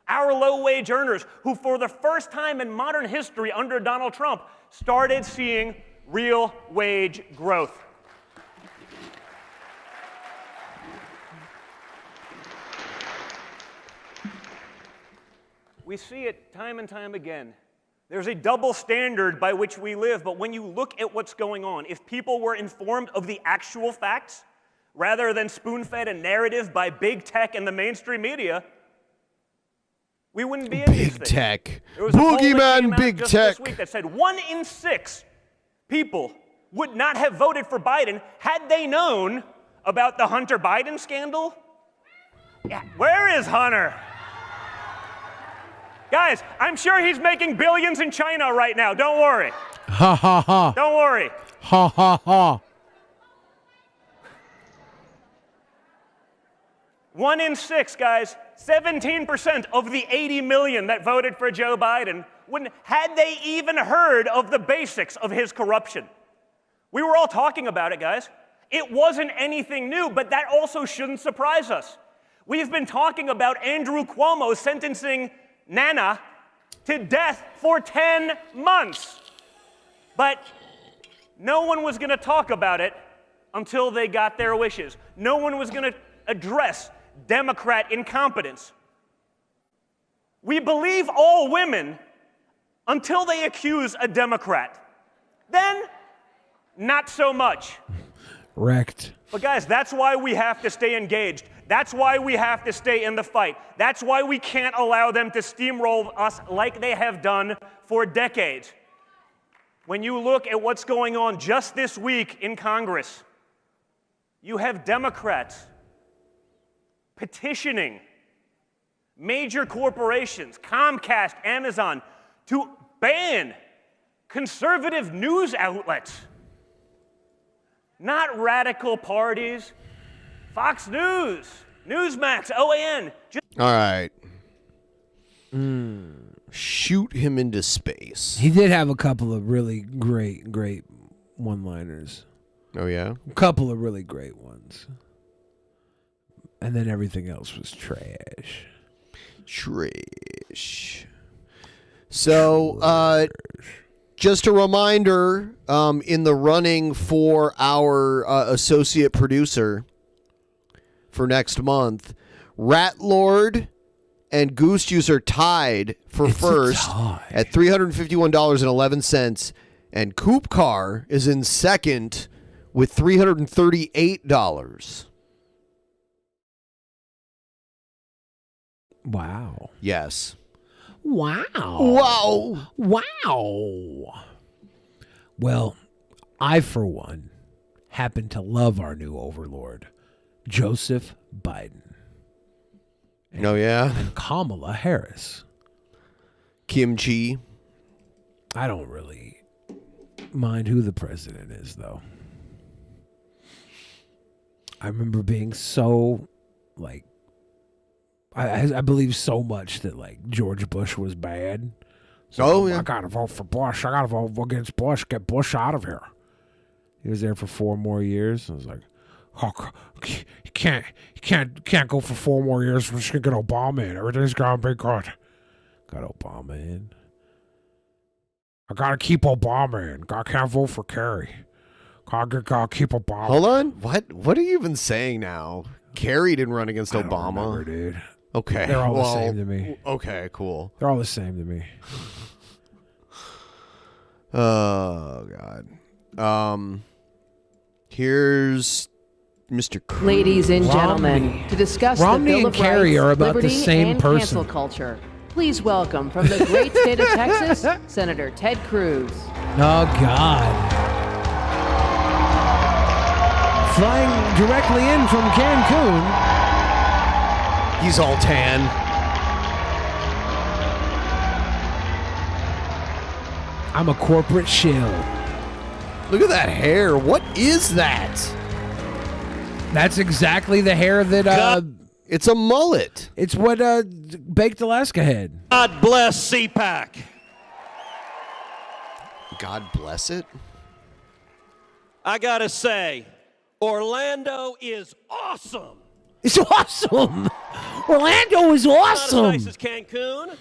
Our low-wage earners, who for the first time in modern history under Donald Trump started seeing real wage growth. We see it time and time again. There's a double standard by which we live, but when you look at what's going on, if people were informed of the actual facts, rather than spoon-fed a narrative by big tech and the mainstream media, we wouldn't be in these things. Big tech. There was a poll that came Boogeyman, out big just tech. this week that said 1 in 6 people would not have voted for Biden had they known about the Hunter Biden scandal. Yeah, where is Hunter? Guys, I'm sure he's making billions in China right now. Don't worry. Ha ha ha. Don't worry. Ha ha ha. 1 in 6, guys. 17% of the 80 million that voted for Joe Biden wouldn't, had they even heard of the basics of his corruption. We were all talking about it, guys. It wasn't anything new, but that also shouldn't surprise us. We've been talking about Andrew Cuomo sentencing Nana to death for 10 months. But no one was going to talk about it until they got their wishes. No one was going to address Democrat incompetence. We believe all women until they accuse a Democrat. Then, not so much. Wrecked. But guys, that's why we have to stay engaged. That's why we have to stay in the fight. That's why we can't allow them to steamroll us like they have done for decades. When you look at what's going on just this week in Congress, you have Democrats petitioning major corporations, Comcast, Amazon, to ban conservative news outlets. Not radical parties. Fox News, Newsmax, OAN. All right. Shoot him into space. He did have a couple of really great one-liners. Oh, yeah? A couple of really great ones. And then everything else was trash. Trash. So, just a reminder, in the running for our associate producer for next month, Rat Lord and Goose Juice are tied for first at $351.11, and Coop Car is in second with $338. Wow. Yes. Wow. Wow. Wow. Well, I, for one, happen to love our new overlord, Joseph Biden. Oh, yeah? And Kamala Harris. Kimchi. I don't really mind who the president is, though. I remember being so, like, I believe so much that, like, George Bush was bad. So I gotta vote for Bush. I gotta vote against Bush. Get Bush out of here. He was there for 4 more years. I was like, oh, you can't go for 4 more years. We're just gonna get Obama in. Everything's gonna be good. Got Obama in. I gotta keep Obama in. I can't vote for Kerry. Gotta keep Obama. Hold on. What are you even saying now? Kerry didn't run against Obama. Don't remember, dude. Okay. They're all the same to me. Okay, cool. They're all the same to me. Oh, God. Here's Mr. Cruz. Ladies and gentlemen, to discuss Romney the Bill and of Kerry Rights, are about the liberty, same and person. cancel culture, please welcome from the great state of Texas, Senator Ted Cruz. Oh, God. Flying directly in from Cancun. He's all tan. I'm a corporate shill. Look at that hair. What is that? That's exactly the hair that... it's a mullet. It's what Baked Alaska had. God bless CPAC. God bless it? I gotta say, Orlando is awesome. It's awesome. Orlando is awesome. Not as nice as Cancun.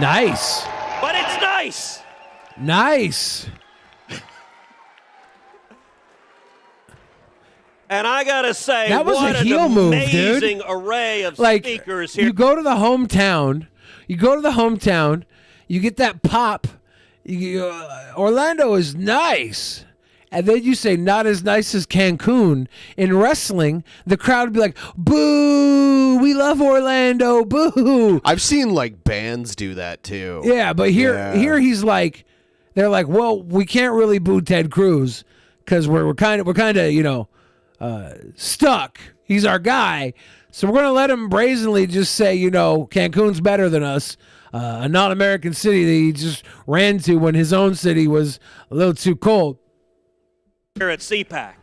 Nice. But it's nice. Nice. And I gotta say, that was what a an heel move, dude. amazing array of speakers here. You go to the hometown. You get that pop. Orlando is nice. And then you say, not as nice as Cancun. In wrestling, the crowd would be like, boo, we love Orlando, boo. I've seen, like, bands do that, too. Yeah, but here he's like, they're like, well, we can't really boo Ted Cruz because we're kind of, stuck. He's our guy. So we're going to let him brazenly just say, Cancun's better than us. A non-American city that he just ran to when his own city was a little too cold. Here at CPAC.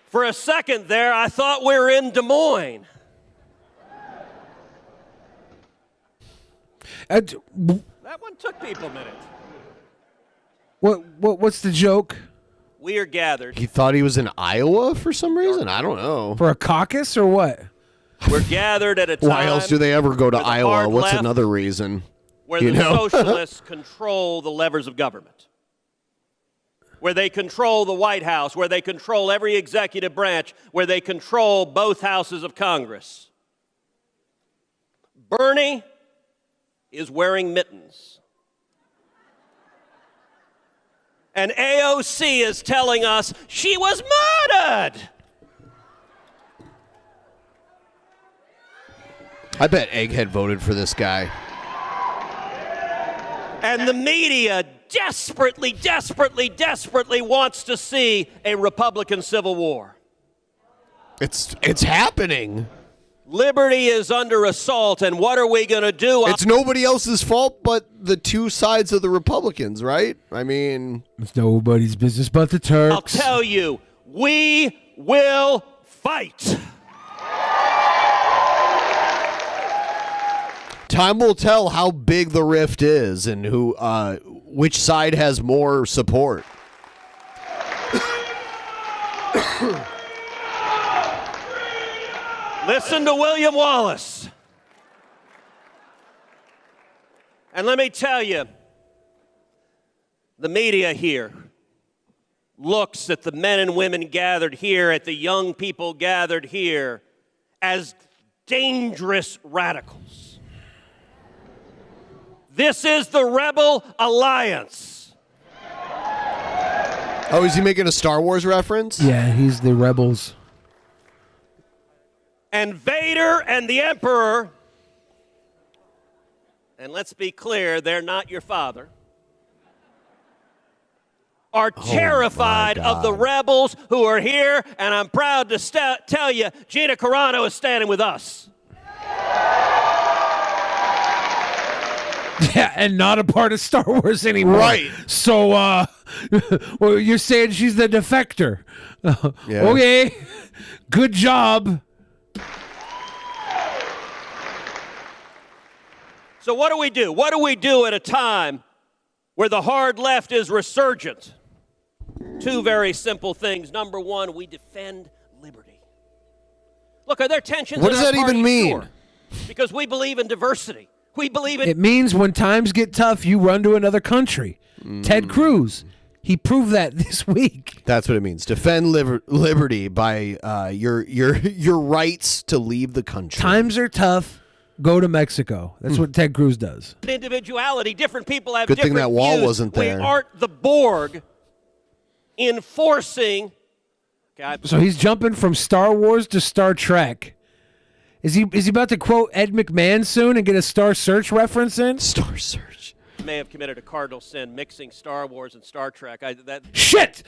For a second there, I thought we were in Des Moines. That one took people a minute. What's the joke? We are gathered. He thought he was in Iowa for some reason? I don't know. For a caucus or what? We're gathered at a time. Why else do they ever go to where the Iowa? hard What's left, another reason? Where the socialists control the levers of government. Where they control the White House, where they control every executive branch, where they control both houses of Congress. Bernie is wearing mittens. And AOC is telling us she was murdered. I bet Egghead voted for this guy. And the media desperately wants to see a Republican Civil War. It's happening. Liberty is under assault, and what are we going to do? It's nobody else's fault but the two sides of the Republicans, right? I mean... It's nobody's business but the Turks. I'll tell you, we will fight. Time will tell how big the rift is and which side has more support. Listen to William Wallace. And let me tell you, the media here looks at the men and women gathered here, at the young people gathered here, as dangerous radicals. This is the Rebel Alliance. Oh, is he making a Star Wars reference? Yeah, he's the rebels. And Vader and the Emperor, and let's be clear, they're not your father, are terrified of the rebels who are here, and I'm proud to tell you, Gina Carano is standing with us. Yeah, and not a part of Star Wars anymore. Right. So, well, you're saying she's the defector. Yeah. Okay, good job. So what do we do? What do we do at a time where the hard left is resurgent? Two very simple things. Number one, we defend liberty. Look, are there tensions What in does our that even party? mean? Sure. Because we believe in diversity. We believe in... It means when times get tough, you run to another country. Ted Cruz, he proved that this week. That's what it means. Defend liberty by your rights to leave the country. Times are tough. Go to Mexico. That's what Ted Cruz does. individuality. Different people have Good different thing that wall views. wasn't there. We aren't the Borg enforcing... So he's jumping from Star Wars to Star Trek. Is he about to quote Ed McMahon soon and get a Star Search reference in? Star Search. May have committed a cardinal sin mixing Star Wars and Star Trek. Shit!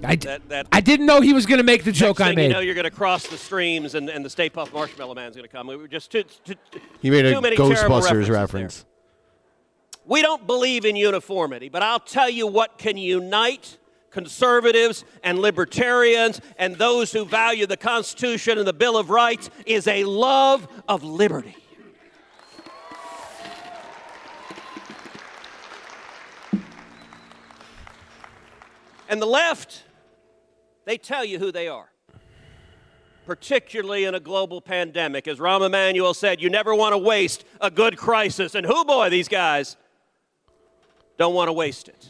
I didn't know he was going to make the joke I made. You know, you're going to cross the streams and the Stay Puft Marshmallow Man's going to come. We were just He made a too many terrible Ghostbusters references reference. there. We don't believe in uniformity, but I'll tell you what can unite conservatives and libertarians and those who value the Constitution and the Bill of Rights is a love of liberty. And the left, they tell you who they are, particularly in a global pandemic. As Rahm Emanuel said, you never want to waste a good crisis. And who boy, these guys don't want to waste it.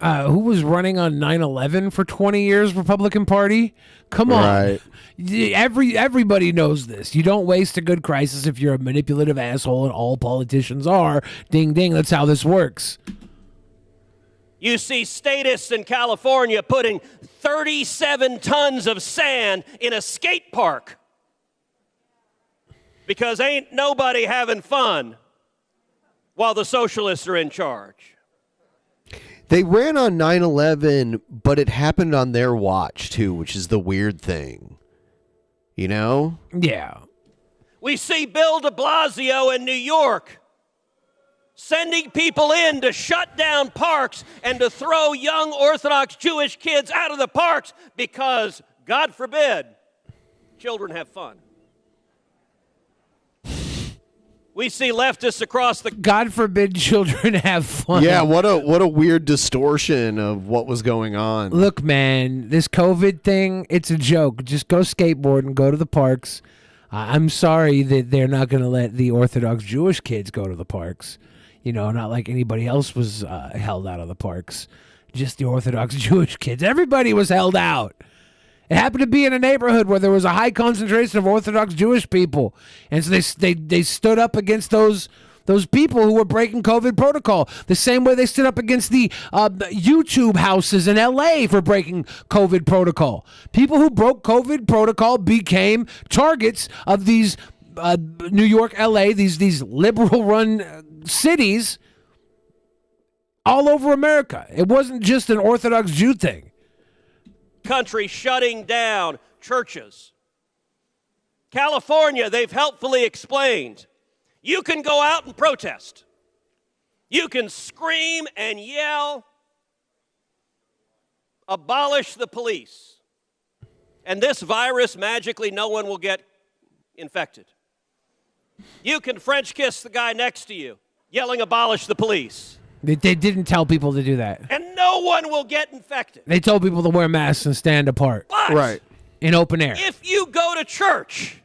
Who was running on 9/11 for 20 years, Republican Party? Come on. Right. Everybody knows this. You don't waste a good crisis if you're a manipulative asshole, and all politicians are. Ding, ding. That's how this works. You see statists in California putting 37 tons of sand in a skate park because ain't nobody having fun while the socialists are in charge. They ran on 9/11, but it happened on their watch, too, which is the weird thing. You know? Yeah. We see Bill de Blasio in New York sending people in to shut down parks and to throw young Orthodox Jewish kids out of the parks because, God forbid, children have fun. We see leftists across the... God forbid children have fun. Yeah, what a weird distortion of what was going on. Look, man, this COVID thing, it's a joke. Just go skateboard and go to the parks. I'm sorry that they're not going to let the Orthodox Jewish kids go to the parks. You know, not like anybody else was held out of the parks. Just the Orthodox Jewish kids. Everybody was held out. It happened to be in a neighborhood where there was a high concentration of Orthodox Jewish people. And so they stood up against those people who were breaking COVID protocol. The same way they stood up against the YouTube houses in LA for breaking COVID protocol. People who broke COVID protocol became targets of these New York, LA, these liberal-run cities all over America. It wasn't just an Orthodox Jew thing. Country shutting down churches. California, they've helpfully explained, you can go out and protest. You can scream and yell, abolish the police. And this virus, magically, no one will get infected. You can French kiss the guy next to you, yelling abolish the police. They didn't tell people to do that. And no one will get infected. They told people to wear masks and stand apart. But in open air. if you go to church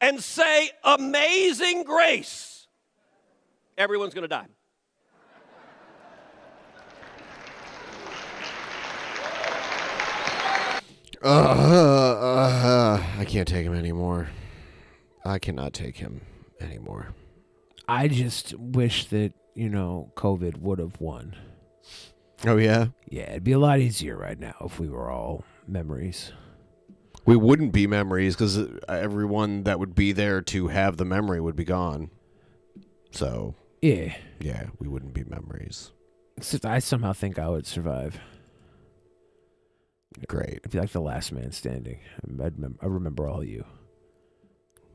and say amazing grace, everyone's going to die. I can't take him anymore. I cannot take him anymore. I just wish that, COVID would have won. Oh, yeah? Yeah, it'd be a lot easier right now if we were all memories. We wouldn't be memories because everyone that would be there to have the memory would be gone. So, yeah, we wouldn't be memories. Except I somehow think I would survive. Great. I'd be like the last man standing. I remember all you.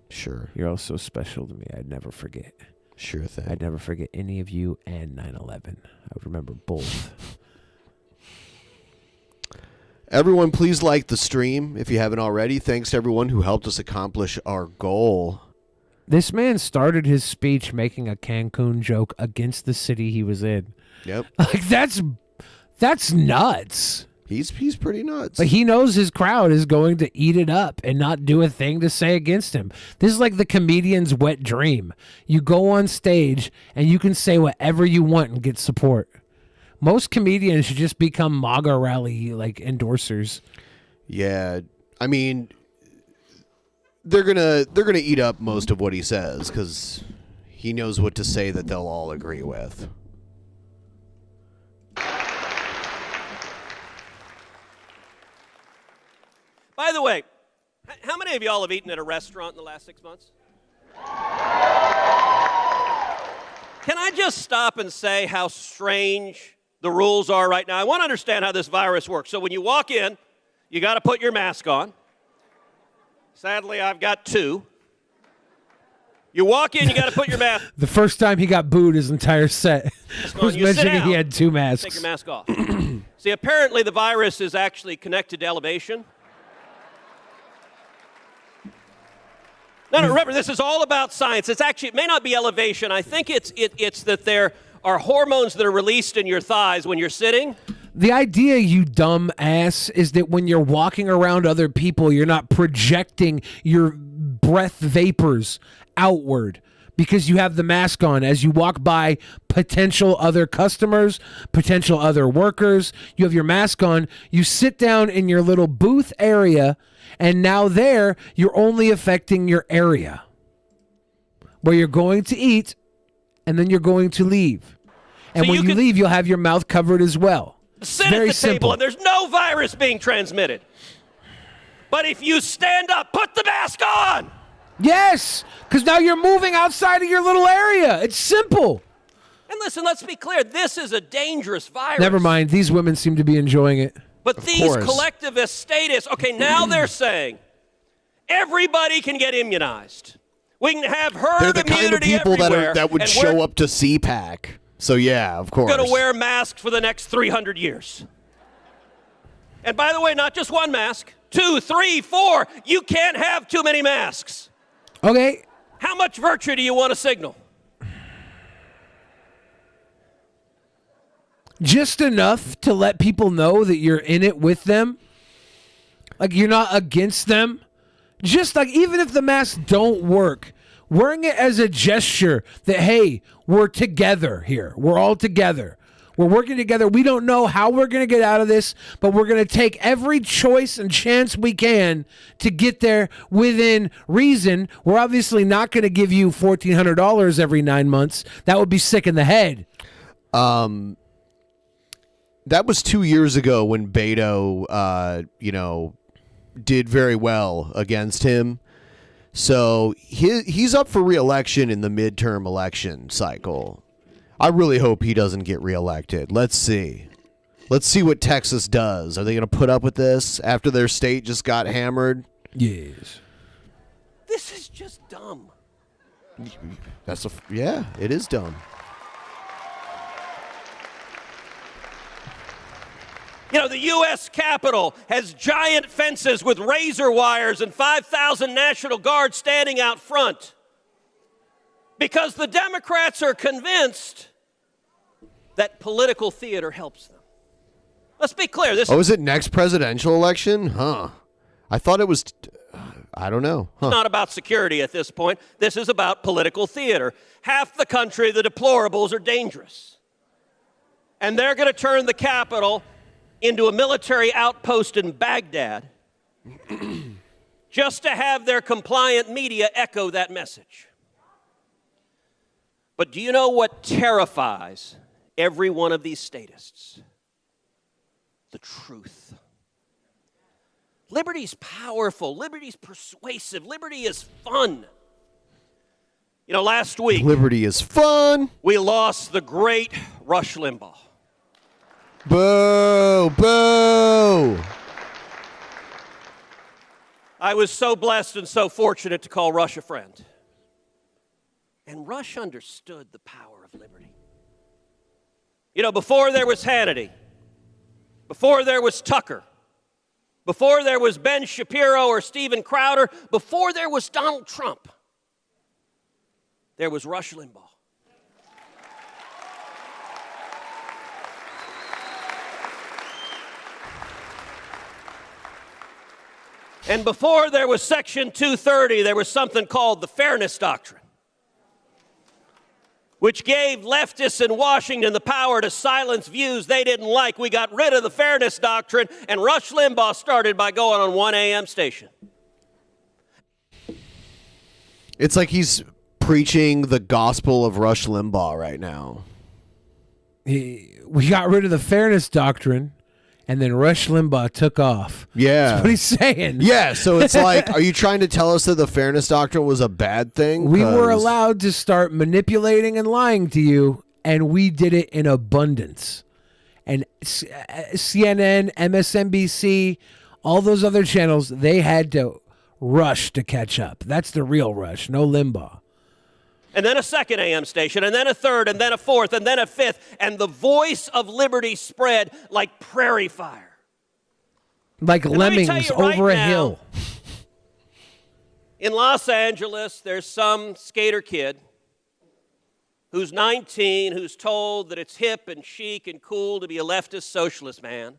Sure. You're all so special to me. I'd never forget. Sure thing. I'd never forget any of you and 9/11. I would remember both. Everyone, please like the stream if you haven't already. Thanks to everyone who helped us accomplish our goal. This man started his speech making a Cancun joke against the city he was in. Yep. Like, that's nuts. He's pretty nuts. But he knows his crowd is going to eat it up and not do a thing to say against him. This is like the comedian's wet dream. You go on stage and you can say whatever you want and get support. Most comedians should just become MAGA rally endorsers. Yeah, I mean, they're gonna eat up most of what he says because he knows what to say that they'll all agree with. By the way, how many of y'all have eaten at a restaurant in the last 6 months? Can I just stop and say how strange the rules are right now? I want to understand how this virus works. So when you walk in, you got to put your mask on. Sadly, I've got two. You walk in, you got to put your mask. The first time he got booed his entire set was mentioning he had two masks. Take your mask off. See, apparently the virus is actually connected to elevation. No, remember, this is all about science. It may not be elevation. I think it's that there are hormones that are released in your thighs when you're sitting. The idea, you dumb ass, is that when you're walking around other people, you're not projecting your breath vapors outward because you have the mask on. As you walk by potential other customers, potential other workers, you have your mask on. You sit down in your little booth area, and now there, you're only affecting your area where you're going to eat, and then you're going to leave. And So when you you can- leave, you'll have your mouth covered as well. Sit Very at the simple. table, and there's no virus being transmitted. But if you stand up, put the mask on. Yes, because now you're moving outside of your little area. It's simple. And listen, let's be clear. This is a dangerous virus. Never mind. These women seem to be enjoying it. But these collectivist statists, okay, now they're saying everybody can get immunized. We can have herd They're the kind of immunity people everywhere. that would and show we're up to CPAC. So yeah, of course. going to wear masks for the next 300 years. And by the way, not just one mask, 2, 3, 4. You can't have too many masks. Okay. How much virtue do you want to signal? Just enough to let people know that you're in it with them. Like you're not against them. Just like even if the masks don't work, wearing it as a gesture that, hey, we're together here. We're all together. We're working together. We don't know how we're going to get out of this, but we're going to take every choice and chance we can to get there within reason. We're obviously not going to give you $1,400 every 9 months. That would be sick in the head. That was 2 years ago when Beto, did very well against him. So he's up for re-election in the midterm election cycle. I really hope he doesn't get reelected. Let's see. Let's see what Texas does. Are they going to put up with this after their state just got hammered? Yes. This is just dumb. Yeah, it is dumb. You know, the U.S. Capitol has giant fences with razor wires and 5,000 National Guard standing out front because the Democrats are convinced that political theater helps them. Let's be clear. Is it next presidential election? Huh. I thought it was... I don't know. Huh. It's not about security at this point. This is about political theater. Half the country, the deplorables, are dangerous. And they're going to turn the Capitol into a military outpost in Baghdad just to have their compliant media echo that message. But do you know what terrifies every one of these statists? The truth. Liberty's powerful. Liberty's persuasive. Liberty is fun. You know, last week... Liberty is fun. We lost the great Rush Limbaugh. Boo! Boo! I was so blessed and so fortunate to call Rush a friend. And Rush understood the power of liberty. You know, before there was Hannity, before there was Tucker, before there was Ben Shapiro or Steven Crowder, before there was Donald Trump, there was Rush Limbaugh. And before there was Section 230, there was something called the Fairness Doctrine, which gave leftists in Washington the power to silence views they didn't like. We got rid of the Fairness Doctrine, and Rush Limbaugh started by going on 1 a.m. station. It's like he's preaching the gospel of Rush Limbaugh right now. We got rid of the Fairness Doctrine, and then Rush Limbaugh took off. Yeah. That's what he's saying. Yeah, so it's like, are you trying to tell us that the Fairness Doctrine was a bad thing? We were allowed to start manipulating and lying to you, and we did it in abundance. And CNN, MSNBC, all those other channels, they had to rush to catch up. That's the real Rush, no Limbaugh. And then a second AM station, and then a third, and then a fourth, and then a fifth, and the voice of liberty spread like prairie fire. Like and lemmings over a hill. In Los Angeles, there's some skater kid who's 19, who's told that it's hip and chic and cool to be a leftist socialist man.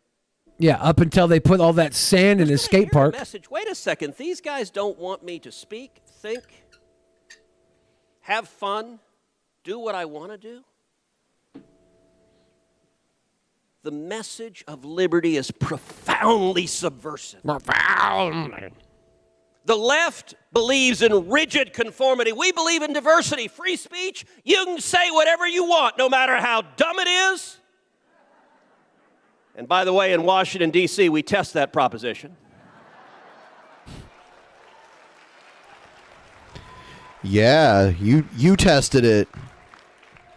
Yeah, up until they put all that sand in his skate park. Message. Wait a second, these guys don't want me to speak, think, have fun, do what I want to do. The message of liberty is profoundly subversive. Profoundly. The left believes in rigid conformity. We believe in diversity, free speech. You can say whatever you want, no matter how dumb it is. And by the way, in Washington, D.C., we test that proposition. Yeah, you tested it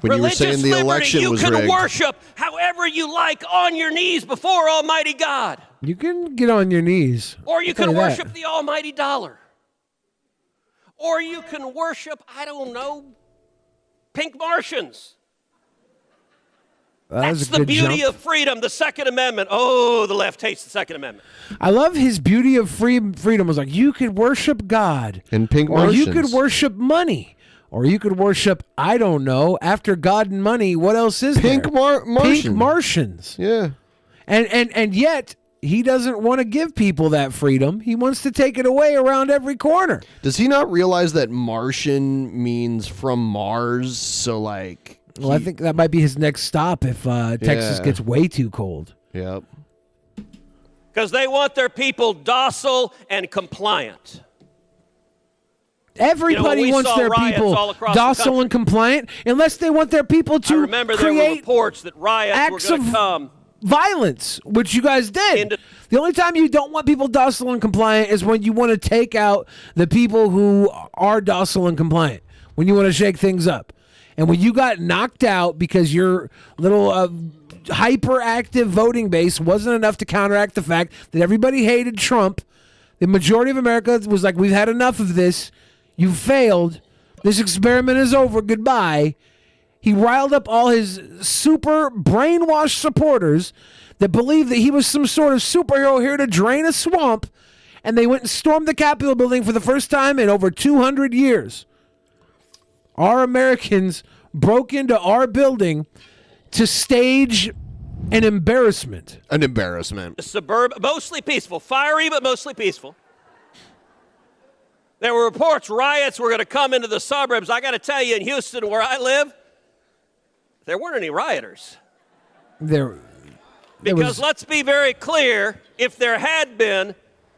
when you were saying the election was rigged. You can worship however you like on your knees before Almighty God. You can get on your knees. Or you can worship the almighty dollar. Or you can worship, I don't know, pink Martians. That's the beauty of freedom, the Second Amendment. Oh, the left hates the Second Amendment. I love his beauty of freedom was like, you could worship God. And pink Or Martians. you could worship money. Or you could worship, I don't know, after God and money, what else is Pink there? Martians. Pink Martians. Yeah. And yet, he doesn't want to give people that freedom. He wants to take it away around every corner. Does he not realize that Martian means from Mars? So, like... Well, I think that might be his next stop if Texas gets way too cold. Yep. Because they want their people docile and compliant. Everybody wants their people docile and compliant, unless they want their people to remember there were create reports that riots acts were going to of come. Violence, which you guys did. The only time you don't want people docile and compliant is when you want to take out the people who are docile and compliant, when you want to shake things up. And when you got knocked out because your little hyperactive voting base wasn't enough to counteract the fact that everybody hated Trump, the majority of America was like, we've had enough of this. You failed. This experiment is over. Goodbye. He riled up all his super brainwashed supporters that believed that he was some sort of superhero here to drain a swamp, and they went and stormed the Capitol building for the first time in over 200 years. Our Americans broke into our building to stage an embarrassment. An embarrassment. Mostly peaceful. Fiery, but mostly peaceful. There were reports riots were going to come into the suburbs. I got to tell you, in Houston, where I live, there weren't any rioters. Because let's be very clear, if there had been,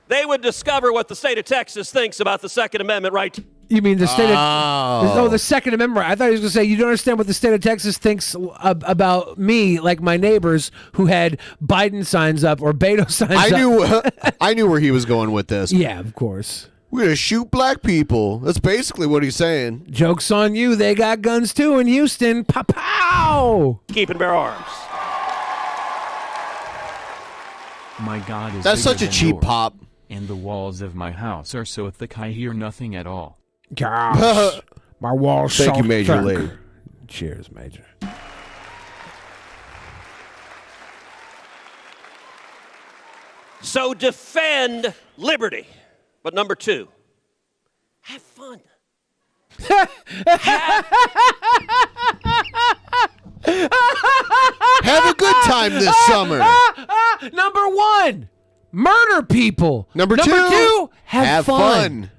they would discover what the state of Texas thinks about the Second Amendment right. You mean the state of... the Second Amendment. I thought he was going to say, you don't understand what the state of Texas thinks about me, like my neighbors who had Biden signs up or Beto signs up. I knew where he was going with this. Yeah, of course. We're going to shoot black people. That's basically what he's saying. Joke's on you. They got guns too in Houston. Pow! Keep and bear arms. My God is That's bigger such a than cheap yours, pop. And the walls of my house are so thick I hear nothing at all. Gosh, my walls Thank so you, Major thick. League. Cheers, Major. So defend liberty. But number two, have fun. Have a good time this summer. Number one, murder people. Number two, have fun.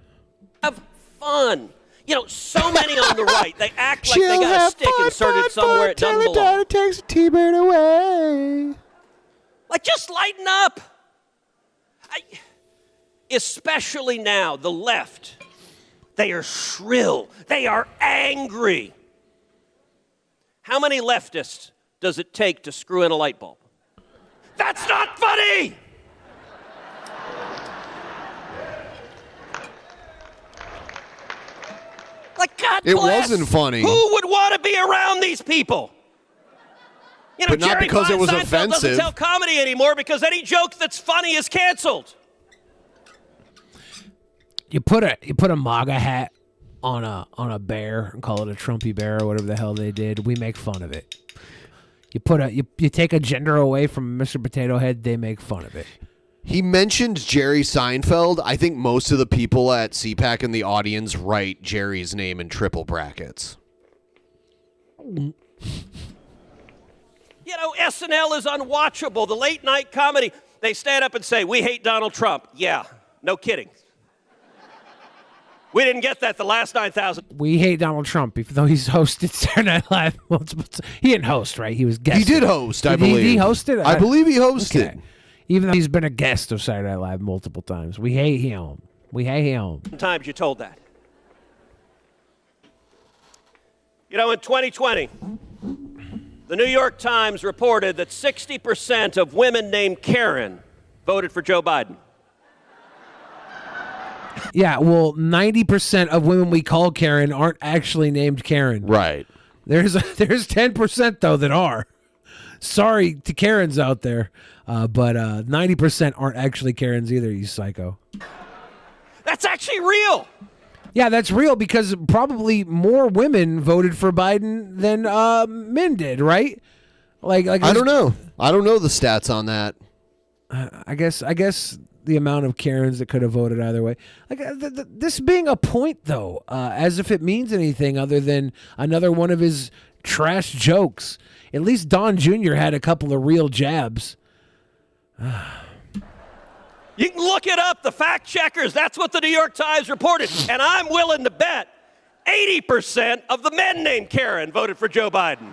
Have fun. You know, so many on the right, they act like they got a stick inserted somewhere it doesn't belong. Takes a T-bird away. Like, just lighten up. Especially now, the left, they are shrill. They are angry. How many leftists does it take to screw in a light bulb? That's not funny! Like, God It bless. wasn't funny. Who would want to be around these people? You know, But not Jerry because it was Seinfeld offensive. doesn't tell comedy anymore because any joke that's funny is canceled. You put a MAGA hat on a bear and call it a Trumpy bear or whatever the hell they did. We make fun of it. You take a gender away from Mr. Potato Head, they make fun of it. He mentioned Jerry Seinfeld. I think most of the people at CPAC in the audience write Jerry's name in triple brackets. You know, SNL is unwatchable. The late night comedy, they stand up and say, "We hate Donald Trump." Yeah, no kidding. We didn't get that the last 9,000. We hate Donald Trump, even though he's hosted Saturday Night Live multiple times. He didn't host, right? He was guest. He did host, I Did he believe. hosted? I believe he hosted. Okay. Even though he's been a guest of Saturday Night Live multiple times. We hate him. We hate him. Sometimes you're told that. You know, in 2020, the New York Times reported that 60% of women named Karen voted for Joe Biden. Yeah, well, 90% of women we call Karen aren't actually named Karen. Right. There's 10% though that are. Sorry to Karens out there, but 90% aren't actually Karens either. You psycho. That's actually real. Yeah, that's real because probably more women voted for Biden than men did, right? Like I don't know. I don't know the stats on that. I guess the amount of Karens that could have voted either way. Like this being a point though, as if it means anything other than another one of his trash jokes. At least Don Jr. had a couple of real jabs. You can look it up, the fact checkers. That's what the New York Times reported. And I'm willing to bet 80% of the men named Karen voted for Joe Biden.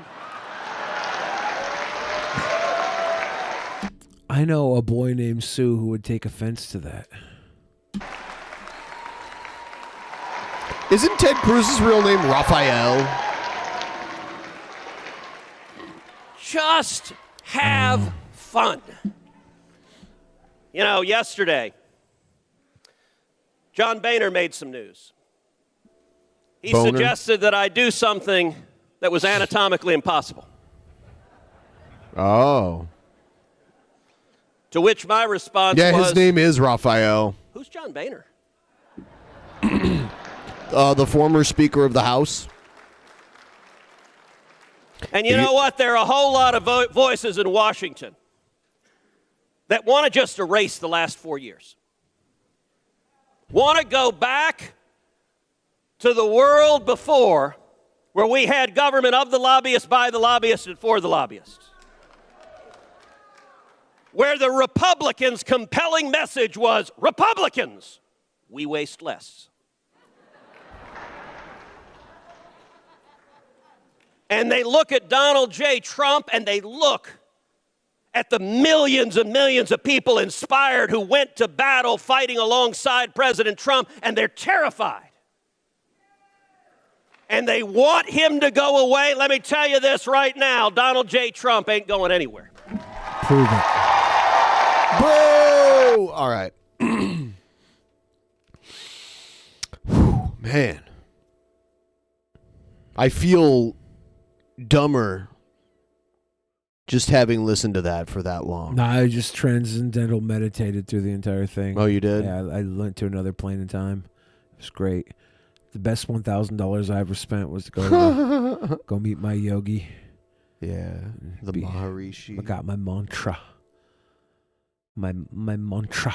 I know a boy named Sue who would take offense to that. Isn't Ted Cruz's real name Raphael? Just have fun. You know, yesterday, John Boehner made some news. He suggested that I do something that was anatomically impossible. Oh. To which my response was... Yeah, his name is Raphael. Who's John Boehner? The former Speaker of the House. And you know what? There are a whole lot of voices in Washington that want to just erase the last 4 years. Want to go back to the world before, where we had government of the lobbyists, by the lobbyists, and for the lobbyists. Where the Republicans' compelling message was, Republicans, we waste less. And they look at Donald J. Trump and they look at the millions and millions of people inspired who went to battle fighting alongside President Trump, and they're terrified. And they want him to go away. Let me tell you this right now, Donald J. Trump ain't going anywhere. Prove it. Boo! All right. Man. I feel dumber just having listened to that for that long. No, I just transcendental meditated through the entire thing. Oh, you did? Yeah, I went to another plane in time. It was great. The best $1,000 I ever spent was to go meet my yogi. Yeah, the Maharishi. I got my mantra. My mantra.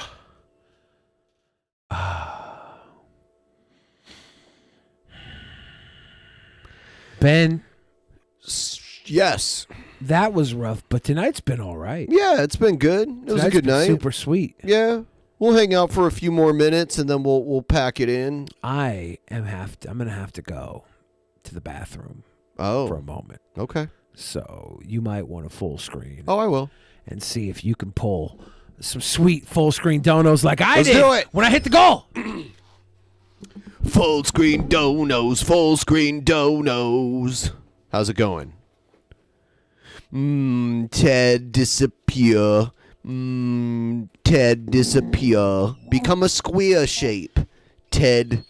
Ben. Yes. That was rough, but tonight's been all right. Yeah, it's been good. It was a good night. Super sweet. Yeah. We'll hang out for a few more minutes and then we'll pack it in. I'm gonna have to go to the bathroom for a moment. Okay. So you might want a full screen. Oh, I will. And see if you can pull some sweet full screen donos like I Let's did do it. when I hit the goal. Full screen donos, full screen donos. How's it going? Ted disappear. Ted disappear. Become a square shape. Ted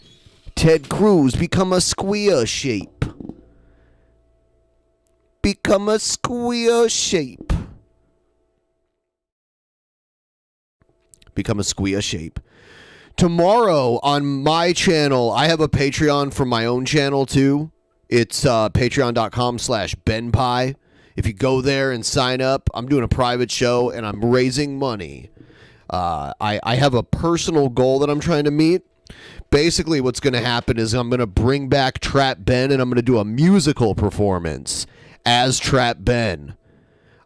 Cruz, become a square shape. Become a square shape. Become a square shape. Tomorrow on my channel, I have a Patreon for my own channel too. It's patreon.com/BENPAI. If you go there and sign up, I'm doing a private show and I'm raising money. I have a personal goal that I'm trying to meet. Basically, what's going to happen is I'm going to bring back Trap Ben and I'm going to do a musical performance as Trap Ben.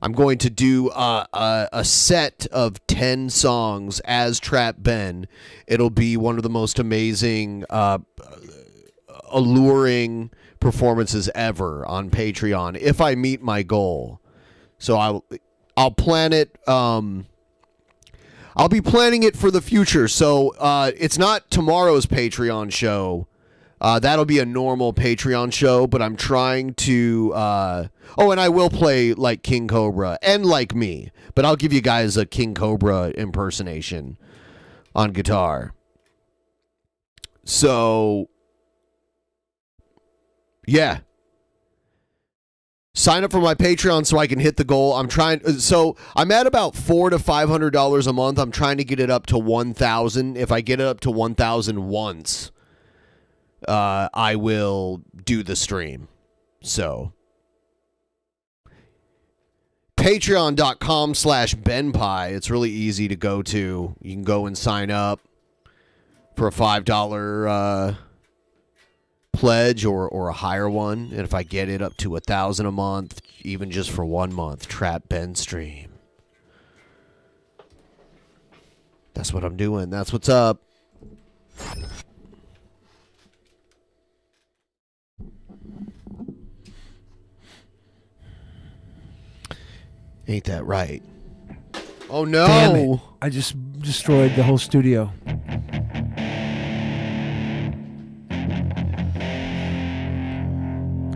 I'm going to do a set of 10 songs as Trap Ben. It'll be one of the most amazing, alluring performances ever on Patreon if I meet my goal. So I'll plan it. I'll be planning it for the future. So it's not tomorrow's Patreon show. That'll be a normal Patreon show, but I'm trying to... and I will play like King Cobra and like me, but I'll give you guys a King Cobra impersonation on guitar. So, yeah. Sign up for my Patreon so I can hit the goal. I'm at about $400 to $500 a month. I'm trying to get it up to 1,000. If I get it up to 1,000 once... I will do the stream. So patreon.com/BENPAI. It's really easy to go to. You can go and sign up for a $5 pledge or a higher one. And if I get it up to 1,000 a month, even just for 1 month, Trap Ben stream. That's what I'm doing. That's what's up. Ain't that right? Oh no! Damn it. I just destroyed the whole studio.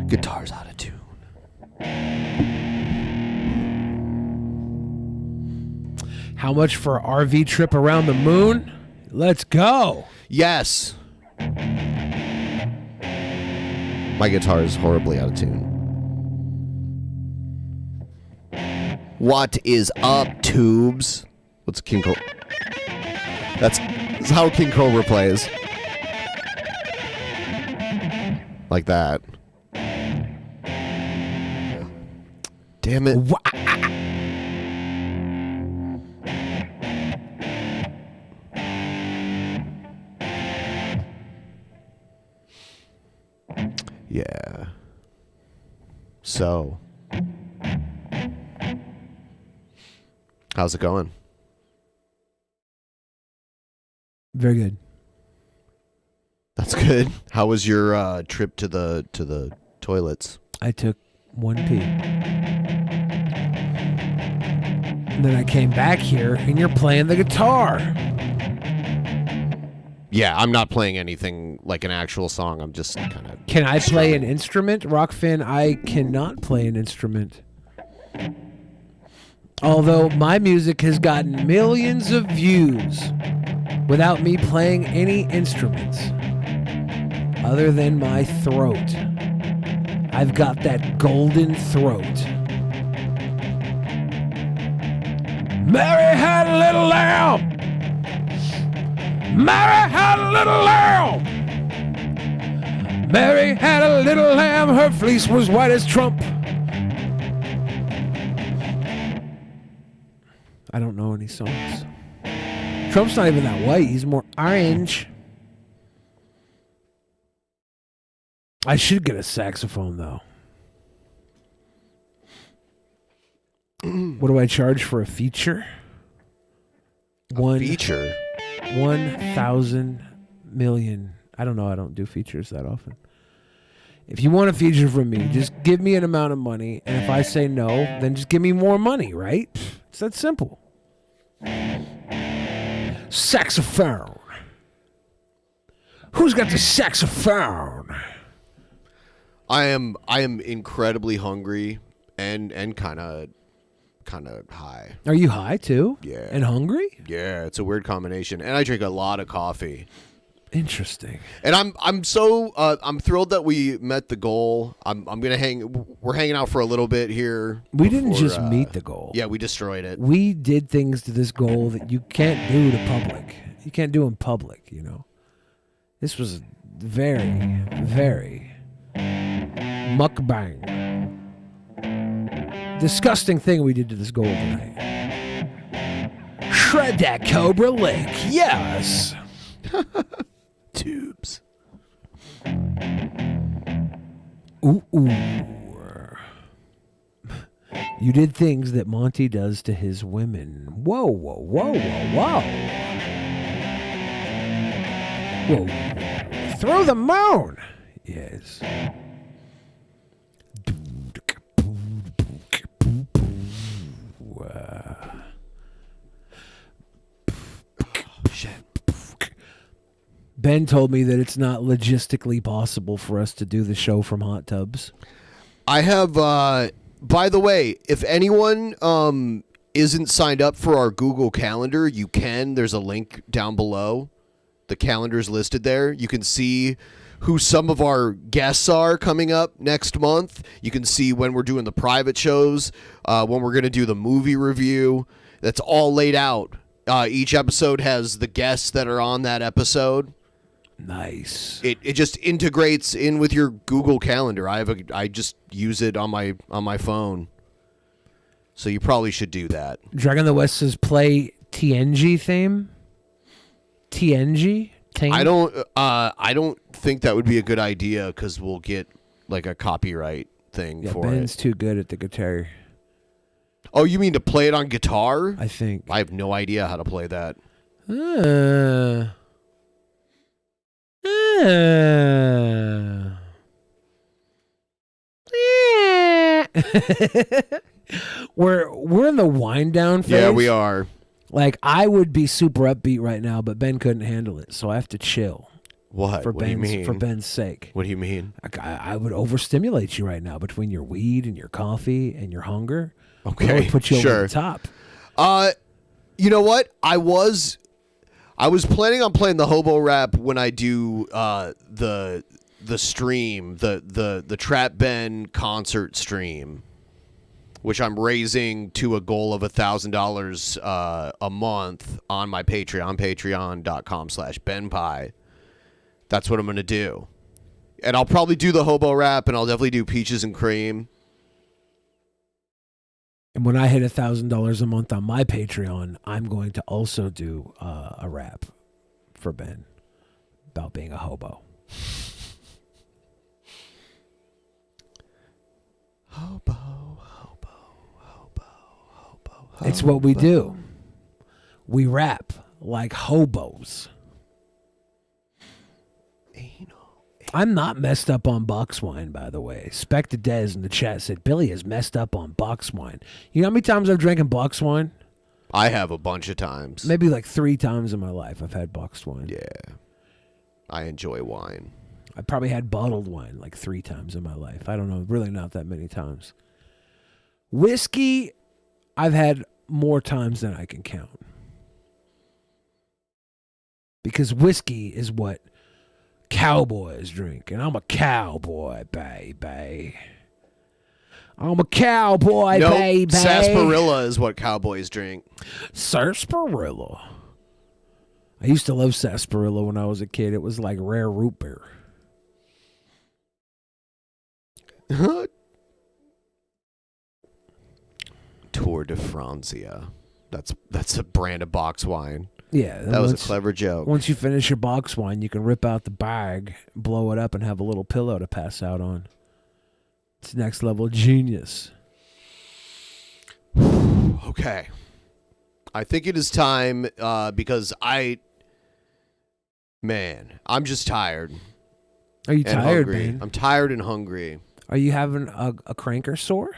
Guitar's out of tune. How much for an RV trip around the moon? Let's go. Yes. My guitar is horribly out of tune. What is up, tubes? What's King Cobra? That's how King Cobra plays. Like that. Damn it. Yeah. So, how's it going? Very good. That's good. How was your trip to the toilets? I took one pee. And then I came back here, and you're playing the guitar. Yeah, I'm not playing anything like an actual song. I'm just kind of... Can I play an instrument? Rockfin, I cannot play an instrument. Although my music has gotten millions of views without me playing any instruments other than my throat. I've got that golden throat. Mary had a little lamb. Mary had a little lamb. Mary had a little lamb. Her fleece was white as Trump. I don't know any songs. Trump's not even that white. He's more orange. I should get a saxophone, though. What do I charge for a feature? Feature? 1,000 million. I don't know. I don't do features that often. If you want a feature from me, just give me an amount of money. And if I say no, then just give me more money, right? It's that simple. Saxophone. Who's got the saxophone? I am incredibly hungry and kind of high. Are you high too? Yeah. And hungry? Yeah, it's a weird combination. And I drink a lot of coffee. Interesting. And I'm thrilled that we met the goal. We're hanging out for a little bit here. We didn't just meet the goal. Yeah, we destroyed it. We did things to this goal that you can't do to public. You can't do in public, you know. This was very, very mukbang. Disgusting thing we did to this goal tonight. Shred that Cobra Lick. Yes. Tubes. Ooh. You did things that Monty does to his women. Whoa. Whoa. Throw the moan. Yes. Ben told me that it's not logistically possible for us to do the show from hot tubs. I have, by the way, if anyone isn't signed up for our Google Calendar, you can. There's a link down below. The calendar's listed there. You can see who some of our guests are coming up next month. You can see when we're doing the private shows, when we're going to do the movie review. That's all laid out. Each episode has the guests that are on that episode. Nice. It just integrates in with your Google Calendar. I just use it on my phone. So you probably should do that. Dragon of the West says play TNG theme. TNG? I don't think that would be a good idea because we'll get like a copyright thing for Ben's it. too good at the guitar. Oh, you mean to play it on guitar? I think. I have no idea how to play that. We're in the wind down phase. Yeah, we are. Like, I would be super upbeat right now, but Ben couldn't handle it, so I have to chill. What? For What do you mean? For Ben's sake. What do you mean? I would overstimulate you right now between your weed and your coffee and your hunger. Okay, I would put you sure. over the top. You know what? I was planning on playing the hobo rap when I do the stream, the Trap Ben concert stream, which I'm raising to a goal of $1,000 a month on my Patreon, patreon.com/BENPAI. That's what I'm going to do. And I'll probably do the hobo rap, and I'll definitely do peaches and cream. And when I hit $1,000 a month on my Patreon, I'm going to also do a rap for Ben about being a hobo. It's what we do. We rap like hobos. I'm not messed up on box wine, by the way. Spectre Dez in the chat said, Billy is messed up on box wine. You know how many times I've drinking box wine? I have a bunch of times. Maybe like 3 times in my life I've had boxed wine. Yeah. I enjoy wine. I probably had bottled wine like 3 times in my life. I don't know, really not that many times. Whiskey, I've had more times than I can count. Because whiskey is what cowboys drink, and I'm a cowboy, baby. I'm a cowboy, nope, baby. Sarsaparilla is what cowboys drink. Sarsaparilla. I used to love sarsaparilla when I was a kid. It was like rare root beer. Tour de Francia. That's a brand of box wine. Yeah, that was a clever joke. Once you finish your box wine, you can rip out the bag, blow it up, and have a little pillow to pass out on. It's next level genius. Okay. I think it is time because I'm just tired. Are you tired, hungry. man? I'm tired and hungry. Are you having a cranker sore?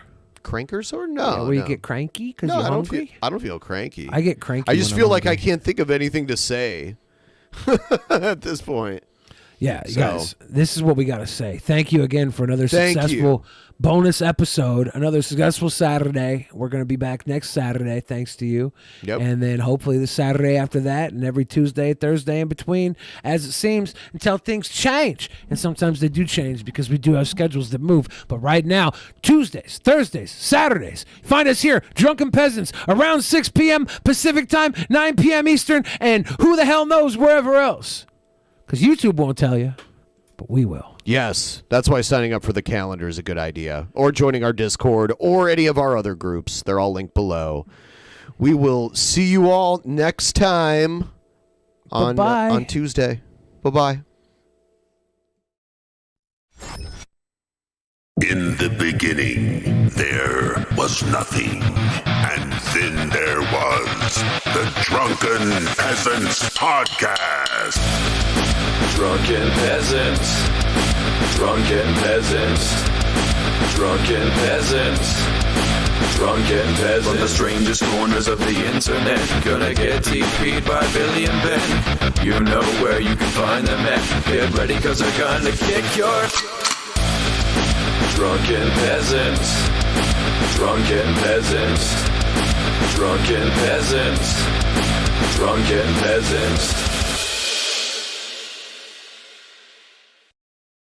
Cranker sore? No. Yeah, where you get cranky because you're hungry? I don't feel cranky. I get cranky. I just feel like I can't think of anything to say at this point. Yeah, guys, this is what we got to say. Thank you again for another successful bonus episode, another successful Saturday. We're going to be back next Saturday, thanks to you. Yep. And then hopefully the Saturday after that and every Tuesday, Thursday in between, as it seems, until things change. And sometimes they do change because we do have schedules that move. But right now, Tuesdays, Thursdays, Saturdays, find us here, Drunken Peasants, around 6 p.m. Pacific time, 9 p.m. Eastern, and who the hell knows wherever else. Because YouTube won't tell you, but we will. Yes, that's why signing up for the calendar is a good idea. Or joining our Discord or any of our other groups. They're all linked below. We will see you all next time on Tuesday. Bye-bye. In the beginning, there was nothing. And then there was the Drunken Peasants Podcast. Drunken Peasants. Drunken Peasants. Drunken Peasants. Drunken Peasants. From the strangest corners of the internet, gonna get TP'd by Billy and Ben. You know where you can find them at. Get ready, cause they're gonna kick your... Drunken Peasants. Drunken Peasants. Drunken Peasants. Drunken Peasants.